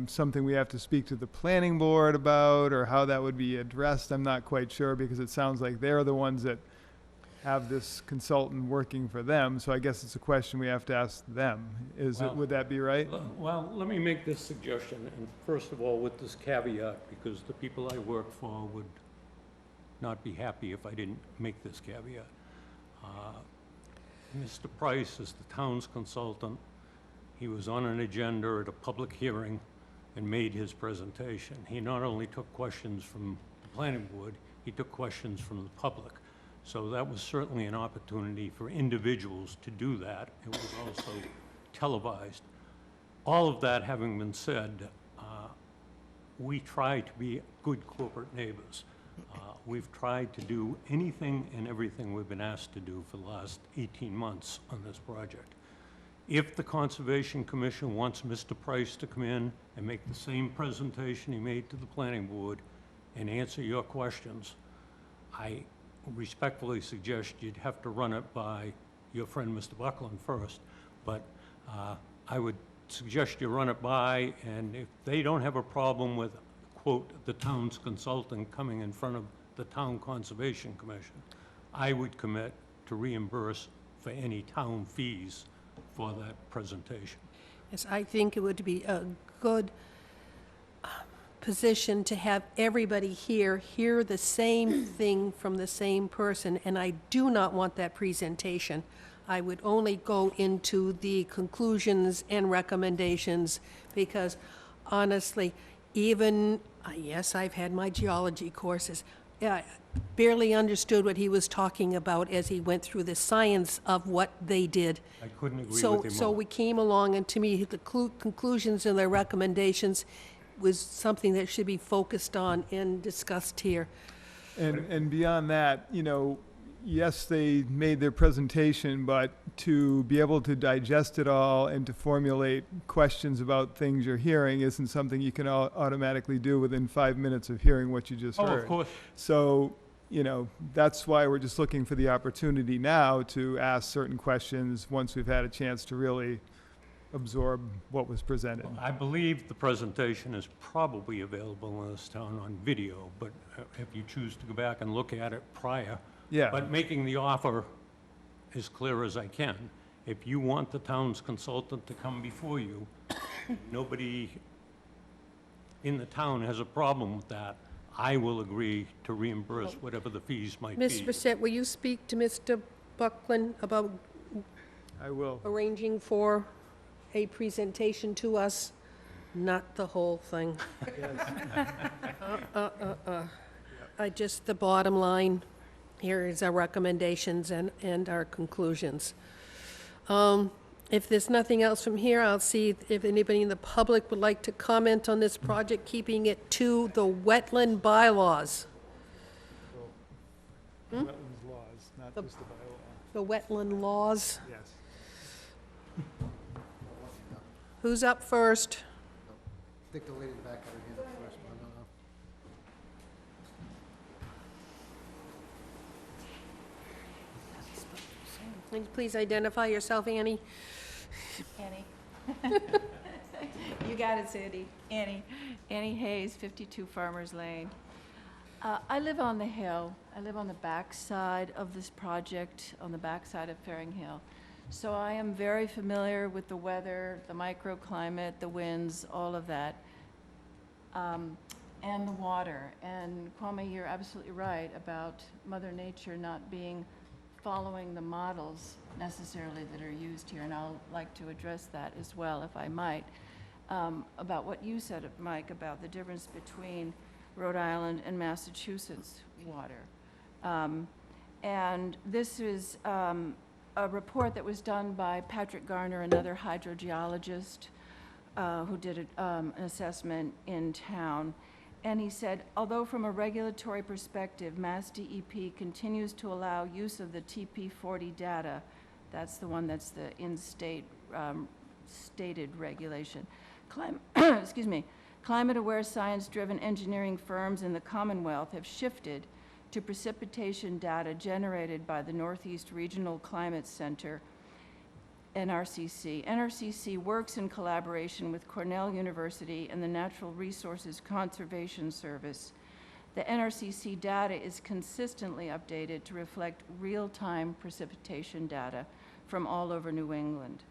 E: something we have to speak to the planning board about or how that would be addressed. I'm not quite sure because it sounds like they're the ones that have this consultant working for them. So I guess it's a question we have to ask them. Would that be right?
J: well, let me make this suggestion, and first of all, with this caveat, because the people I work for would not be happy if I didn't make this caveat. Mr. Price is the town's consultant. He was on an agenda at a public hearing and made his presentation. He not only took questions from the planning board, he took questions from the public. So that was certainly an opportunity for individuals to do that. It was also televised. All of that having been said, we try to be good corporate neighbors. We've tried to do anything and everything we've been asked to do for the last 18 months on this project. If the Conservation Commission wants Mr. Price to come in and make the same presentation he made to the planning board and answer your questions, I respectfully suggest you'd have to run it by your friend, Mr. Buckland, first. But I would suggest you run it by, and if they don't have a problem with, quote, the town's consultant coming in front of the Town Conservation Commission, I would commit to reimburse for any town fees for that presentation.
A: Yes, I think it would be a good position to have everybody here hear the same thing from the same person, and I do not want that presentation. I would only go into the conclusions and recommendations, because honestly, even, yes, I've had my geology courses, barely understood what he was talking about as he went through the science of what they did.
J: I couldn't agree
A: So,
J: with him
A: so
J: more.
A: we came along, and to me, the conclusions and their recommendations was something that should be focused on and discussed here.
E: And beyond that, you know, yes, they made their presentation, but to be able to digest it all and to formulate questions about things you're hearing isn't something you can automatically do within 5 minutes of hearing what you just
J: Oh,
E: heard.
J: of course.
E: So, you know, that's why we're just looking for the opportunity now to ask certain questions once we've had a chance to really absorb what was presented.
J: I believe the presentation is probably available in this town on video, but if you choose to go back and look at it prior.
E: Yeah.
J: But making the offer as clear as I can. If you want the town's consultant to come before you, nobody in the town has a problem with that. I will agree to reimburse whatever the fees might be.
A: Ms. Brissette, will you speak to Mr. Buckland about
E: I will.
A: arranging for a presentation to us? Not the whole thing. The bottom line, here is our recommendations and our conclusions. If there's nothing else from here, I'll see if anybody in the public would like to comment on this project, keeping it to the wetland bylaws.
E: Wetlands laws, not just the bylaw.
A: The wetland laws.
E: Yes.
A: Who's up first?
D: I think the lady in the back had her hand up first, but I don't know.
A: Please identify yourself, Annie.
L: Annie. You got it, Sandy. Annie. Annie Hayes, 52 Farmers Lane. I live on the hill. I live on the back side of this project, on the back side of Faring Hill. So I am very familiar with the weather, the microclimate, the winds, all of that, and the water. And Kwame, you're absolutely right about Mother Nature not following the models necessarily that are used here, and I'll like to address that as well, if I might, about what you said, Mike, about the difference between Rhode Island and Massachusetts water. And this is a report that was done by Patrick Garner, another hydrogeologist, who did an assessment in town. And he said, although from a regulatory perspective, Mass DEP continues to allow use of the TP40 data, that's the one that's the in-state stated regulation. Excuse me. Climate-aware, science-driven engineering firms in the Commonwealth have shifted to precipitation data generated by the Northeast Regional Climate Center, NRCC. NRCC works in collaboration with Cornell University and the Natural Resources Conservation Service. The NRCC data is consistently updated to reflect real-time precipitation data from all over New England.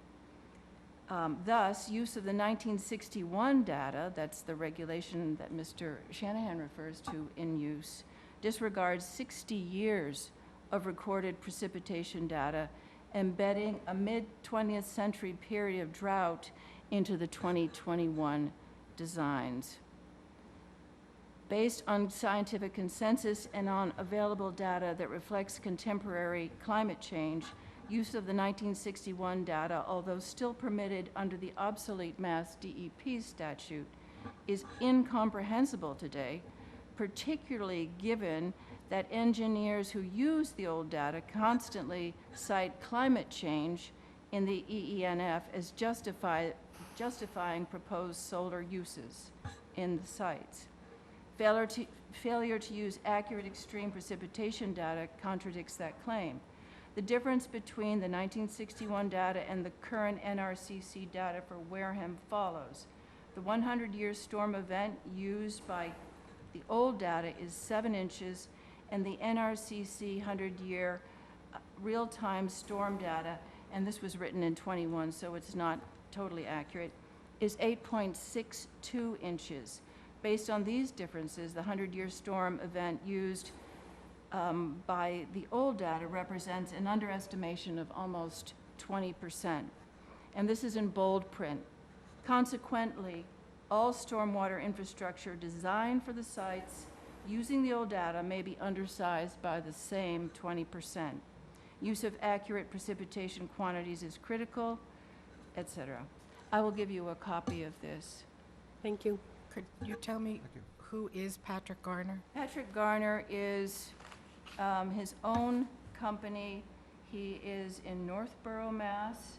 L: Thus, use of the 1961 data, that's the regulation that Mr. Shanahan refers to in use, disregards 60 years of recorded precipitation data, embedding a mid-20th century period of drought into the 2021 designs. Based on scientific consensus and on available data that reflects contemporary climate change, use of the 1961 data, although still permitted under the obsolete Mass DEP statute, is incomprehensible today, particularly given that engineers who use the old data constantly cite climate change in the EENF as justifying proposed solar uses in the sites. Failure to use accurate extreme precipitation data contradicts that claim. The difference between the 1961 data and the current NRCC data for Wareham follows. The 100-year storm event used by the old data is 7 inches, and the NRCC 100-year real-time storm data, and this was written in 21, so it's not totally accurate, is 8.62 inches. Based on these differences, the 100-year storm event used by the old data represents an underestimation of almost 20%. And this is in bold print. Consequently, all stormwater infrastructure designed for the sites using the old data may be undersized by the same 20%. Use of accurate precipitation quantities is critical, etc. I will give you a copy of this.
A: Thank you.
C: Could you tell me who is Patrick Garner?
L: Patrick Garner is his own company. He is in Northborough, Mass.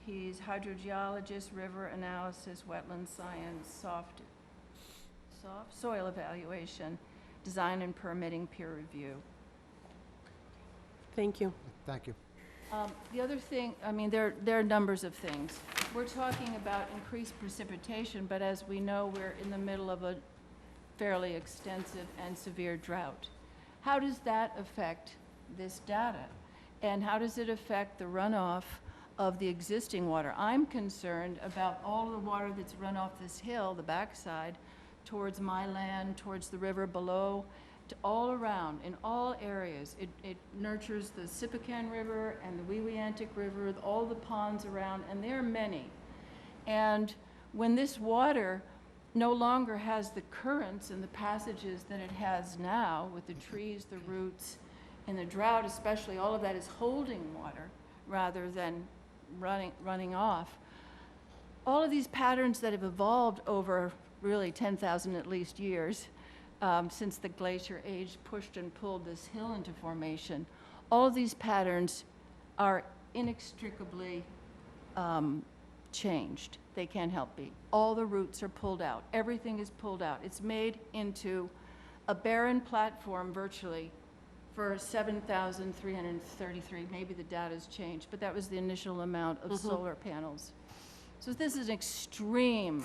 L: He's hydrogeologist, river analysis, wetland science, soft soil evaluation, design and permitting, peer review.
A: Thank you.
D: Thank you.
L: The other thing, I mean, there are numbers of things. We're talking about increased precipitation, but as we know, we're in the middle of a fairly extensive and severe drought. How does that affect this data? And how does it affect the runoff of the existing water? I'm concerned about all the water that's run off this hill, the backside, towards my land, towards the river below, to all around, in all areas. It nurtures the Sipican River and the Weweantic River, all the ponds around, and there are many. And when this water no longer has the currents and the passages that it has now, with the trees, the roots, in the drought especially, all of that is holding water rather than running off. All of these patterns that have evolved over really 10,000 at least years, since the glacier age pushed and pulled this hill into formation, all of these patterns are inextricably changed. They can't help be. All the roots are pulled out. Everything is pulled out. It's made into a barren platform virtually for 7,333. Maybe the data's changed, but that was the initial amount of solar panels. So this is an extreme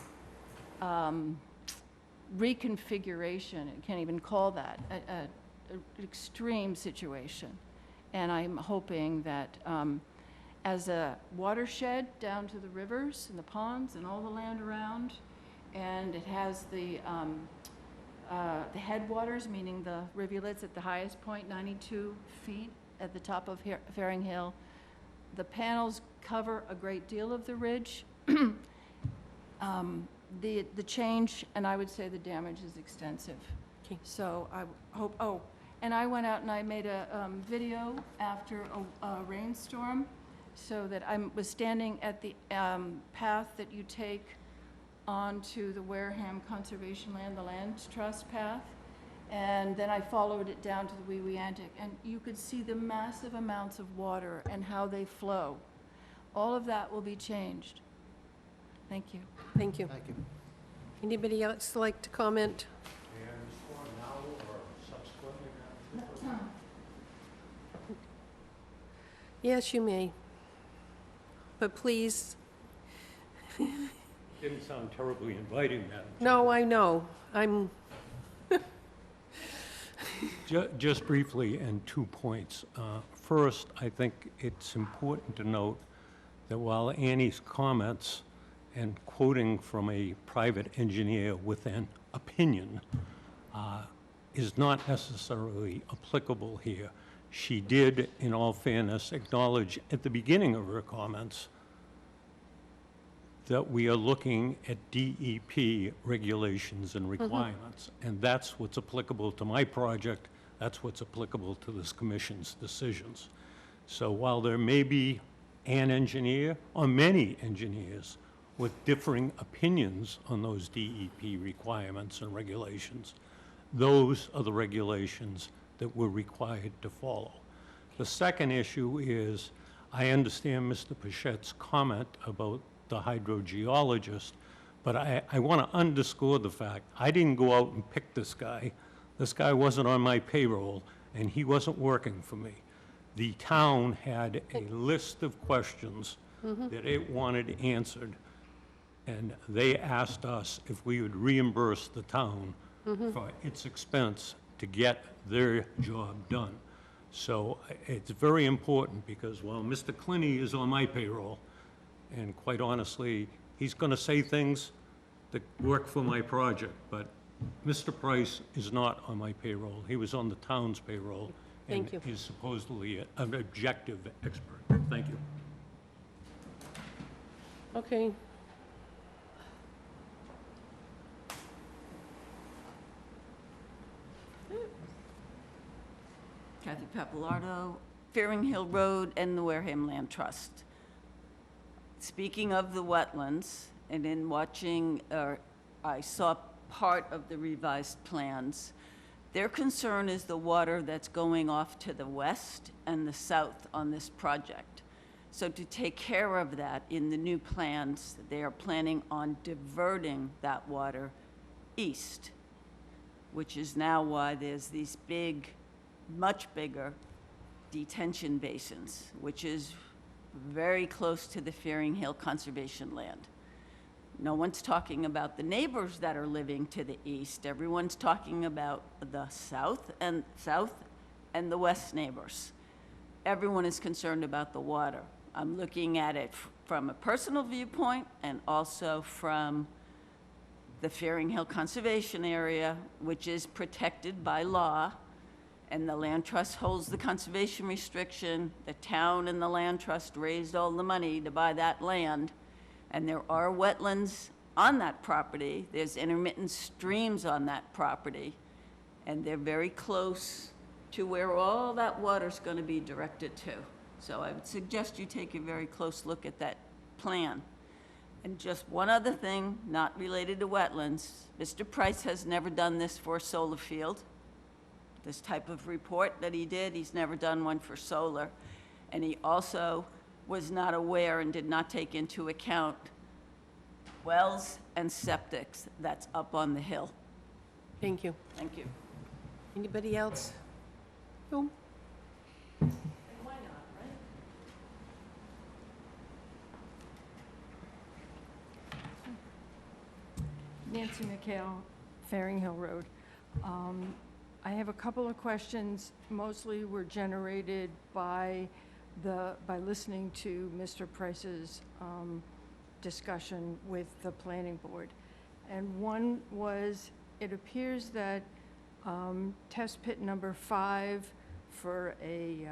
L: reconfiguration, I can't even call that, an extreme situation. And I'm hoping that as a watershed down to the rivers and the ponds and all the land around, and it has the headwaters, meaning the rivulets at the highest point, 92 feet at the top of Faring Hill. The panels cover a great deal of the ridge. The change, and I would say the damage is extensive.
A: Okay.
L: So I hope, oh, and I went out and I made a video after a rainstorm, so that I was standing at the path that you take onto the Wareham Conservation Land, the Land Trust path, and then I followed it down to the Weweantic, and you could see the massive amounts of water and how they flow. All of that will be changed. Thank you.
A: Thank you.
D: Thank you.
A: Anybody else like to comment? Yes, you may. But please,
J: Didn't sound terribly inviting, Madam Chair.
A: no, I know. I'm,
J: Just briefly, and 2 points. First, I think it's important to note that while Annie's comments and quoting from a private engineer with an opinion is not necessarily applicable here, she did, in all fairness, acknowledge at the beginning of her comments that we are looking at DEP regulations and requirements. And that's what's applicable to my project, that's what's applicable to this commission's decisions. So while there may be an engineer or many engineers with differing opinions on those DEP requirements and regulations, those are the regulations that we're required to follow. The second issue is, I understand Mr. Pachette's comment about the hydrogeologist, but I want to underscore the fact, I didn't go out and pick this guy. This guy wasn't on my payroll, and he wasn't working for me. The town had a list of questions that it wanted answered, and they asked us if we would reimburse the town for its expense to get their job done. So it's very important, because while Mr. Clinny is on my payroll, and quite honestly, he's going to say things that work for my project, but Mr. Price is not on my payroll. He was on the town's payroll.
A: Thank you.
J: And is supposedly an objective expert. Thank you.
A: Okay.
L: Kathy Pappalardo, Fearing Hill Road and the Wareham Land Trust. Speaking of the wetlands, and in watching, I saw part of the revised plans. Their concern is the water that's going off to the west and the south on this project. So to take care of that in the new plans, they are planning on diverting that water east, which is now why there's these big, much bigger detention basins, which is very close to the Fearing Hill Conservation Land. No one's talking about the neighbors that are living to the east. Everyone's talking about the south and the west neighbors. Everyone is concerned about the water. I'm looking at it from a personal viewpoint and also from the Fearing Hill Conservation Area, which is protected by law, and the land trust holds the conservation restriction. The town and the land trust raised all the money to buy that land, and there are wetlands on that property. There's intermittent streams on that property, and they're very close to where all that water's going to be directed to. So I would suggest you take a very close look at that plan. And just one other thing, not related to wetlands. Mr. Price has never done this for a solar field. This type of report that he did, he's never done one for solar. And he also was not aware and did not take into account wells and septics that's up on the hill.
A: Thank you.
L: Thank you.
A: Anybody else? No?
L: Nancy McHale, Faring Hill Road. I have a couple of questions. Mostly were generated by listening to Mr. Price's discussion with the planning board. And one was, it appears that test pit number 5 for a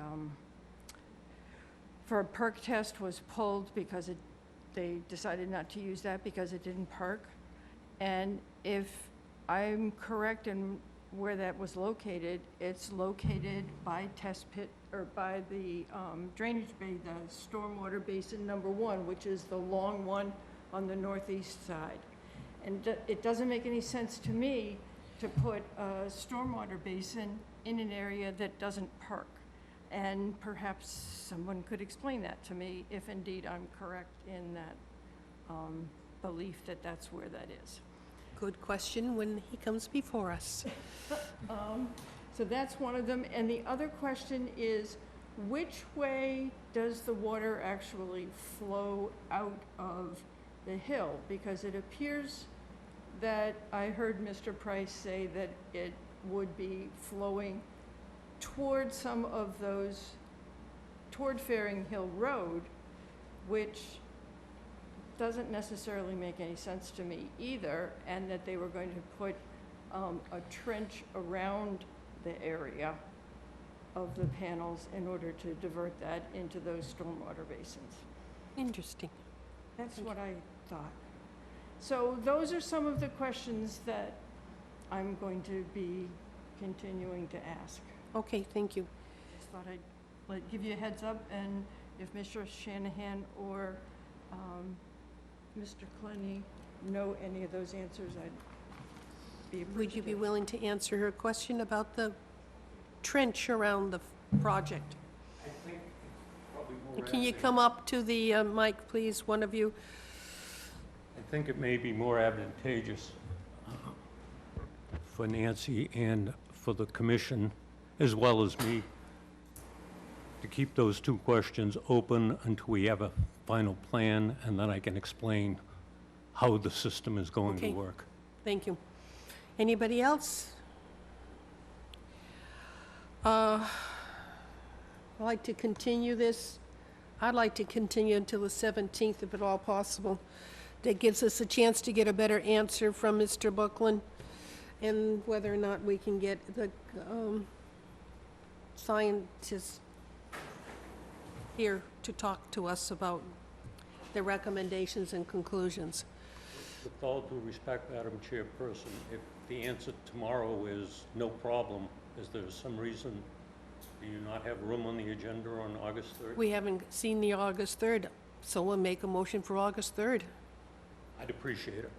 L: perk test was pulled because they decided not to use that because it didn't perk. And if I'm correct in where that was located, it's located by test pit, or by the drainage bay, the stormwater basin number 1, which is the long one on the northeast side. And it doesn't make any sense to me to put a stormwater basin in an area that doesn't perk. And perhaps someone could explain that to me if indeed I'm correct in that belief that that's where that is.
A: Good question when he comes before us.
L: So that's one of them. And the other question is, which way does the water actually flow out of the hill? Because it appears that I heard Mr. Price say that it would be flowing toward some of those, toward Faring Hill Road, which doesn't necessarily make any sense to me either, and that they were going to put a trench around the area of the panels in order to divert that into those stormwater basins.
A: Interesting.
L: That's what I thought. So those are some of the questions that I'm going to be continuing to ask.
A: Okay, thank you.
L: Just thought I'd give you a heads up, and if Mr. Shanahan or Mr. Clenny know any of those answers, I'd be appreciative.
A: Would you be willing to answer her question about the trench around the project?
J: I think probably more
A: Can you come up to the mic, please, one of you?
J: I think it may be more advantageous for Nancy and for the commission, as well as me, to keep those two questions open until we have a final plan, and then I can explain how the system is going to
A: Okay.
J: work.
A: Thank you. Anybody else? I'd like to continue this. I'd like to continue until the 17th, if at all possible. That gives us a chance to get a better answer from Mr. Buckland and whether or not we can get the scientists here to talk to us about the recommendations and conclusions.
J: With all due respect, Madam Chairperson, if the answer tomorrow is no problem, is there some reason do you not have room on the agenda on August 3rd?
A: We haven't seen the August 3rd, so we'll make a motion for August 3rd.
J: I'd appreciate it.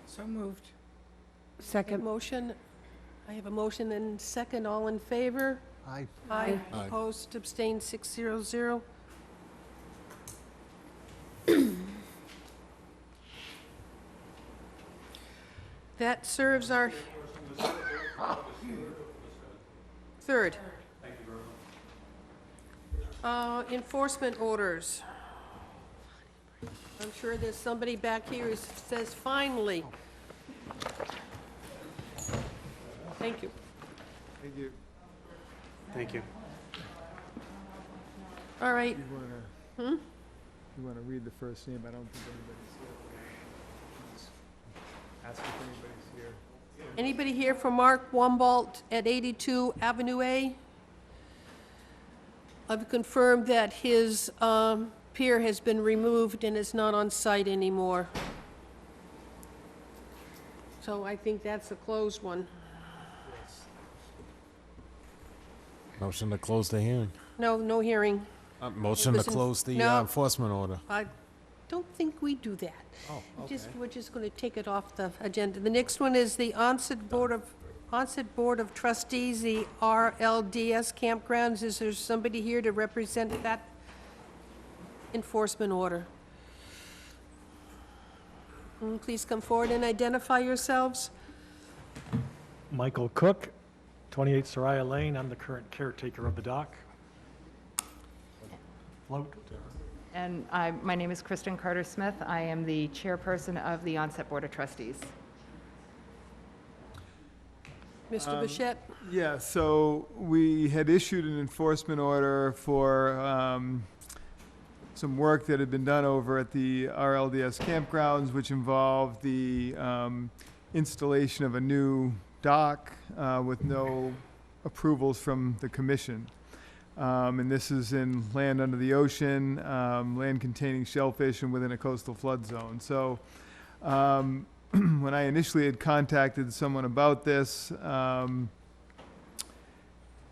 C: So moved.
I: Second.
A: Motion, I have a motion and second, all in favor?
D: Aye.
A: Aye.
B: Aye.
A: Opposed, abstained, 600. That serves our third. Enforcement orders. I'm sure there's somebody back here who says, finally. Thank you.
E: Thank you.
K: Thank you.
A: All right,
E: You wanna read the first name? I don't think anybody's here. Just ask if anybody's here.
A: anybody here for Mark Wumbolt at 82 Avenue A? I've confirmed that his pier has been removed and is not on site anymore. So I think that's a closed one.
B: Motion to close the hearing.
A: No, no hearing.
B: Motion to
A: Listen,
B: close the
A: no.
B: enforcement order.
A: I don't think we do that.
B: Oh,
A: We're just going to take it off the agenda. The next one is the Onset Board of Trustees, the RLDS campgrounds. Is there somebody here to represent that enforcement order? Please come forward and identify yourselves.
M: Michael Cook, 28 Soraya Lane. I'm the current caretaker of the dock. Float.
N: And my name is Kristen Carter-Smith. I am the chairperson of the Onset Board of Trustees.
A: Mr. Bichette?
E: Yeah, so we had issued an enforcement order for some work that had been done over at the RLDS campgrounds, which involved the installation of a new dock with no approvals from the commission. And this is in land under the ocean, land containing shellfish and within a coastal flood zone. So when I initially had contacted someone about this,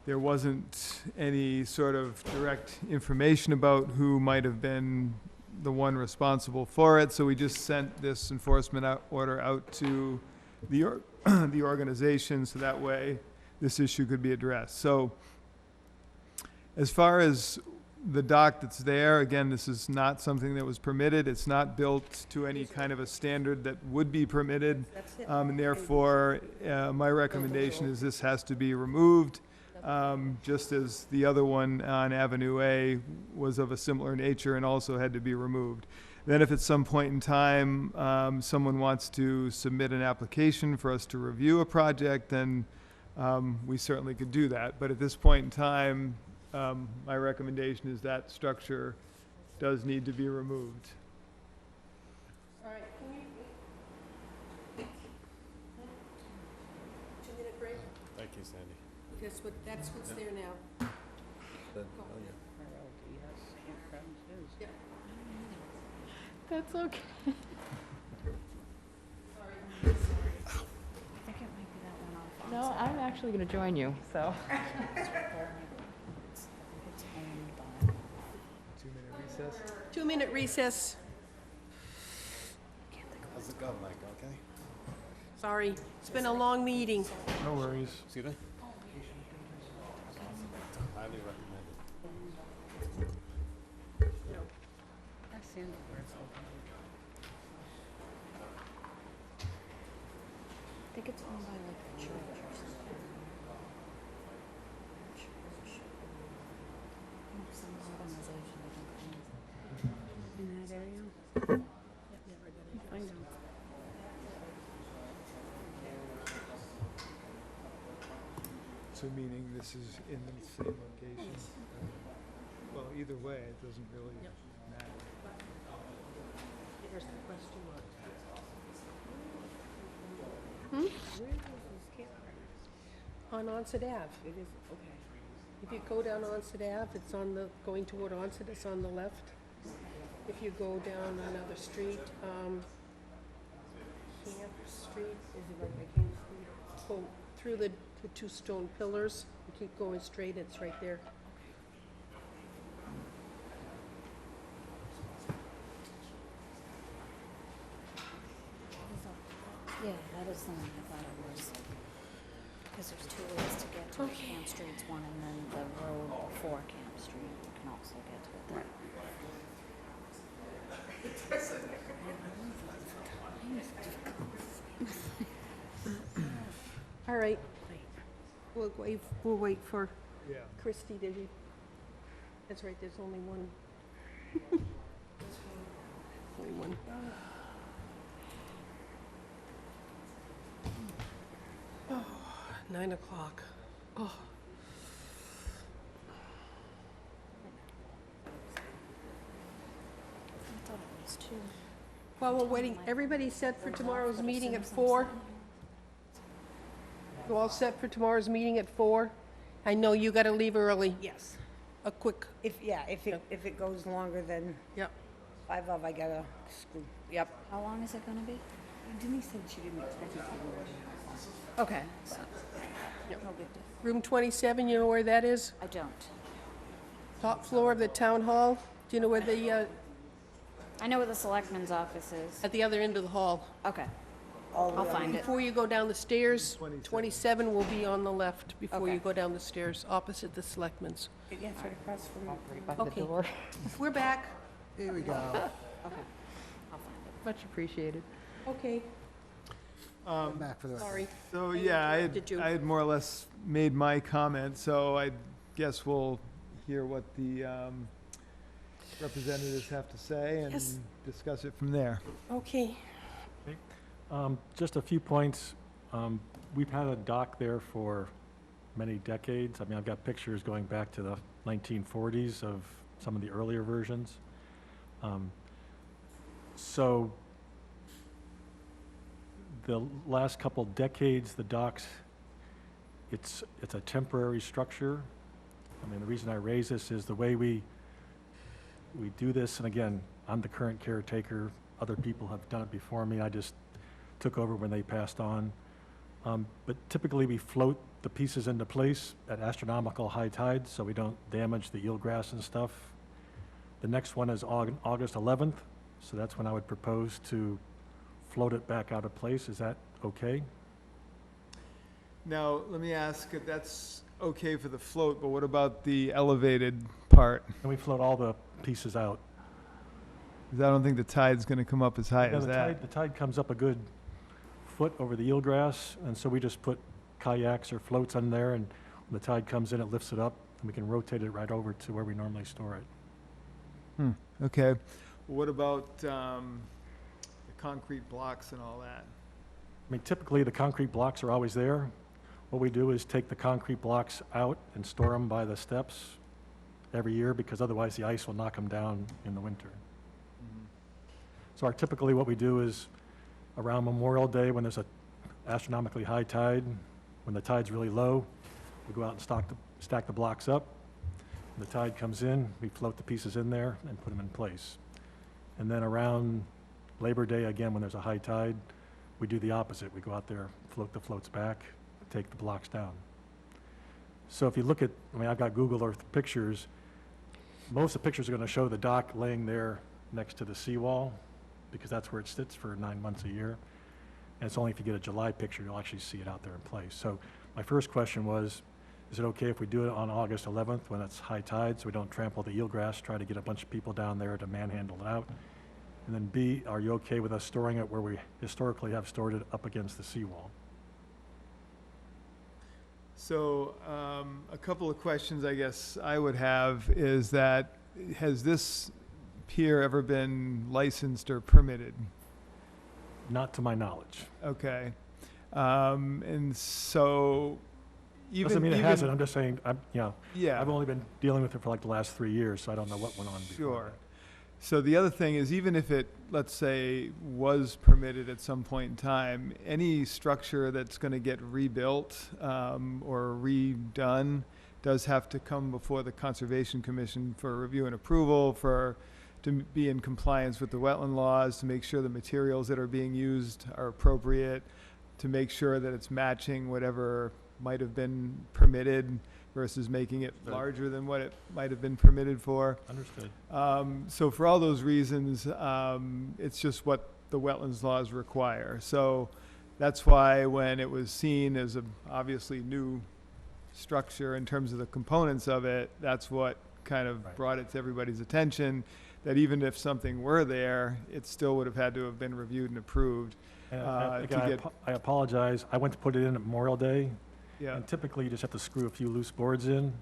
E: there wasn't any sort of direct information about who might have been the one responsible for it. So we just sent this enforcement order out to the the organization, so that way this issue could be addressed. So as far as the dock that's there, again, this is not something that was permitted. It's not built to any kind of a standard that would be permitted. And therefore, my recommendation is this has to be removed, just as the other one on Avenue A was of a similar nature and also had to be removed. Then if at some point in time, someone wants to submit an application for us to review a project, then we certainly could do that. But at this point in time, my recommendation is that structure does need to be removed.
A: All right, can we... 2-minute break?
B: Thank you, Sandy.
A: That's what's there now.
N: That's okay.
F: I think it might be that one off.
N: No, I'm actually going to join you, so.
E: 2-minute recess?
A: 2-minute recess.
B: How's it go, Mike? Okay?
A: Sorry, it's been a long meeting.
E: No worries.
B: Excuse me? Highly recommended.
F: I think it's owned by like a church or something. Some organization, I think, owns it. In that area? Find out.
E: So meaning this is in the same location? Well, either way, it doesn't really matter.
A: Where's the question mark? On Onset Ave. It is, okay. If you go down Onset Ave, it's on the, going toward Onset, it's on the left. If you go down another street, Camp Street, is it right by Camp Street? Go through the two stone pillars, and keep going straight, it's right there.
F: Yeah, that is the one I thought it was. Because there's two ways to get to it. Camp Street's one, and then the road before Camp Street, you can also get to it there.
A: All right. We'll wait for Christie to be, that's right, there's only one. Only one. 9 o'clock. Oh.
F: I thought it was two.
A: While we're waiting, everybody's set for tomorrow's meeting at 4? You all set for tomorrow's meeting at 4? I know you gotta leave early.
I: Yes.
A: A quick,
I: If it goes longer than
A: yep.
I: 5 of, I gotta screw, yep.
F: How long is it gonna be?
I: Denise said she didn't expect it to be long.
F: Okay, so, no big deal.
A: Room 27, you know where that is?
F: I don't.
A: Top floor of the town hall? Do you know where the,
F: I know where the selectman's office is.
A: at the other end of the hall?
F: Okay. I'll find it.
A: Before you go down the stairs, 27 will be on the left before you
F: Okay.
A: go down the stairs, opposite the selectmen's.
I: Yeah, it's right across from.
A: Okay. We're back.
D: Here we go.
F: Okay. I'll find it.
N: Much appreciated.
A: Okay,
D: Back for the record.
A: sorry.
E: So,
A: I
E: yeah,
A: interrupted you.
E: I had more or less made my comment, so I guess we'll hear what the representatives have to say and
A: Yes.
E: discuss it from there.
A: Okay.
M: Just a few points. We've had a dock there for many decades. I mean, I've got pictures going back to the 1940s of some of the earlier versions. So the last couple decades, the docks, it's a temporary structure. I mean, the reason I raise this is the way we do this, and again, I'm the current caretaker. Other people have done it before me. I just took over when they passed on. But typically, we float the pieces into place at astronomical high tide, so we don't damage the eelgrass and stuff. The next one is August 11th, so that's when I would propose to float it back out of place. Is that okay?
E: Now, let me ask, if that's okay for the float, but what about the elevated part?
M: And we float all the pieces out.
E: 'Cause I don't think the tide's gonna come up as high
M: Yeah,
E: as that.
M: the tide comes up a good foot over the eelgrass, and so we just put kayaks or floats on there, and when the tide comes in, it lifts it up, and we can rotate it right over to where we normally store it.
E: Okay. What about the concrete blocks and all that?
M: I mean, typically, the concrete blocks are always there. What we do is take the concrete blocks out and store them by the steps every year, because otherwise the ice will knock them down in the winter. So typically what we do is around Memorial Day, when there's a astronomically high tide, when the tide's really low, we go out and stack the blocks up. When the tide comes in, we float the pieces in there and put them in place. And then around Labor Day, again, when there's a high tide, we do the opposite. We go out there, float the floats back, take the blocks down. So if you look at, I mean, I've got Google Earth pictures. Most of the pictures are going to show the dock laying there next to the seawall, because that's where it sits for 9 months a year. And it's only if you get a July picture, you'll actually see it out there in place. So my first question was, is it okay if we do it on August 11th when it's high tide, so we don't trample the eelgrass, try to get a bunch of people down there to manhandle it out? And then B, are you okay with us storing it where we historically have stored it up against the seawall?
E: So, a couple of questions I guess I would have is that, has this pier ever been licensed or permitted?
M: Not to my knowledge.
E: Okay. And so,
M: Doesn't mean it hasn't, I'm just saying,
E: Yeah.
M: I've only been dealing with it for like the last 3 years, so I don't know what went on before
E: Sure.
M: that.
E: So the other thing is, even if it, let's say, was permitted at some point in time, any structure that's going to get rebuilt or redone does have to come before the Conservation Commission for review and approval, to be in compliance with the wetland laws, to make sure the materials that are being used are appropriate, to make sure that it's matching whatever might have been permitted versus making it larger than what it might have been permitted for.
M: Understood.
E: So for all those reasons, it's just what the wetlands laws require. So that's why when it was seen as a obviously new structure in terms of the components of it, that's what kind of
M: Right.
E: brought it to everybody's attention, that even if something were there, it still would have had to have been reviewed and approved.
M: And
E: to
M: again,
E: get-
M: I apologize. I went to put it in at Memorial Day,
E: Yeah,
M: and typically you just have to screw a few loose boards in.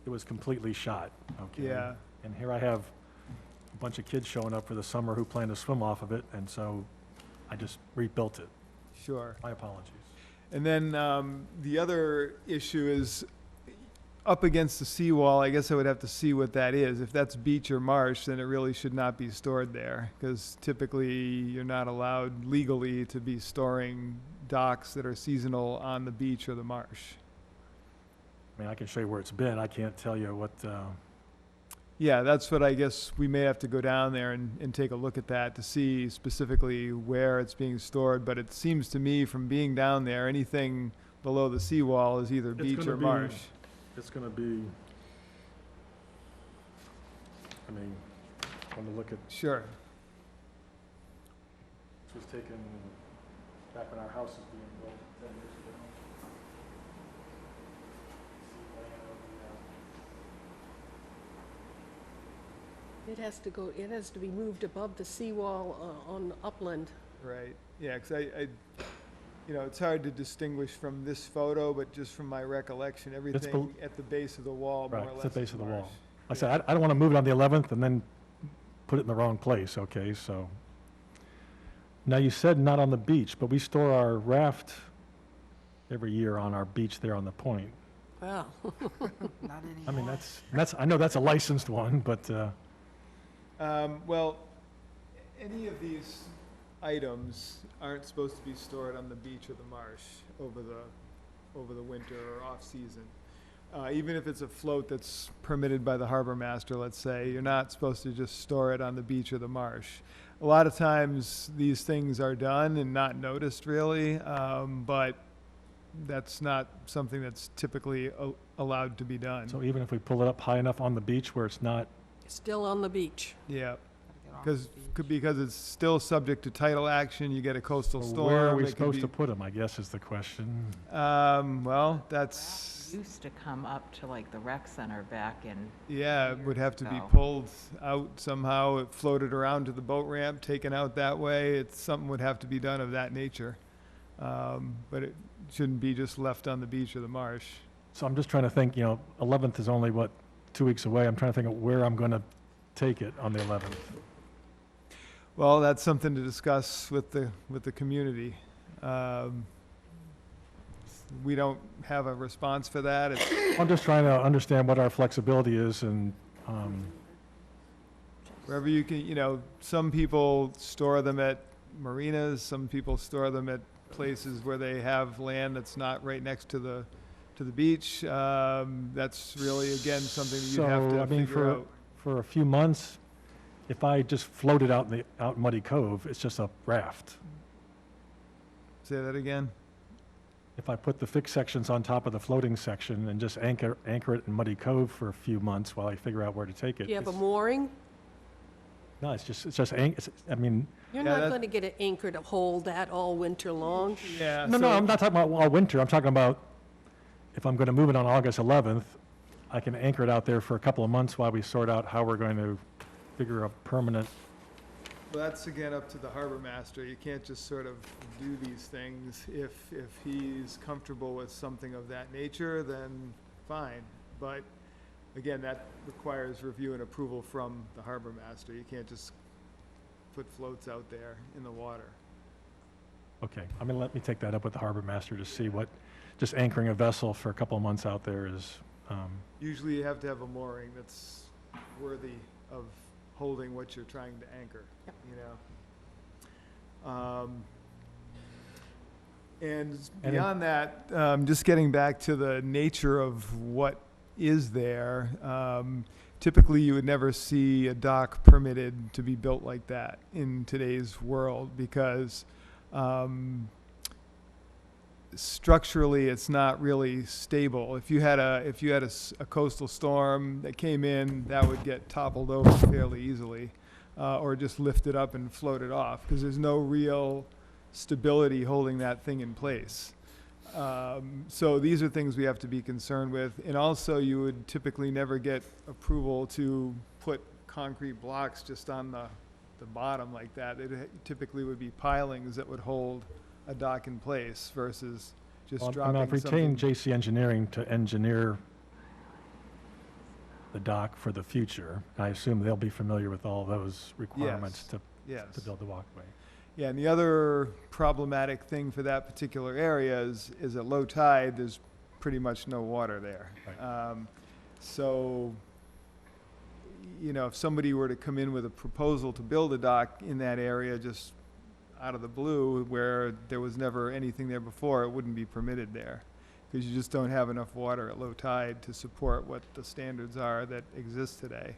M: It was completely shot, okay?
E: yeah,
M: And here I have a bunch of kids showing up for the summer who plan to swim off of it, and so I just rebuilt it.
E: sure.
M: My apologies.
E: And then the other issue is up against the seawall. I guess I would have to see what that is. If that's beach or marsh, then it really should not be stored there, because typically you're not allowed legally to be storing docks that are seasonal on the beach or the marsh.
M: I mean, I can show you where it's been. I can't tell you what,
E: Yeah, that's what I guess we may have to go down there and take a look at that to see specifically where it's being stored. But it seems to me from being down there, anything below the seawall is either
M: It's
E: beach
M: gonna
E: or
M: be-
E: marsh.
M: it's gonna be, I mean, when to look at,
E: Sure.
M: this was taken back when our house was being built 10 years ago.
A: It has to be moved above the seawall on upland.
E: Right, yeah, because it's hard to distinguish from this photo, but just from my recollection, everything at the base of the wall, more or
M: Right,
E: less.
M: it's the base
E: is
M: of the
E: marsh.
M: wall. Like I said, I don't want to move it on the 11th and then put it in the wrong place, okay, so. Now, you said not on the beach, but we store our raft every year on our beach there on the point.
A: Wow.
C: Not anymore.
M: I mean, that's, I know that's a licensed one, but,
E: Well, any of these items aren't supposed to be stored on the beach or the marsh over the winter or off-season. Even if it's a float that's permitted by the harbor master, let's say, you're not supposed to just store it on the beach or the marsh. A lot of times, these things are done and not noticed really, but that's not something that's typically allowed to be done.
M: so even if we pull it up high enough on the beach where it's not,
A: Still on the beach.
E: Yeah,
C: Gotta get off the beach.
E: because it's still subject to tidal action, you get a coastal
M: so
E: storm.
M: where are we
E: it could
M: supposed
E: be-
M: to put them, I guess is the question.
E: Well, that's,
O: Used to come up to like the rec center back in,
E: yeah, it would have to be
O: ago.
E: pulled out somehow, it floated around to the boat ramp, taken out that way, it's, something would have to be done of that nature. But it shouldn't be just left on the beach or the marsh.
M: So I'm just trying to think, 11th is only, 2 weeks away. I'm trying to think of where I'm going to take it on the 11th.
E: Well, that's something to discuss with the community. We don't have a response for that.
M: I'm just trying to understand what our flexibility is and,
E: Wherever you can, some people store them at marinas, some people store them at places where they have land that's not right next to the beach. That's really, again, something that you'd have
M: So,
E: to
M: I mean,
E: figure out.
M: for a few months, if I just floated out in Muddy Cove, it's just a raft.
E: Say that again?
M: If I put the fixed sections on top of the floating section and just anchor it in Muddy Cove for a few months while I figure out where to take it.
A: Do you have a
M: it's-
A: mooring?
M: No, I mean,
A: You're
E: Yeah,
A: not
E: that-
A: going to get an anchor to hold that all winter long.
E: Yeah.
M: no, I'm not talking about all winter. I'm talking about if I'm going to move it on August 11th, I can anchor it out there for a couple of months while we sort out how we're going to figure a permanent.
E: Well, that's again up to the harbor master. You can't just sort of do these things. If he's comfortable with something of that nature, then fine. But again, that requires review and approval from the harbor master. You can't just put floats out there in the water.
M: Okay, I mean, let me take that up with the harbor master to see what, just anchoring a vessel for a couple of months out there is,
E: Usually you have to have a mooring that's worthy of holding what you're trying to anchor,
A: Yep.
E: you know? And
M: then-
E: beyond that, just getting back to the nature of what is there, typically you would never see a dock permitted to be built like that in today's world because structurally it's not really stable. If you had a coastal storm that came in, that would get toppled over fairly easily, or just lifted up and floated off because there's no real stability holding that thing in place. So these are things we have to be concerned with. And also you would typically never get approval to put concrete blocks just on the bottom like that. It typically would be pilings that would hold a dock in place versus just
M: Well,
E: dropping
M: I've
E: something.
M: retained JC Engineering to engineer the dock for the future. I assume they'll be familiar with all those requirements to
E: Yes.
M: build the walkway.
E: Yeah, and the other problematic thing for that particular area is at low tide, there's pretty much no water there.
M: Right.
E: So, you know, if somebody were to come in with a proposal to build a dock in that area just out of the blue where there was never anything there before, it wouldn't be permitted there. Because you just don't have enough water at low tide to support what the standards are that exist today.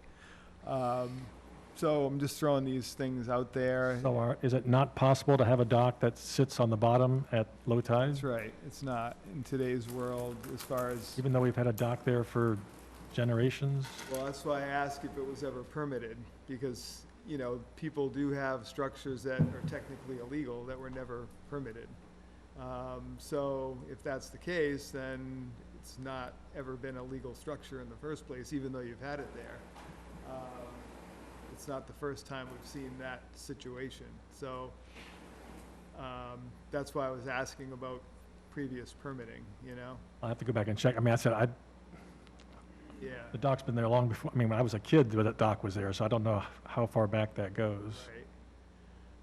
E: So I'm just throwing these things out there.
M: So is it not possible to have a dock that sits on the bottom at low tide?
E: That's right. It's not in today's world as far as,
M: Even though we've had a dock there for generations?
E: well, that's why I asked if it was ever permitted, because, you know, people do have structures that are technically illegal that were never permitted. So if that's the case, then it's not ever been a legal structure in the first place, even though you've had it there. It's not the first time we've seen that situation. So that's why I was asking about previous permitting, you know?
M: I'll have to go back and check. I mean,
E: Yeah.
M: the dock's been there long before, I mean, when I was a kid, the dock was there, so I don't know how far back that goes.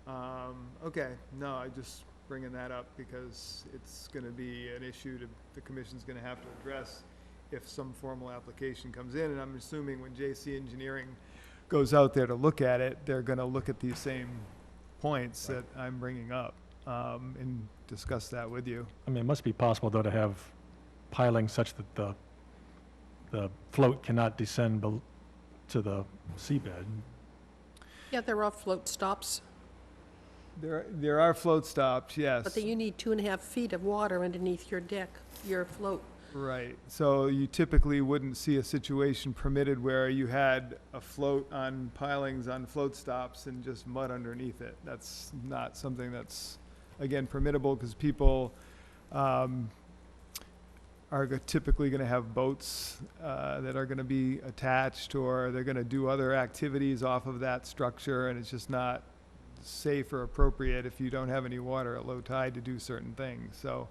E: Right. Okay, no, I just bringing that up because it's gonna be an issue the commission's gonna have to address if some formal application comes in, and I'm assuming when JC Engineering goes out there to look at it, they're gonna look at these same points that I'm bringing up, and discuss that with you.
M: I mean, it must be possible, though, to have piling such that the float cannot descend to the seabed.
A: Yeah, there are float stops,
E: There are float stops, yes.
A: but then you need 2.5 feet of water underneath your deck, your float.
E: Right, so you typically wouldn't see a situation permitted where you had a float on pilings on float stops and just mud underneath it. That's not something that's, again, permittable because people are typically gonna have boats that are gonna be attached, or they're gonna do other activities off of that structure, and it's just not safe or appropriate if you don't have any water at low tide to do certain things. So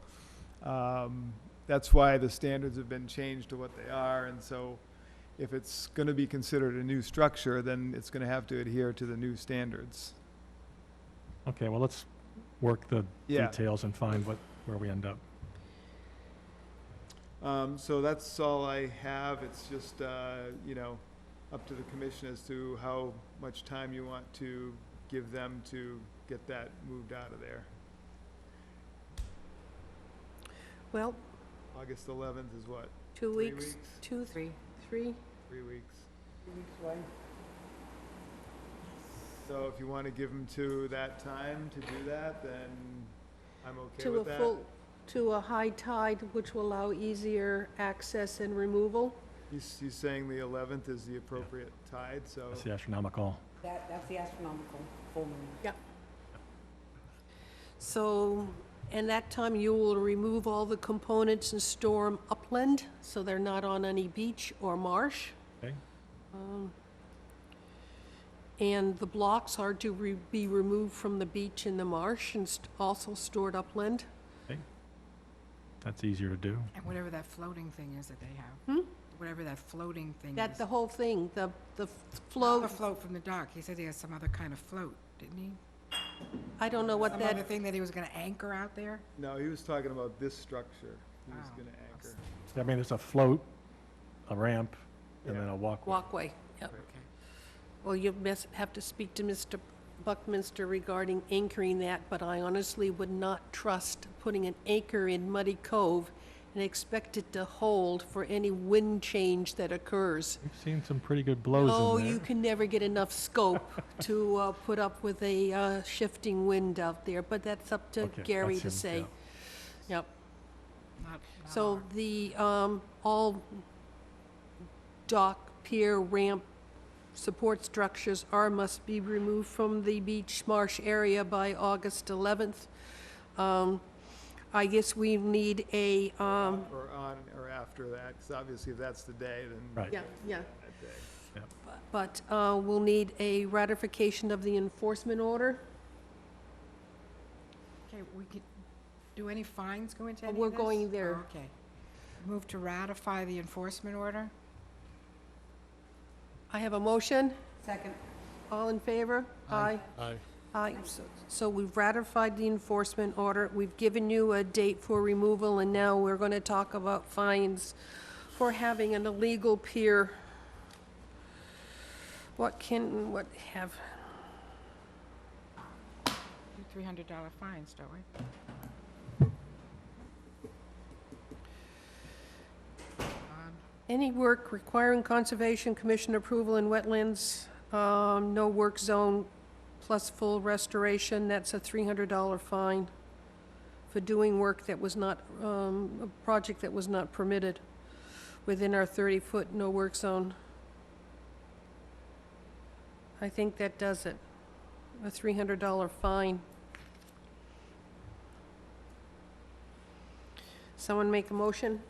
E: that's why the standards have been changed to what they are, and so if it's gonna be considered a new structure, then it's gonna have to adhere to the new standards.
M: Okay, well, let's work the
E: Yeah.
M: details and find where we end up.
E: So that's all I have. It's just, you know, up to the commission as to how much time you want to give them to get that moved out of there.
A: Well,
E: August 11th is what?
A: 2
E: 3
A: weeks,
E: weeks?
A: 2, 3, 3
E: 3 weeks.
A: weeks away.
E: So if you want to give them to that time to do that, then I'm okay
A: To a
E: with that.
A: full, to a high tide, which will allow easier access and removal.
E: He's saying the 11th is the appropriate tide, so.
M: That's the astronomical.
I: That's the astronomical full moon.
A: Yeah. So, and that time you will remove all the components and store them upland, so they're not on any beach or marsh.
M: Okay.
A: And the blocks are to be removed from the beach and the marsh and also stored upland.
M: Okay. That's easier to do.
C: And whatever that floating thing is that they have. Whatever that floating thing is.
A: That, the whole thing, the
C: Not
A: float,
C: the float from the dock. He said he has some other kind of float, didn't he?
A: I don't know what
C: Some other
A: that,
C: thing that he was gonna anchor out there?
E: No, he was talking about this structure. He was
C: Oh.
E: gonna anchor.
M: I mean, there's a float, a ramp, and
E: Yeah.
M: then a walkway.
A: walkway, yep.
C: Okay.
A: Well, you'll have to speak to Mr. Buckminster regarding anchoring that, but I honestly would not trust putting an anchor in Muddy Cove and expect it to hold for any wind change that occurs.
M: We've seen some pretty good blows
A: Oh,
M: in there.
A: you can never get enough scope to put up with a shifting wind out there, but that's up to
M: Okay,
A: Gary
M: that's
A: to
M: him,
A: say.
M: yeah.
A: Yep.
C: Not
A: So the, all dock, pier, ramp, support structures must be removed from the beach marsh area by August 11th. I guess we need a,
E: Or on or after that, because obviously if that's the day, then.
M: Right.
A: yeah,
E: That day.
A: but we'll need a ratification of the enforcement order.
C: Okay, we could, do any fines go into any of
A: We're
C: this?
A: going there.
C: Oh, okay. Move to ratify the enforcement order?
A: I have a motion.
I: Second.
A: All in favor? Aye.
B: Aye.
A: Aye. So we've ratified the enforcement order. We've given you a date for removal, and now we're going to talk about fines for having an illegal pier. What have,
C: Do $300 fines, don't we?
A: any work requiring Conservation Commission approval in wetlands, no work zone plus full restoration, that's a $300 fine for doing work that was not, a project that was not permitted within our 30-foot no work zone. I think that does it. A $300 fine. Someone make a motion?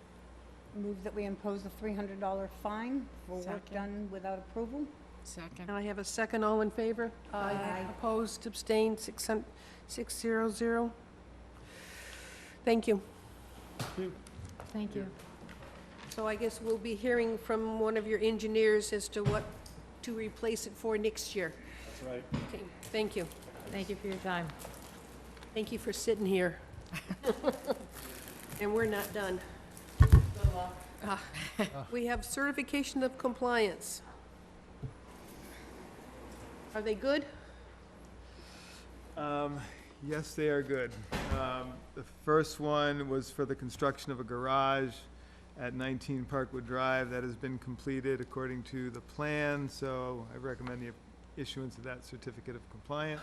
I: Move that we impose a $300 fine for work
C: Second.
I: done without approval.
C: Second.
A: And I have a second, all in favor?
I: Aye.
A: Opposed, abstained, 600. Thank you.
N: Thank you.
A: So I guess we'll be hearing from one of your engineers as to what to replace it for next year.
M: That's right.
A: Okay, thank you.
N: Thank you for your time.
A: Thank you for sitting here. And we're not done. Ah, We have certification of compliance. Are they good?
E: Yes, they are good. The first one was for the construction of a garage at 19 Parkwood Drive. That has been completed according to the plan, so I recommend the issuance of that certificate of compliance.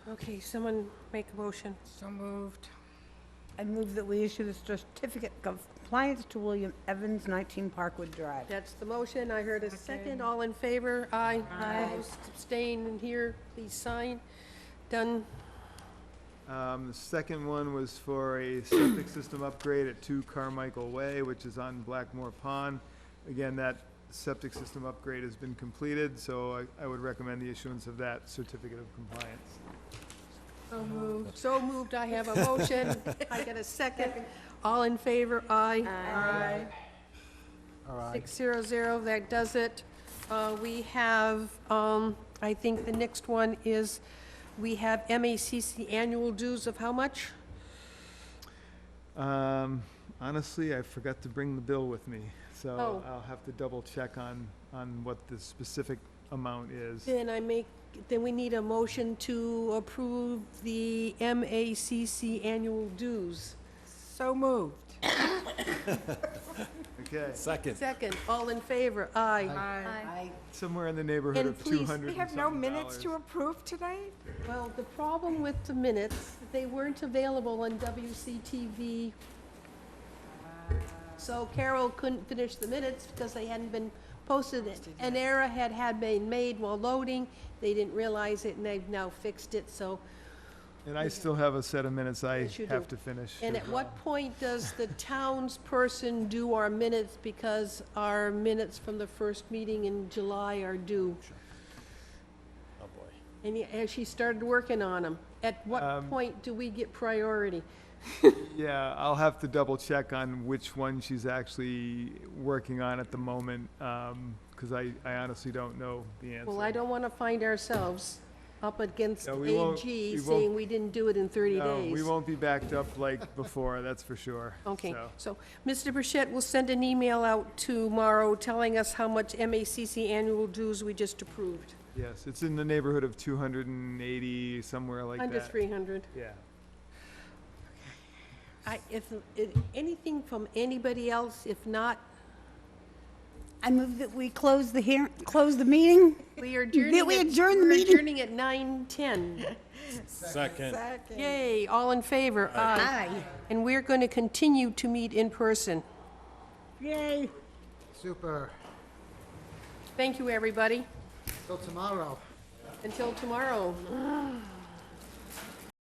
A: Okay, someone make a motion.
C: So moved.
I: I move that we issue the certificate of compliance to William Evans, 19 Parkwood Drive.
A: That's the motion. I heard a second.
C: Second.
A: All in favor? Aye.
I: Aye.
A: Opposed, abstain, and here, please sign. Done.
E: The second one was for a septic system upgrade at 2 Carmichael Way, which is on Blackmore Pond. Again, that septic system upgrade has been completed, so I would recommend the issuance of that certificate of compliance.
A: So moved. I have a motion. I get a second. All in favor? Aye. Aye.
D: All right.
A: 600, that does it. We have, I think the next one is, we have MACC annual dues of how much?
E: Honestly, I forgot to bring the bill with me, so
A: Oh.
E: I'll have to double check on what the specific amount is.
A: Then we need a motion to approve the MACC annual dues.
C: So moved.
E: Okay,
B: Second.
A: Second, all in favor? Aye.
C: Aye.
E: somewhere in the neighborhood
A: And
E: of
A: please,
E: 200
C: We have no minutes to approve tonight?
A: Well, the problem with the minutes, they weren't available on WCTV. So Carol couldn't finish the minutes because they hadn't been posted. An error had been made while loading. They didn't realize it, and they've now fixed it, so.
E: And I still have a set of minutes I
A: Yes, you
E: have
A: do.
E: to finish.
A: And
E: as
A: at
E: well.
A: what point does the townsperson do our minutes, because our minutes from the first meeting in July are due?
B: Oh, boy.
A: And has she started working on them? At what point do we get priority?
E: Yeah, I'll have to double check on which one she's actually working on at the moment, because I honestly don't know the answer.
A: Well, I don't want to find ourselves up against
E: No, we won't-
A: AG
E: we won't-
A: saying we didn't do it in 30
E: No,
A: days.
E: we won't be backed up like before, that's for sure.
A: Okay,
E: So,
A: so Mr. Burchett will send an email out tomorrow telling us how much MACC annual dues we just approved.
E: yes, it's in the neighborhood of 280, somewhere like that.
A: Under 300.
E: Yeah.
A: If anything from anybody else, if not,
I: I move that we close the meeting?
A: we are adjourning.
I: Did we
A: at-
I: adjourn the
A: we're
I: meeting?
A: adjourning at 9:10.
B: Second.
A: Yay, all in favor?
I: Aye.
A: And we're going to continue to meet in person.
I: Yay.
D: Super.
A: Thank you, everybody.
D: Till tomorrow.
A: Until tomorrow.